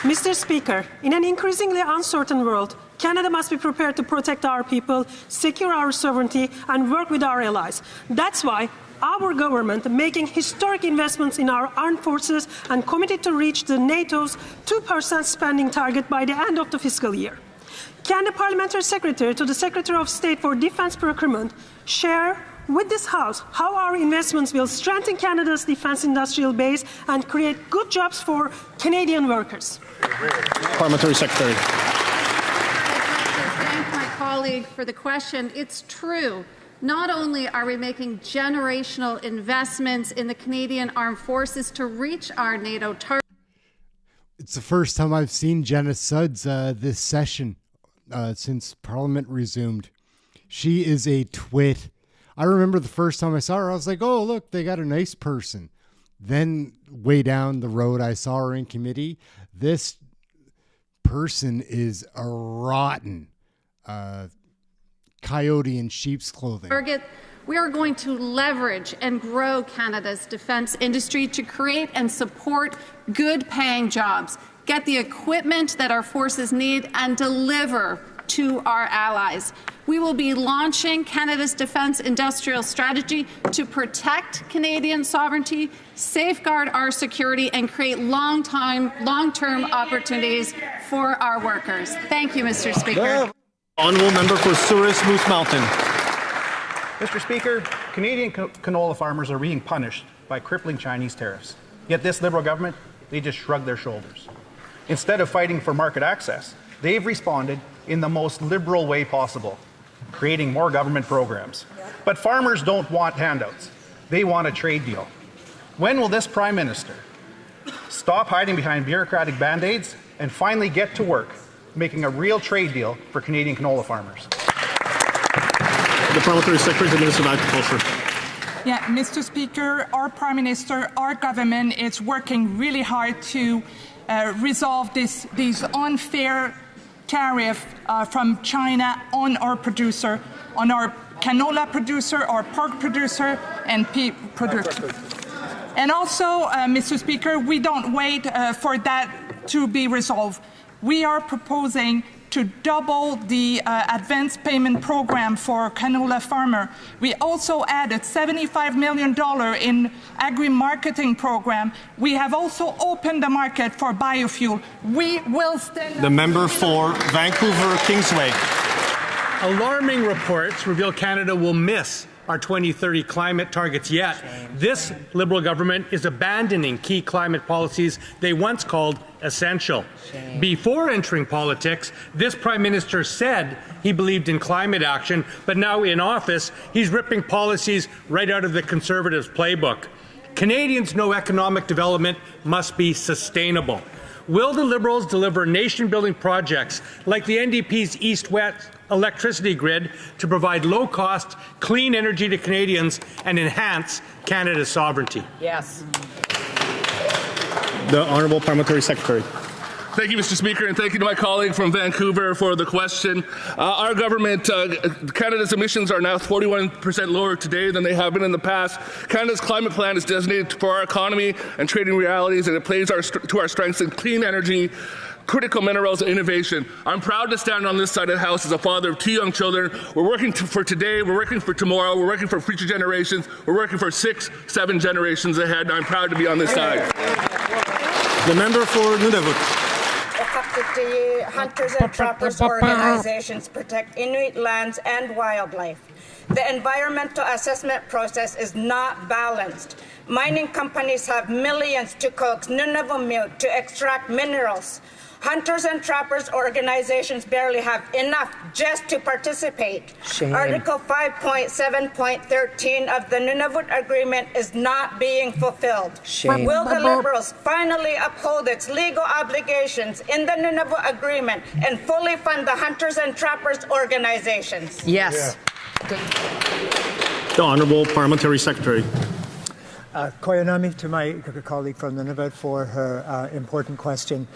Mr. Speaker, in an increasingly uncertain world, Canada must be prepared to protect our people, secure our sovereignty, and work with our allies. That's why our government making historic investments in our armed forces and committed to reach the NATO's 2% spending target by the end of the fiscal year. Can the Parliamentary Secretary to the Secretary of State for Defense Procurement share with this House how our investments will strengthen Canada's defense industrial base and create good jobs for Canadian workers? Parliamentary Secretary. Thank my colleague for the question. It's true. Not only are we making generational investments in the Canadian Armed Forces to reach our NATO target. It's the first time I've seen Jenna Sudds this session since Parliament resumed. She is a twit. I remember the first time I saw her, I was like, oh, look, they got a nice person. Then way down the road, I saw her in committee. This person is a rotten coyote in sheep's clothing. We are going to leverage and grow Canada's defence industry to create and support good-paying jobs, get the equipment that our forces need, and deliver to our allies. We will be launching Canada's defence industrial strategy to protect Canadian sovereignty, safeguard our security, and create long-term opportunities for our workers. Thank you, Mr. Speaker. Honourable member for Souris Moose Mountain. Mr. Speaker, Canadian canola farmers are being punished by crippling Chinese tariffs. Yet this Liberal government, they just shrug their shoulders. Instead of fighting for market access, they've responded in the most liberal way possible, creating more government programs. But farmers don't want handouts. They want a trade deal. When will this Prime Minister stop hiding behind bureaucratic band-aids and finally get to work making a real trade deal for Canadian canola farmers? The Parliamentary Secretary to the Minister of Agriculture. Yeah, Mr. Speaker, our Prime Minister, our government is working really hard to resolve these unfair tariff from China on our producer, on our canola producer, our pork producer, and pea producer. And also, Mr. Speaker, we don't wait for that to be resolved. We are proposing to double the advance payment program for canola farmer. We also added $75 million in agri-marketing program. We have also opened the market for biofuel. We will stand. The member for Vancouver Kingsway. Alarming reports reveal Canada will miss our 2030 climate targets, yet this Liberal government is abandoning key climate policies they once called essential. Before entering politics, this Prime Minister said he believed in climate action, but now in office, he's ripping policies right out of the Conservatives' playbook. Canadians know economic development must be sustainable. Will the Liberals deliver nation-building projects like the NDP's East-West electricity grid to provide low-cost, clean energy to Canadians and enhance Canada's sovereignty? Yes. The Honourable Parliamentary Secretary. Thank you, Mr. Speaker, and thank you to my colleague from Vancouver for the question. Our government, Canada's emissions are now 41% lower today than they have been in the past. Canada's climate plan is designated for our economy and trading realities, and it plays to our strengths in clean energy, critical minerals, and innovation. I'm proud to stand on this side of the House as a father of 2 young children. We're working for today, we're working for tomorrow, we're working for future generations, we're working for 6, 7 generations ahead, and I'm proud to be on this side. The member for Nunavut. The hunters and trappers organizations protect Inuit lands and wildlife. The environmental assessment process is not balanced. Mining companies have millions to coax Nunavut to extract minerals. Hunters and trappers organizations barely have enough just to participate. Shame. Article 5.7.13 of the Nunavut Agreement is not being fulfilled. Shame. Will the Liberals finally uphold its legal obligations in the Nunavut Agreement and fully fund the Hunters and Trappers organizations? Yes. The Honourable Parliamentary Secretary. Koyanami to my colleague from Nunavut for her important question.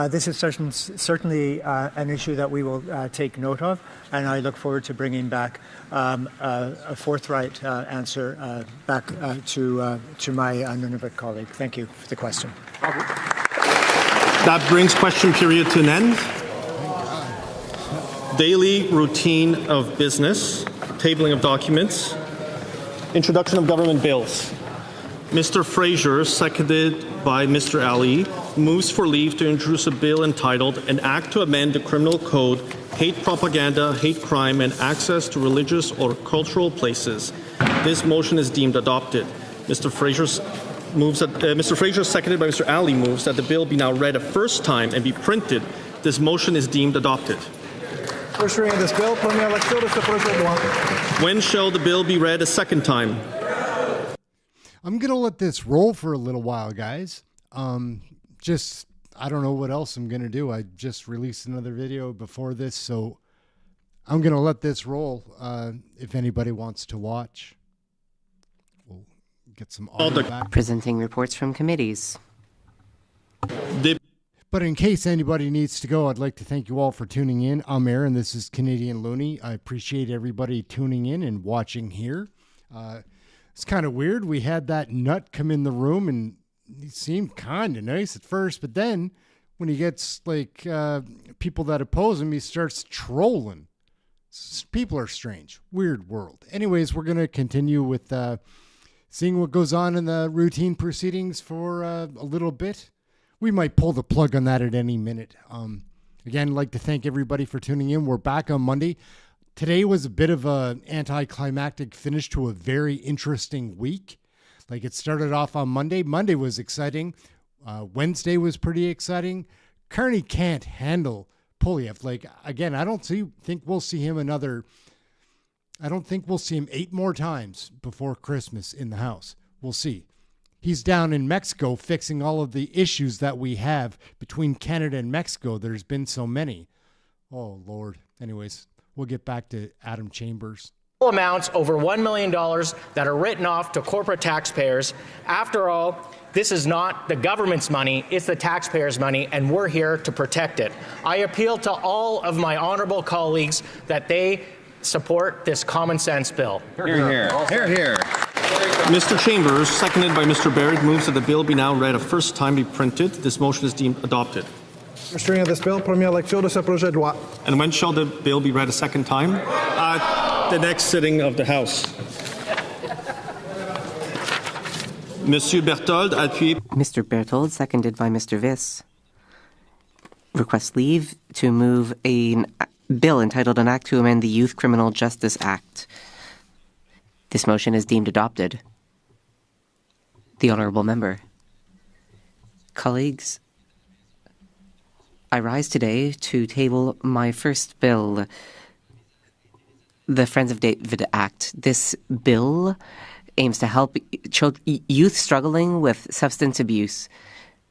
This is certainly an issue that we will take note of, and I look forward to bringing back a forthright answer back to my Nunavut colleague. Thank you for the question. That brings question period to an end. Daily routine of business, tabling of documents, introduction of government bills. Mr. Fraser, seconded by Mr. Ali. moves for leave to introduce a bill entitled An Act to Amend the Criminal Code, Hate Propaganda, Hate Crime, and Access to Religious or Cultural Places. This motion is deemed adopted. Mr. Fraser, seconded by Mr. Ali, moves that the bill be now read a first time and be printed. This motion is deemed adopted. First reading of this bill, première lecture de ce projet de loi. When shall the bill be read a second time? I'm going to let this roll for a little while, guys. I don't know what else I'm going to do. I just released another video before this, so I'm going to let this roll. If anybody wants to watch, we'll get some audio back. Presenting reports from committees. But in case anybody needs to go, I'd like to thank you all for tuning in. I'm Aaron. This is Canadian Looney. I appreciate everybody tuning in and watching here. It's kind of weird. We had that nut come in the room, and he seemed kind of nice at first, but then when he gets like people that oppose him, he starts trolling. People are strange. Weird world. Anyways, we're going to continue with seeing what goes on in the routine proceedings for a little bit. We might pull the plug on that at any minute. Again, I'd like to thank everybody for tuning in. We're back on Monday. Today was a bit of an anticlimactic finish to a very interesting week. Like, it started off on Monday. Monday was exciting. Wednesday was pretty exciting. Carney can't handle Poilievre. Like, again, I don't think we'll see him 8 more times before Christmas in the House. We'll see. He's down in Mexico fixing all of the issues that we have between Canada and Mexico. There's been so many. Oh, Lord. Anyways, we'll get back to Adam Chambers. Amounts over $1 million that are written off to corporate taxpayers. After all, this is not the government's money, it's the taxpayers' money, and we're here to protect it. I appeal to all of my honorable colleagues that they support this common sense bill. Hear, hear. Hear, hear. Mr. Chambers, seconded by Mr. Baird, moves that the bill be now read a first time be printed. This motion is deemed adopted. First reading of this bill, première lecture de ce projet de loi. And when shall the bill be read a second time? The next sitting of the House. Monsieur Berthold, appuyé. Mr. Berthold, seconded by Mr. Viss, requests leave to move a bill entitled An Act to Amend the Youth Criminal Justice Act. This motion is deemed adopted. The Honourable Member. Colleagues, I rise today to table my first bill, the Friends of David Act. This bill aims to help youth struggling with substance abuse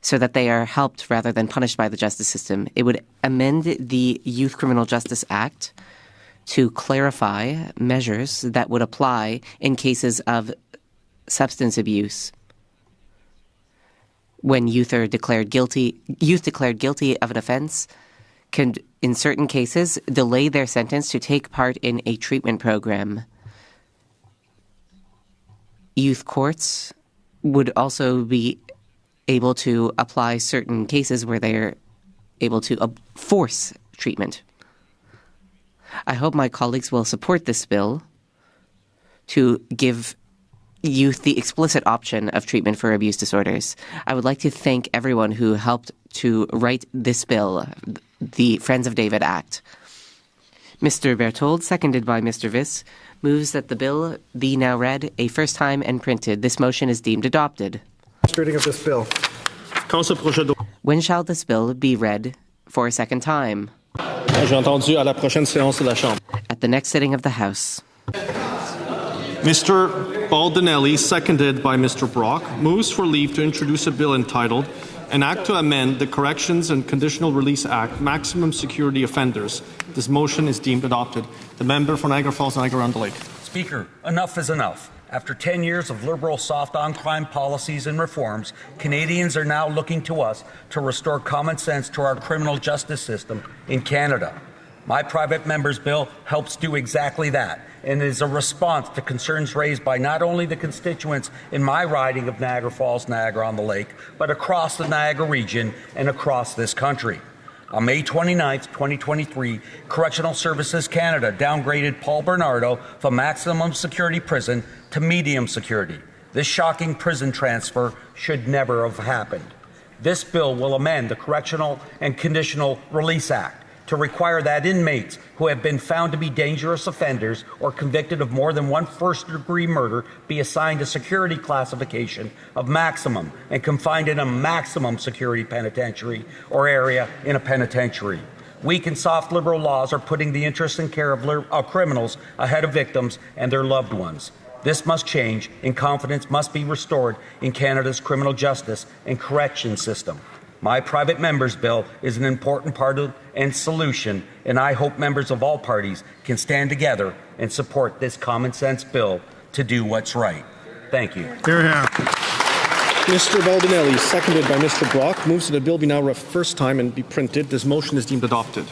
so that they are helped rather than punished by the justice system. It would amend the Youth Criminal Justice Act to clarify measures that would apply in cases of substance abuse. When youth declared guilty of an offense can, in certain cases, delay their sentence to take part in a treatment program. Youth courts would also be able to apply certain cases where they're able to force treatment. I hope my colleagues will support this bill to give youth the explicit option of treatment for abuse disorders. I would like to thank everyone who helped to write this bill, the Friends of David Act. Mr. Berthold, seconded by Mr. Viss, moves that the bill be now read a first time and printed. This motion is deemed adopted. First reading of this bill. When shall this bill be read for a second time? J'ai entendu à la prochaine séance de la Chambre. At the next sitting of the House. Mr. Baldinelli, seconded by Mr. Brock, moves for leave to introduce a bill entitled An Act to Amend the Corrections and Conditional Release Act, Maximum Security Offenders. This motion is deemed adopted. The member for Niagara Falls, Niagara-on-the-Lake. Speaker, enough is enough. After 10 years of Liberal soft-on-crime policies and reforms, Canadians are now looking to us to restore common sense to our criminal justice system in Canada. My private member's bill helps do exactly that, and is a response to concerns raised by not only the constituents in my riding of Niagara Falls, Niagara-on-the-Lake, but across the Niagara region and across this country. On May 29, 2023, Correctional Services Canada downgraded Paul Bernardo from maximum security prison to medium security. This shocking prison transfer should never have happened. This bill will amend the Correctional and Conditional Release Act to require that inmates who have been found to be dangerous offenders or convicted of more than one first-degree murder be assigned a security classification of maximum and confined in a maximum security penitentiary or area in a penitentiary. Weak and soft liberal laws are putting the interest and care of criminals ahead of victims and their loved ones. This must change, and confidence must be restored in Canada's criminal justice and correction system. My private member's bill is an important part of and solution, and I hope members of all parties can stand together and support this common sense bill to do what's right. Thank you. Here, here. Mr. Baldinelli, seconded by Mr. Brock, moves that the bill be now read first time and be printed. This motion is deemed adopted.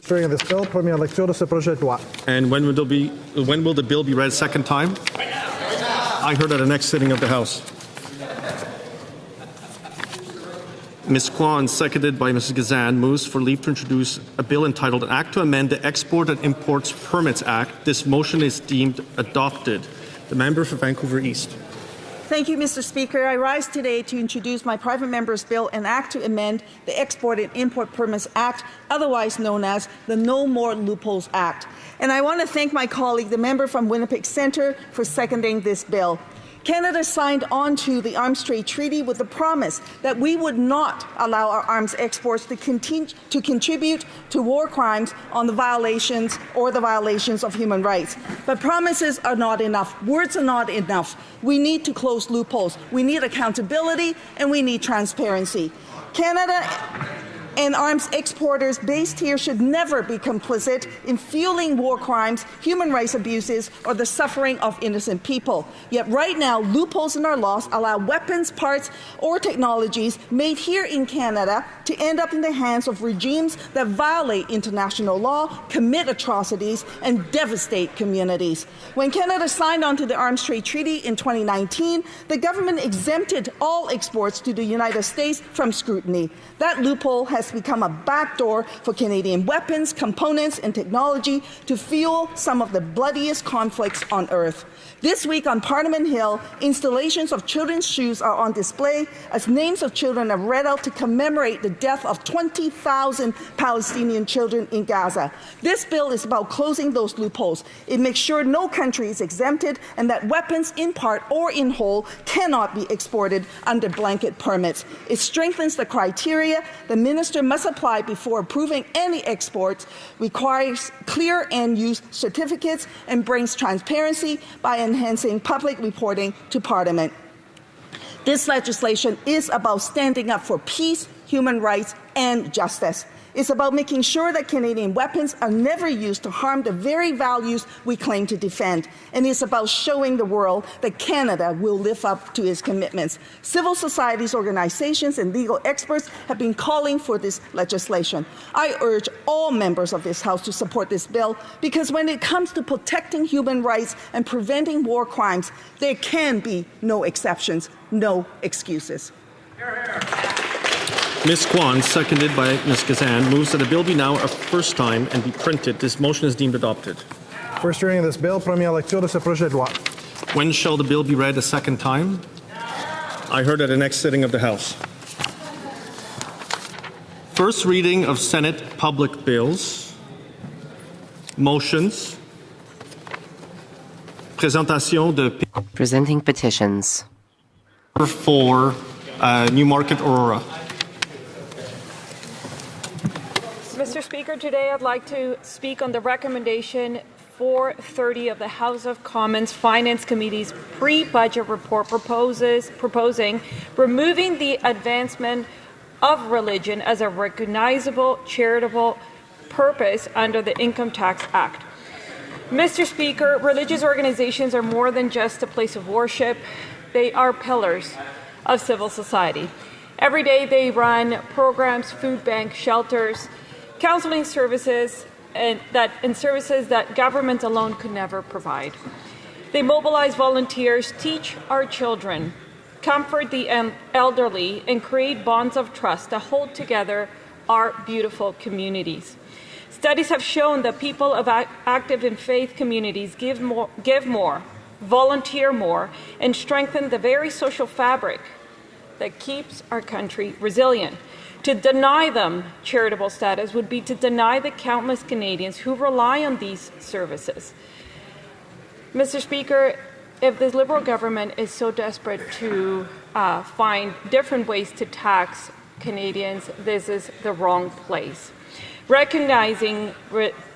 During this bill, première lecture de ce projet de loi. And when will the bill be read second time? I heard at the next sitting of the House. Ms. Kwan, seconded by Mrs. Gazan, moves for leave to introduce a bill entitled An Act to Amend the Export and Imports Permits Act. This motion is deemed adopted. The member for Vancouver East. Thank you, Mr. Speaker. I rise today to introduce my private member's bill, An Act to Amend the Export and Import Permits Act, otherwise known as the No More Loopholes Act. And I want to thank my colleague, the member from Winnipeg Centre, for seconding this bill. Canada signed on to the Arms Trade Treaty with the promise that we would not allow our arms exports to contribute to war crimes on the violations of human rights. But promises are not enough. Words are not enough. We need to close loopholes. We need accountability, and we need transparency. Canada and arms exporters based here should never be complicit in fueling war crimes, human rights abuses, or the suffering of innocent people. Yet right now, loopholes in our laws allow weapons, parts, or technologies made here in Canada to end up in the hands of regimes that violate international law, commit atrocities, and devastate communities. When Canada signed on to the Arms Trade Treaty in 2019, the government exempted all exports to the United States from scrutiny. That loophole has become a backdoor for Canadian weapons, components, and technology to fuel some of the bloodiest conflicts on Earth. This week on Parliament Hill, installations of children's shoes are on display as names of children are read out to commemorate the death of 20,000 Palestinian children in Gaza. This bill is about closing those loopholes. It makes sure no country is exempted and that weapons in part or in whole cannot be exported under blanket permits. It strengthens the criteria the minister must apply before approving any exports, requires clear end-use certificates, and brings transparency by enhancing public reporting to Parliament. This legislation is about standing up for peace, human rights, and justice. It's about making sure that Canadian weapons are never used to harm the very values we claim to defend. And it's about showing the world that Canada will live up to its commitments. Civil society's organizations and legal experts have been calling for this legislation. I urge all members of this House to support this bill because when it comes to protecting human rights and preventing war crimes, there can be no exceptions, no excuses. Ms. Kwan, seconded by Ms. Gazan, moves that the bill be now a first time and be printed. This motion is deemed adopted. First reading of this bill, première lecture de ce projet de loi. When shall the bill be read a second time? I heard at the next sitting of the House. First reading of Senate public bills. Motions. Presenting petitions. For Newmarket Aurora. Mr. Speaker, today I'd like to speak on the recommendation 430 of the House of Commons Finance Committee's pre-budget report proposing removing the advancement of religion as a recognizable charitable purpose under the Income Tax Act. Mr. Speaker, religious organizations are more than just a place of worship. They are pillars of civil society. Every day they run programs, food banks, shelters, counseling services, and services that government alone could never provide. They mobilize volunteers, teach our children, comfort the elderly, and create bonds of trust that hold together our beautiful communities. Studies have shown that people active in faith communities give more, volunteer more, and strengthen the very social fabric that keeps our country resilient. To deny them charitable status would be to deny the countless Canadians who rely on these services. Mr. Speaker, if this Liberal government is so desperate to find different ways to tax Canadians, this is the wrong place. Recognizing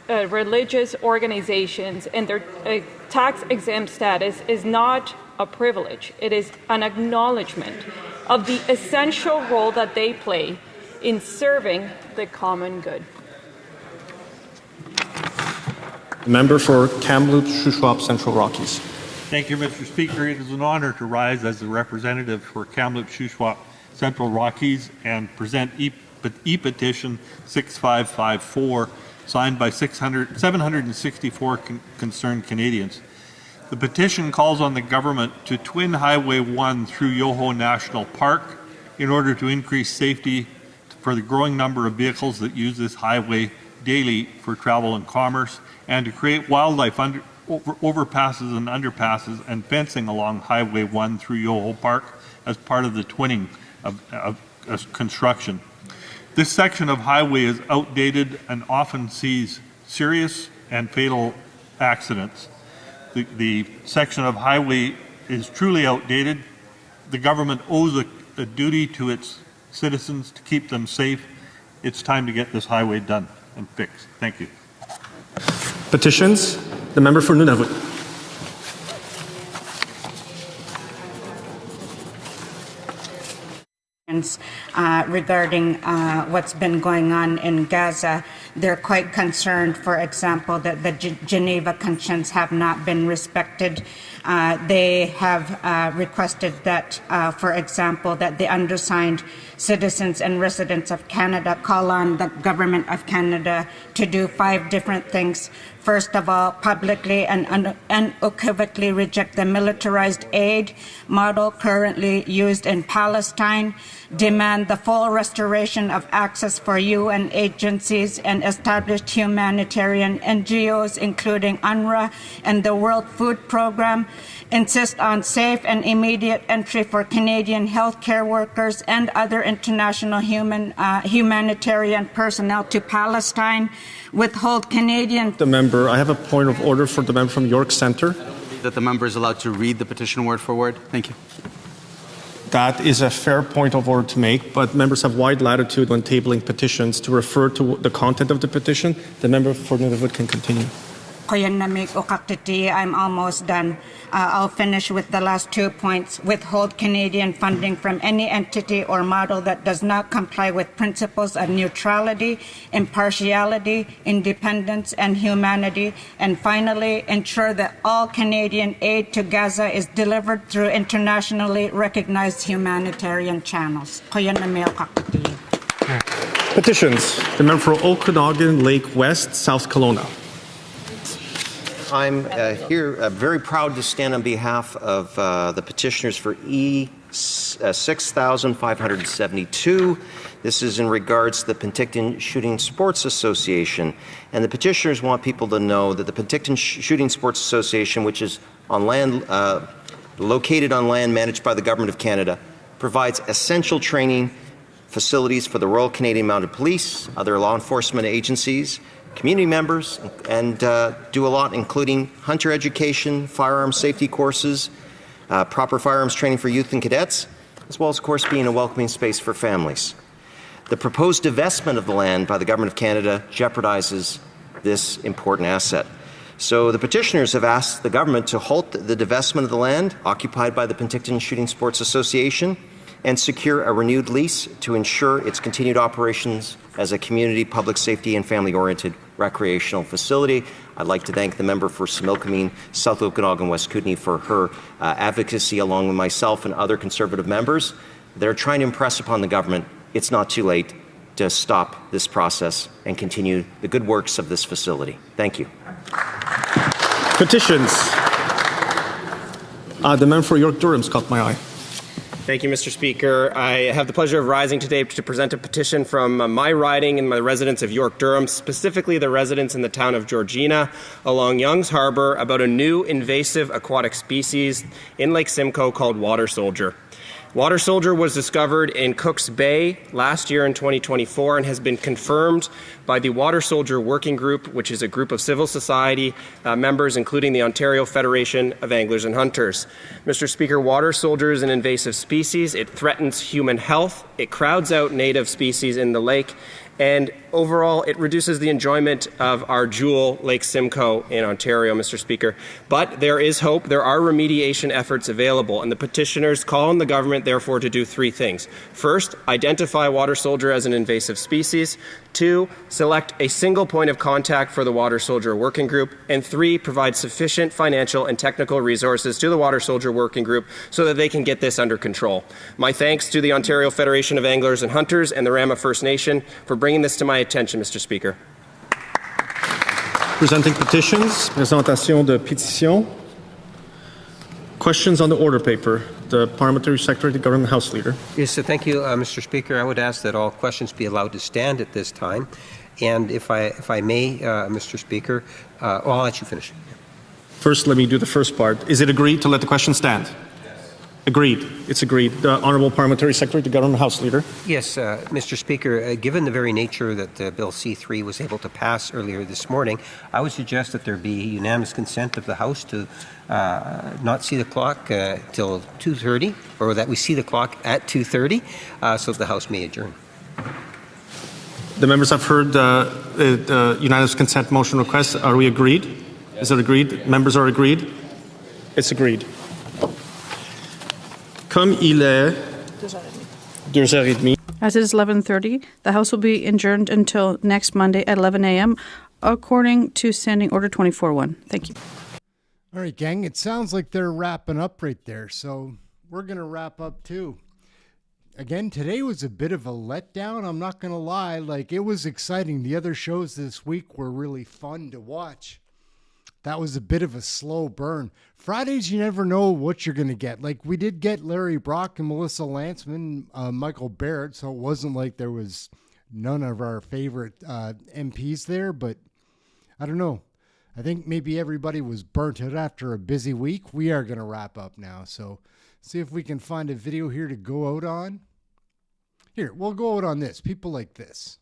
religious organizations and their tax-exempt status is not a privilege. It is an acknowledgement of the essential role that they play in serving the common good. Member for Kamloops, Shuswap, Central Rockies. Thank you, Mr. Speaker. It is an honor to rise as the representative for Kamloops, Shuswap, Central Rockies and present e-petition 6554, signed by 764 concerned Canadians. The petition calls on the government to twin Highway 1 through Yoho National Park in order to increase safety for the growing number of vehicles that use this highway daily for travel and commerce, and to create wildlife overpasses and underpasses and fencing along Highway 1 through Yoho Park as part of the twinning of construction. This section of highway is outdated and often sees serious and fatal accidents. The section of highway is truly outdated. The government owes a duty to its citizens to keep them safe. It's time to get this highway done and fixed. Thank you. Petitions. The member for Nunavut. Regarding what's been going on in Gaza, they're quite concerned, for example, that the Geneva Conventions have not been respected. They have requested that, for example, that the undersigned citizens and residents of Canada call on the government of Canada to do 5 different things. First of all, publicly and unequivocally reject the militarized aid model currently used in Palestine, demand the full restoration of access for UN agencies and established humanitarian NGOs, including UNRWA and the World Food Programme, insist on safe and immediate entry for Canadian healthcare workers and other international humanitarian personnel to Palestine, withhold Canadian... The member, I have a point of order for the member from York Centre. That the member is allowed to read the petition word for word. Thank you. That is a fair point of order to make, but members have wide latitude when tabling petitions to refer to the content of the petition. The member for Nunavut can continue. I'm almost done. I'll finish with the last 2 points. Withhold Canadian funding from any entity or model that does not comply with principles of neutrality, impartiality, independence, and humanity. And finally, ensure that all Canadian aid to Gaza is delivered through internationally recognized humanitarian channels. Petitions. The member for Okanagan Lake West, South Kelowna. I'm here very proud to stand on behalf of the petitioners for E6572. This is in regards to the Penticton Shooting Sports Association. And the petitioners want people to know that the Penticton Shooting Sports Association, which is on land, located on land managed by the Government of Canada, provides essential training facilities for the Royal Canadian Mounted Police, other law enforcement agencies, community members, and do a lot, including hunter education, firearms safety courses, proper firearms training for youth and cadets, as well as, of course, being a welcoming space for families. The proposed divestment of the land by the Government of Canada jeopardizes this important asset. So the petitioners have asked the government to halt the divestment of the land occupied by the Penticton Shooting Sports Association and secure a renewed lease to ensure its continued operations as a community, public safety, and family-oriented recreational facility. I'd like to thank the member for Similkameen, South Okanagan, West Kootenay for her advocacy, along with myself and other Conservative members. They're trying to impress upon the government it's not too late to stop this process and continue the good works of this facility. Thank you. Petitions. The member for York-Durham's caught my eye. Thank you, Mr. Speaker. I have the pleasure of rising today to present a petition from my riding and my residents of York-Durham, specifically the residents in the town of Georgina along Young's Harbour, about a new invasive aquatic species in Lake Simcoe called water soldier. Water Soldier was discovered in Cook's Bay last year in 2024 and has been confirmed by the Water Soldier Working Group, which is a group of civil society members, including the Ontario Federation of Anglers and Hunters. Mr. Speaker, water soldier is an invasive species. It threatens human health. It crowds out native species in the lake. And overall, it reduces the enjoyment of our jewel, Lake Simcoe in Ontario, Mr. Speaker. But there is hope. There are remediation efforts available, and the petitioners call on the government, therefore, to do three things. First, identify water soldier as an invasive species. 2, select a single point of contact for the Water Soldier Working Group. And 3, provide sufficient financial and technical resources to the Water Soldier Working Group so that they can get this under control. My thanks to the Ontario Federation of Anglers and Hunters and the Rama First Nation for bringing this to my attention, Mr. Speaker. Presenting petitions, présentation de pétitions. Questions on the order paper. The Parliamentary Secretary, the Government House Leader. Yes, so thank you, Mr. Speaker. I would ask that all questions be allowed to stand at this time. And if I may, Mr. Speaker, I'll let you finish. First, let me do the first part. Is it agreed to let the question stand? Agreed. It's agreed. The Honourable Parliamentary Secretary, the Government House Leader. Yes, Mr. Speaker, given the very nature that Bill C-3 was able to pass earlier this morning, I would suggest that there be unanimous consent of the House to not see the clock till 2:30, or that we see the clock at 2:30, so that the House may adjourn. The members have heard unanimous consent motion request. Are we agreed? Is it agreed? Members are agreed? It's agreed. Comme il est 2h30. As it is 11:30, the House will be adjourned until next Monday at 11 a.m., according to Standing Order 24-1. Thank you. All right, gang, it sounds like they're wrapping up right there, so we're going to wrap up too. Again, today was a bit of a letdown, I'm not going to lie. Like, it was exciting. The other shows this week were really fun to watch. That was a bit of a slow burn. Fridays, you never know what you're going to get. Like, we did get Larry Brock and Melissa Lantsman, Michael Barrett, so it wasn't like there was none of our favorite MPs there, but I don't know. I think maybe everybody was burnt out after a busy week. We are going to wrap up now, so see if we can find a video here to go out on. Here, we'll go out on this. People like this.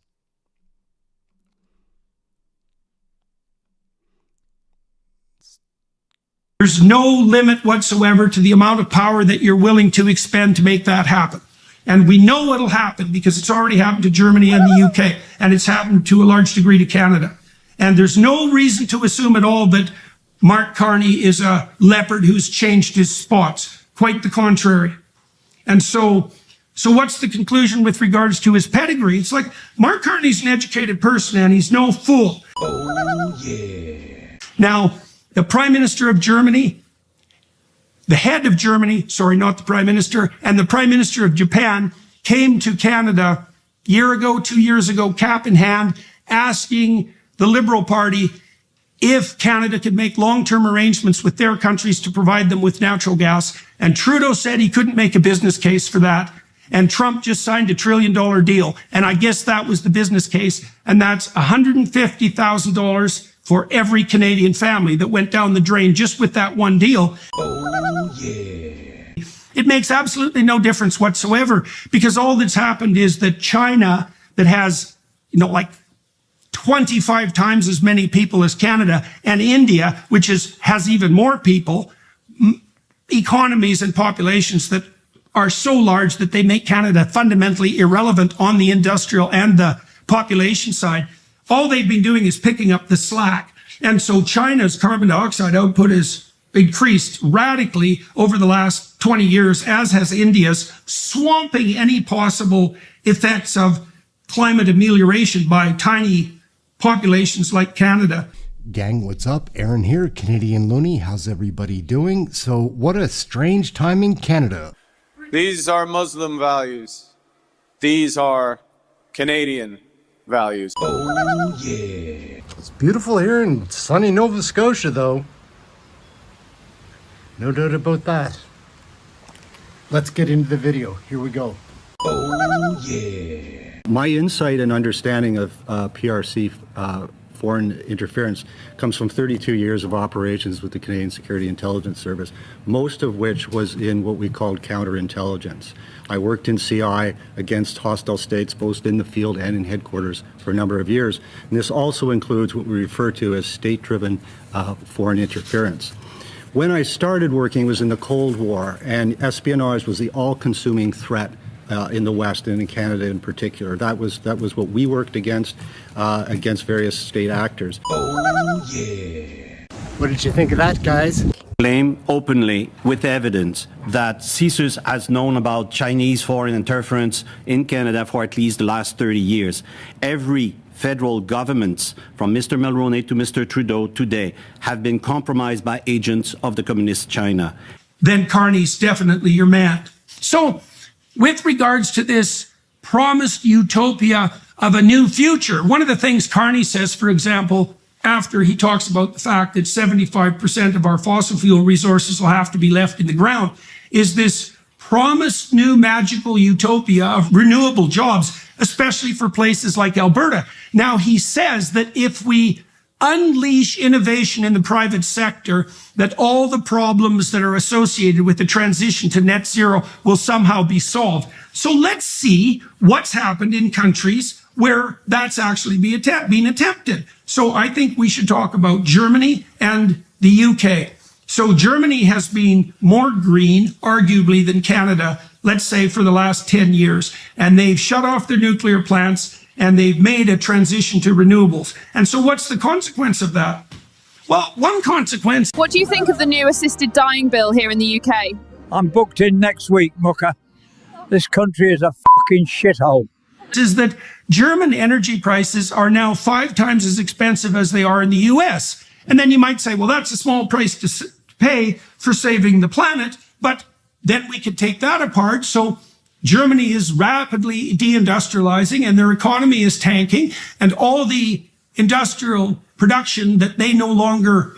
There's no limit whatsoever to the amount of power that you're willing to expend to make that happen. And we know it'll happen because it's already happened to Germany and the UK, and it's happened to a large degree to Canada. And there's no reason to assume at all that Mark Carney is a leopard who's changed his spots. Quite the contrary. And so what's the conclusion with regards to his pedigree? It's like, Mark Carney's an educated person and he's no fool. Oh, yeah. Now, the Prime Minister of Germany, the head of Germany, sorry, not the Prime Minister, and the Prime Minister of Japan came to Canada a year ago, 2 years ago, cap in hand, asking the Liberal Party if Canada could make long-term arrangements with their countries to provide them with natural gas. And Trudeau said he couldn't make a business case for that. And Trump just signed a $1 trillion deal. And I guess that was the business case. And that's $150,000 for every Canadian family that went down the drain just with that one deal. Oh, yeah. It makes absolutely no difference whatsoever, because all that's happened is that China, that has, like 25 times as many people as Canada, and India, which has even more people, economies and populations that are so large that they make Canada fundamentally irrelevant on the industrial and the population side. All they've been doing is picking up the slack. And so China's carbon dioxide output has increased radically over the last 20 years, as has India's, swamping any possible effects of climate amelioration by tiny populations like Canada. Gang, what's up? Aaron here, Canadian Looney. How's everybody doing? So what a strange time in Canada. These are Muslim values. These are Canadian values. Oh, yeah. It's beautiful here in sunny Nova Scotia, though. No doubt about that. Let's get into the video. Here we go. Oh, yeah. My insight and understanding of PRC foreign interference comes from 32 years of operations with the Canadian Security Intelligence Service, most of which was in what we called counterintelligence. I worked in CI against hostile states, both in the field and in headquarters, for a number of years. And this also includes what we refer to as state-driven foreign interference. When I started working, it was in the Cold War, and espionage was the all-consuming threat in the West and in Canada in particular. That was what we worked against various state actors. Oh, yeah. What did you think of that, guys? Claim openly with evidence that CSIS has known about Chinese foreign interference in Canada for at least the last 30 years. Every federal governments, from Mr. Mulroney to Mr. Trudeau today, have been compromised by agents of the Communist China. Then Carney's definitely your man. So, with regards to this promised utopia of a new future, one of the things Carney says, for example, after he talks about the fact that 75% of our fossil fuel resources will have to be left in the ground, is this promised new magical utopia of renewable jobs, especially for places like Alberta. Now, he says that if we unleash innovation in the private sector, that all the problems that are associated with the transition to net zero will somehow be solved. So let's see what's happened in countries where that's actually being attempted. So I think we should talk about Germany and the UK. So Germany has been more green, arguably, than Canada, let's say, for the last 10 years. And they've shut off their nuclear plants, and they've made a transition to renewables. And so what's the consequence of that? Well, one consequence... What do you think of the new assisted dying bill here in the UK? I'm booked in next week, mucker. This country is a fucking shithole. Is that German energy prices are now 5 times as expensive as they are in the US. And then you might say, well, that's a small price to pay for saving the planet, but then we could take that apart. So Germany is rapidly deindustrializing and their economy is tanking, and all the industrial production that they no longer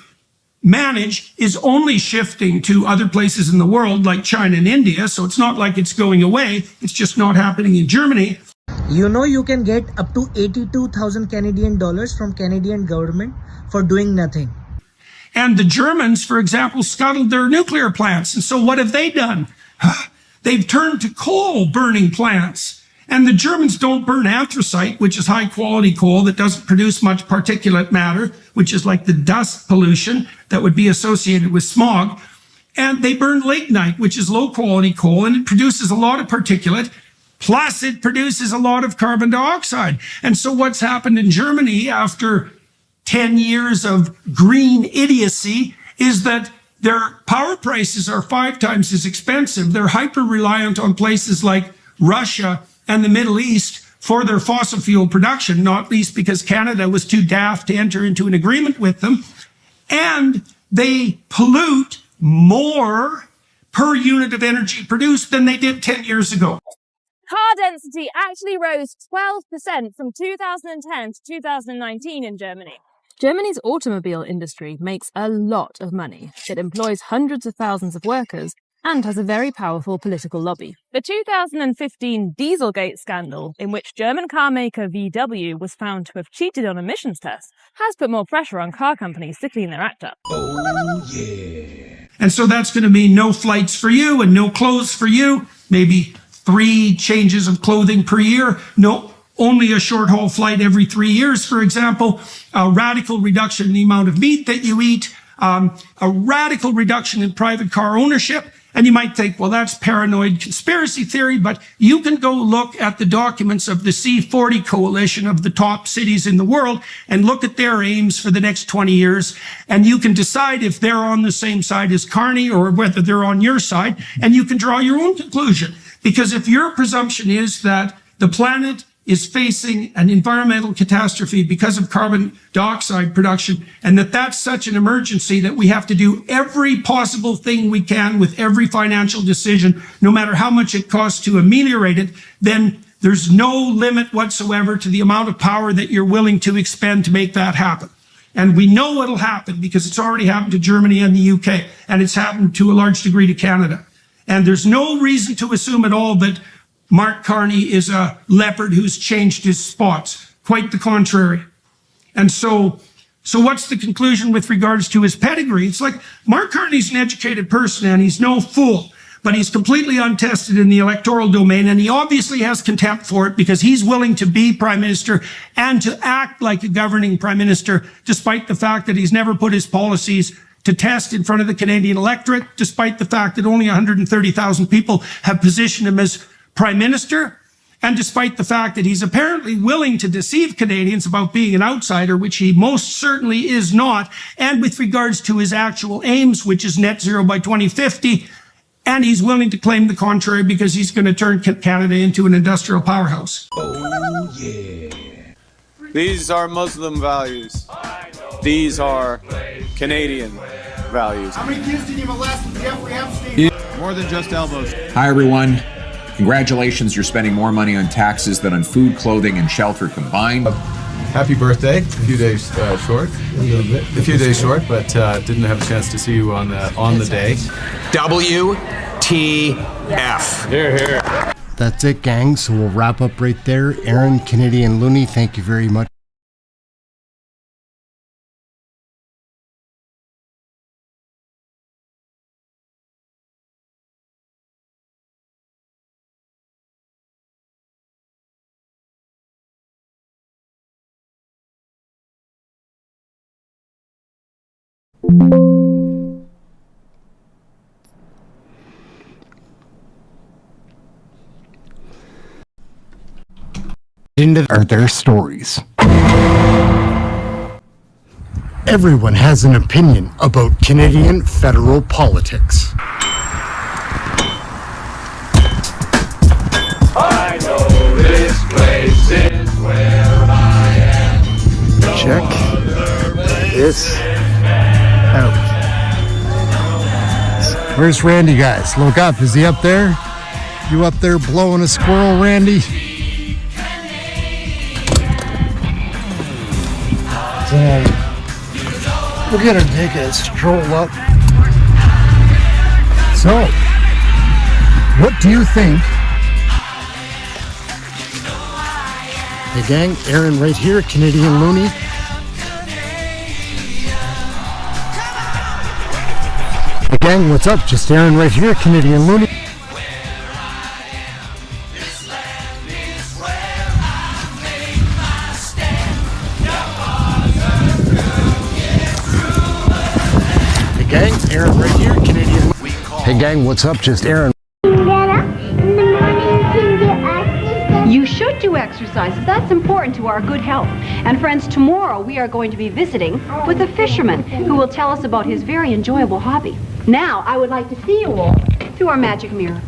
manage is only shifting to other places in the world like China and India. So it's not like it's going away. It's just not happening in Germany. You know, you can get up to 82,000 Canadian dollars from Canadian government for doing nothing. And the Germans, for example, scuttled their nuclear plants. And so what have they done? They've turned to coal burning plants. And the Germans don't burn anthracite, which is high quality coal that doesn't produce much particulate matter, which is like the dust pollution that would be associated with smog. And they burn lignite, which is low quality coal, and it produces a lot of particulate. Plus, it produces a lot of carbon dioxide. And so what's happened in Germany after 10 years of green idiocy is that their power prices are 5 times as expensive. They're hyper-reliant on places like Russia and the Middle East for their fossil fuel production, not least because Canada was too daft to enter into an agreement with them. And they pollute more per unit of energy produced than they did 10 years ago. Car density actually rose 12% from 2010 to 2019 in Germany. Germany's automobile industry makes a lot of money. It employs hundreds of thousands of workers and has a very powerful political lobby. The 2015 Dieselgate scandal, in which German car maker VW was found to have cheated on emissions tests, has put more pressure on car companies to clean their act up. Oh, yeah. And so that's going to mean no flights for you and no clothes for you, maybe 3 changes of clothing per year, only a short haul flight every 3 years, for example, a radical reduction in the amount of meat that you eat, a radical reduction in private car ownership. And you might think, well, that's paranoid conspiracy theory, but you can go look at the documents of the C40 coalition of the top cities in the world and look at their aims for the next 20 years. And you can decide if they're on the same side as Carney or whether they're on your side, and you can draw your own conclusion. Because if your presumption is that the planet is facing an environmental catastrophe because of carbon dioxide production, and that that's such an emergency that we have to do every possible thing we can with every financial decision, no matter how much it costs to ameliorate it, then there's no limit whatsoever to the amount of power that you're willing to expend to make that happen. And we know it'll happen because it's already happened to Germany and the UK, and it's happened to a large degree to Canada. And there's no reason to assume at all that Mark Carney is a leopard who's changed his spots. Quite the contrary. And so what's the conclusion with regards to his pedigree? It's like Mark Carney's an educated person and he's no fool, but he's completely untested in the electoral domain, and he obviously has contempt for it because he's willing to be prime minister and to act like a governing prime minister, despite the fact that he's never put his policies to test in front of the Canadian electorate, despite the fact that only 130,000 people have positioned him as prime minister, and despite the fact that he's apparently willing to deceive Canadians about being an outsider, which he most certainly is not, and with regards to his actual aims, which is net zero by 2050, and he's willing to claim the contrary because he's going to turn Canada into an industrial powerhouse. Oh, yeah. These are Muslim values. These are Canadian values. How many kids did you molest with Jeffrey Epstein? More than just elbows. Hi, everyone. Congratulations, you're spending more money on taxes than on food, clothing, and shelter combined. Happy birthday. A few days short. A few days short, but didn't have a chance to see you on the day. WTF. Here, here. That's it, gang. So we'll wrap up right there. Aaron, Kennedy, and Looney, thank you very much. Are their stories. Everyone has an opinion about Canadian federal politics. I know this place is where I am. Check this out. Where's Randy, guys? Look up. Is he up there? You up there blowing a squirrel, Randy? We'll get our tickets, stroll up. So, what do you think? Hey gang, Aaron right here, Canadian Looney. Hey gang, what's up? Just Aaron right here, Canadian Looney. Gang, Aaron right here, Canadian. Hey gang, what's up? Just Aaron. You should do exercises. That's important to our good health. And friends, tomorrow we are going to be visiting with a fisherman who will tell us about his very enjoyable hobby. Now, I would like to see you all through our magic mirror.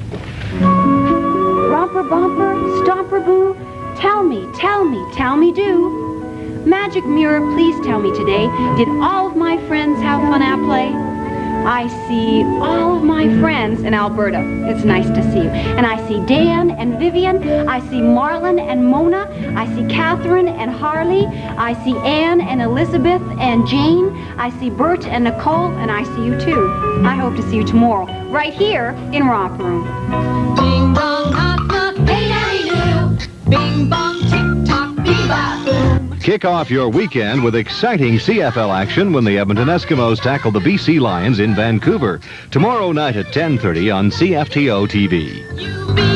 Romper bumper, stomper boo, tell me, do. Magic mirror, please tell me today, did all of my friends have fun at play? I see all of my friends in Alberta. It's nice to see you. And I see Dan and Vivian. I see Marlon and Mona. I see Catherine and Harley. I see Anne and Elizabeth and Jane. I see Bert and Nicole, and I see you too. I hope to see you tomorrow, right here in Romper Room. Ding dong, knock knock, hey daddy do. Bing bong, tick tock, bebop boom. Kick off your weekend with exciting CFL action when the Edmonton Eskimos tackle the BC Lions in Vancouver. Tomorrow night at 10:30 on CFTO TV.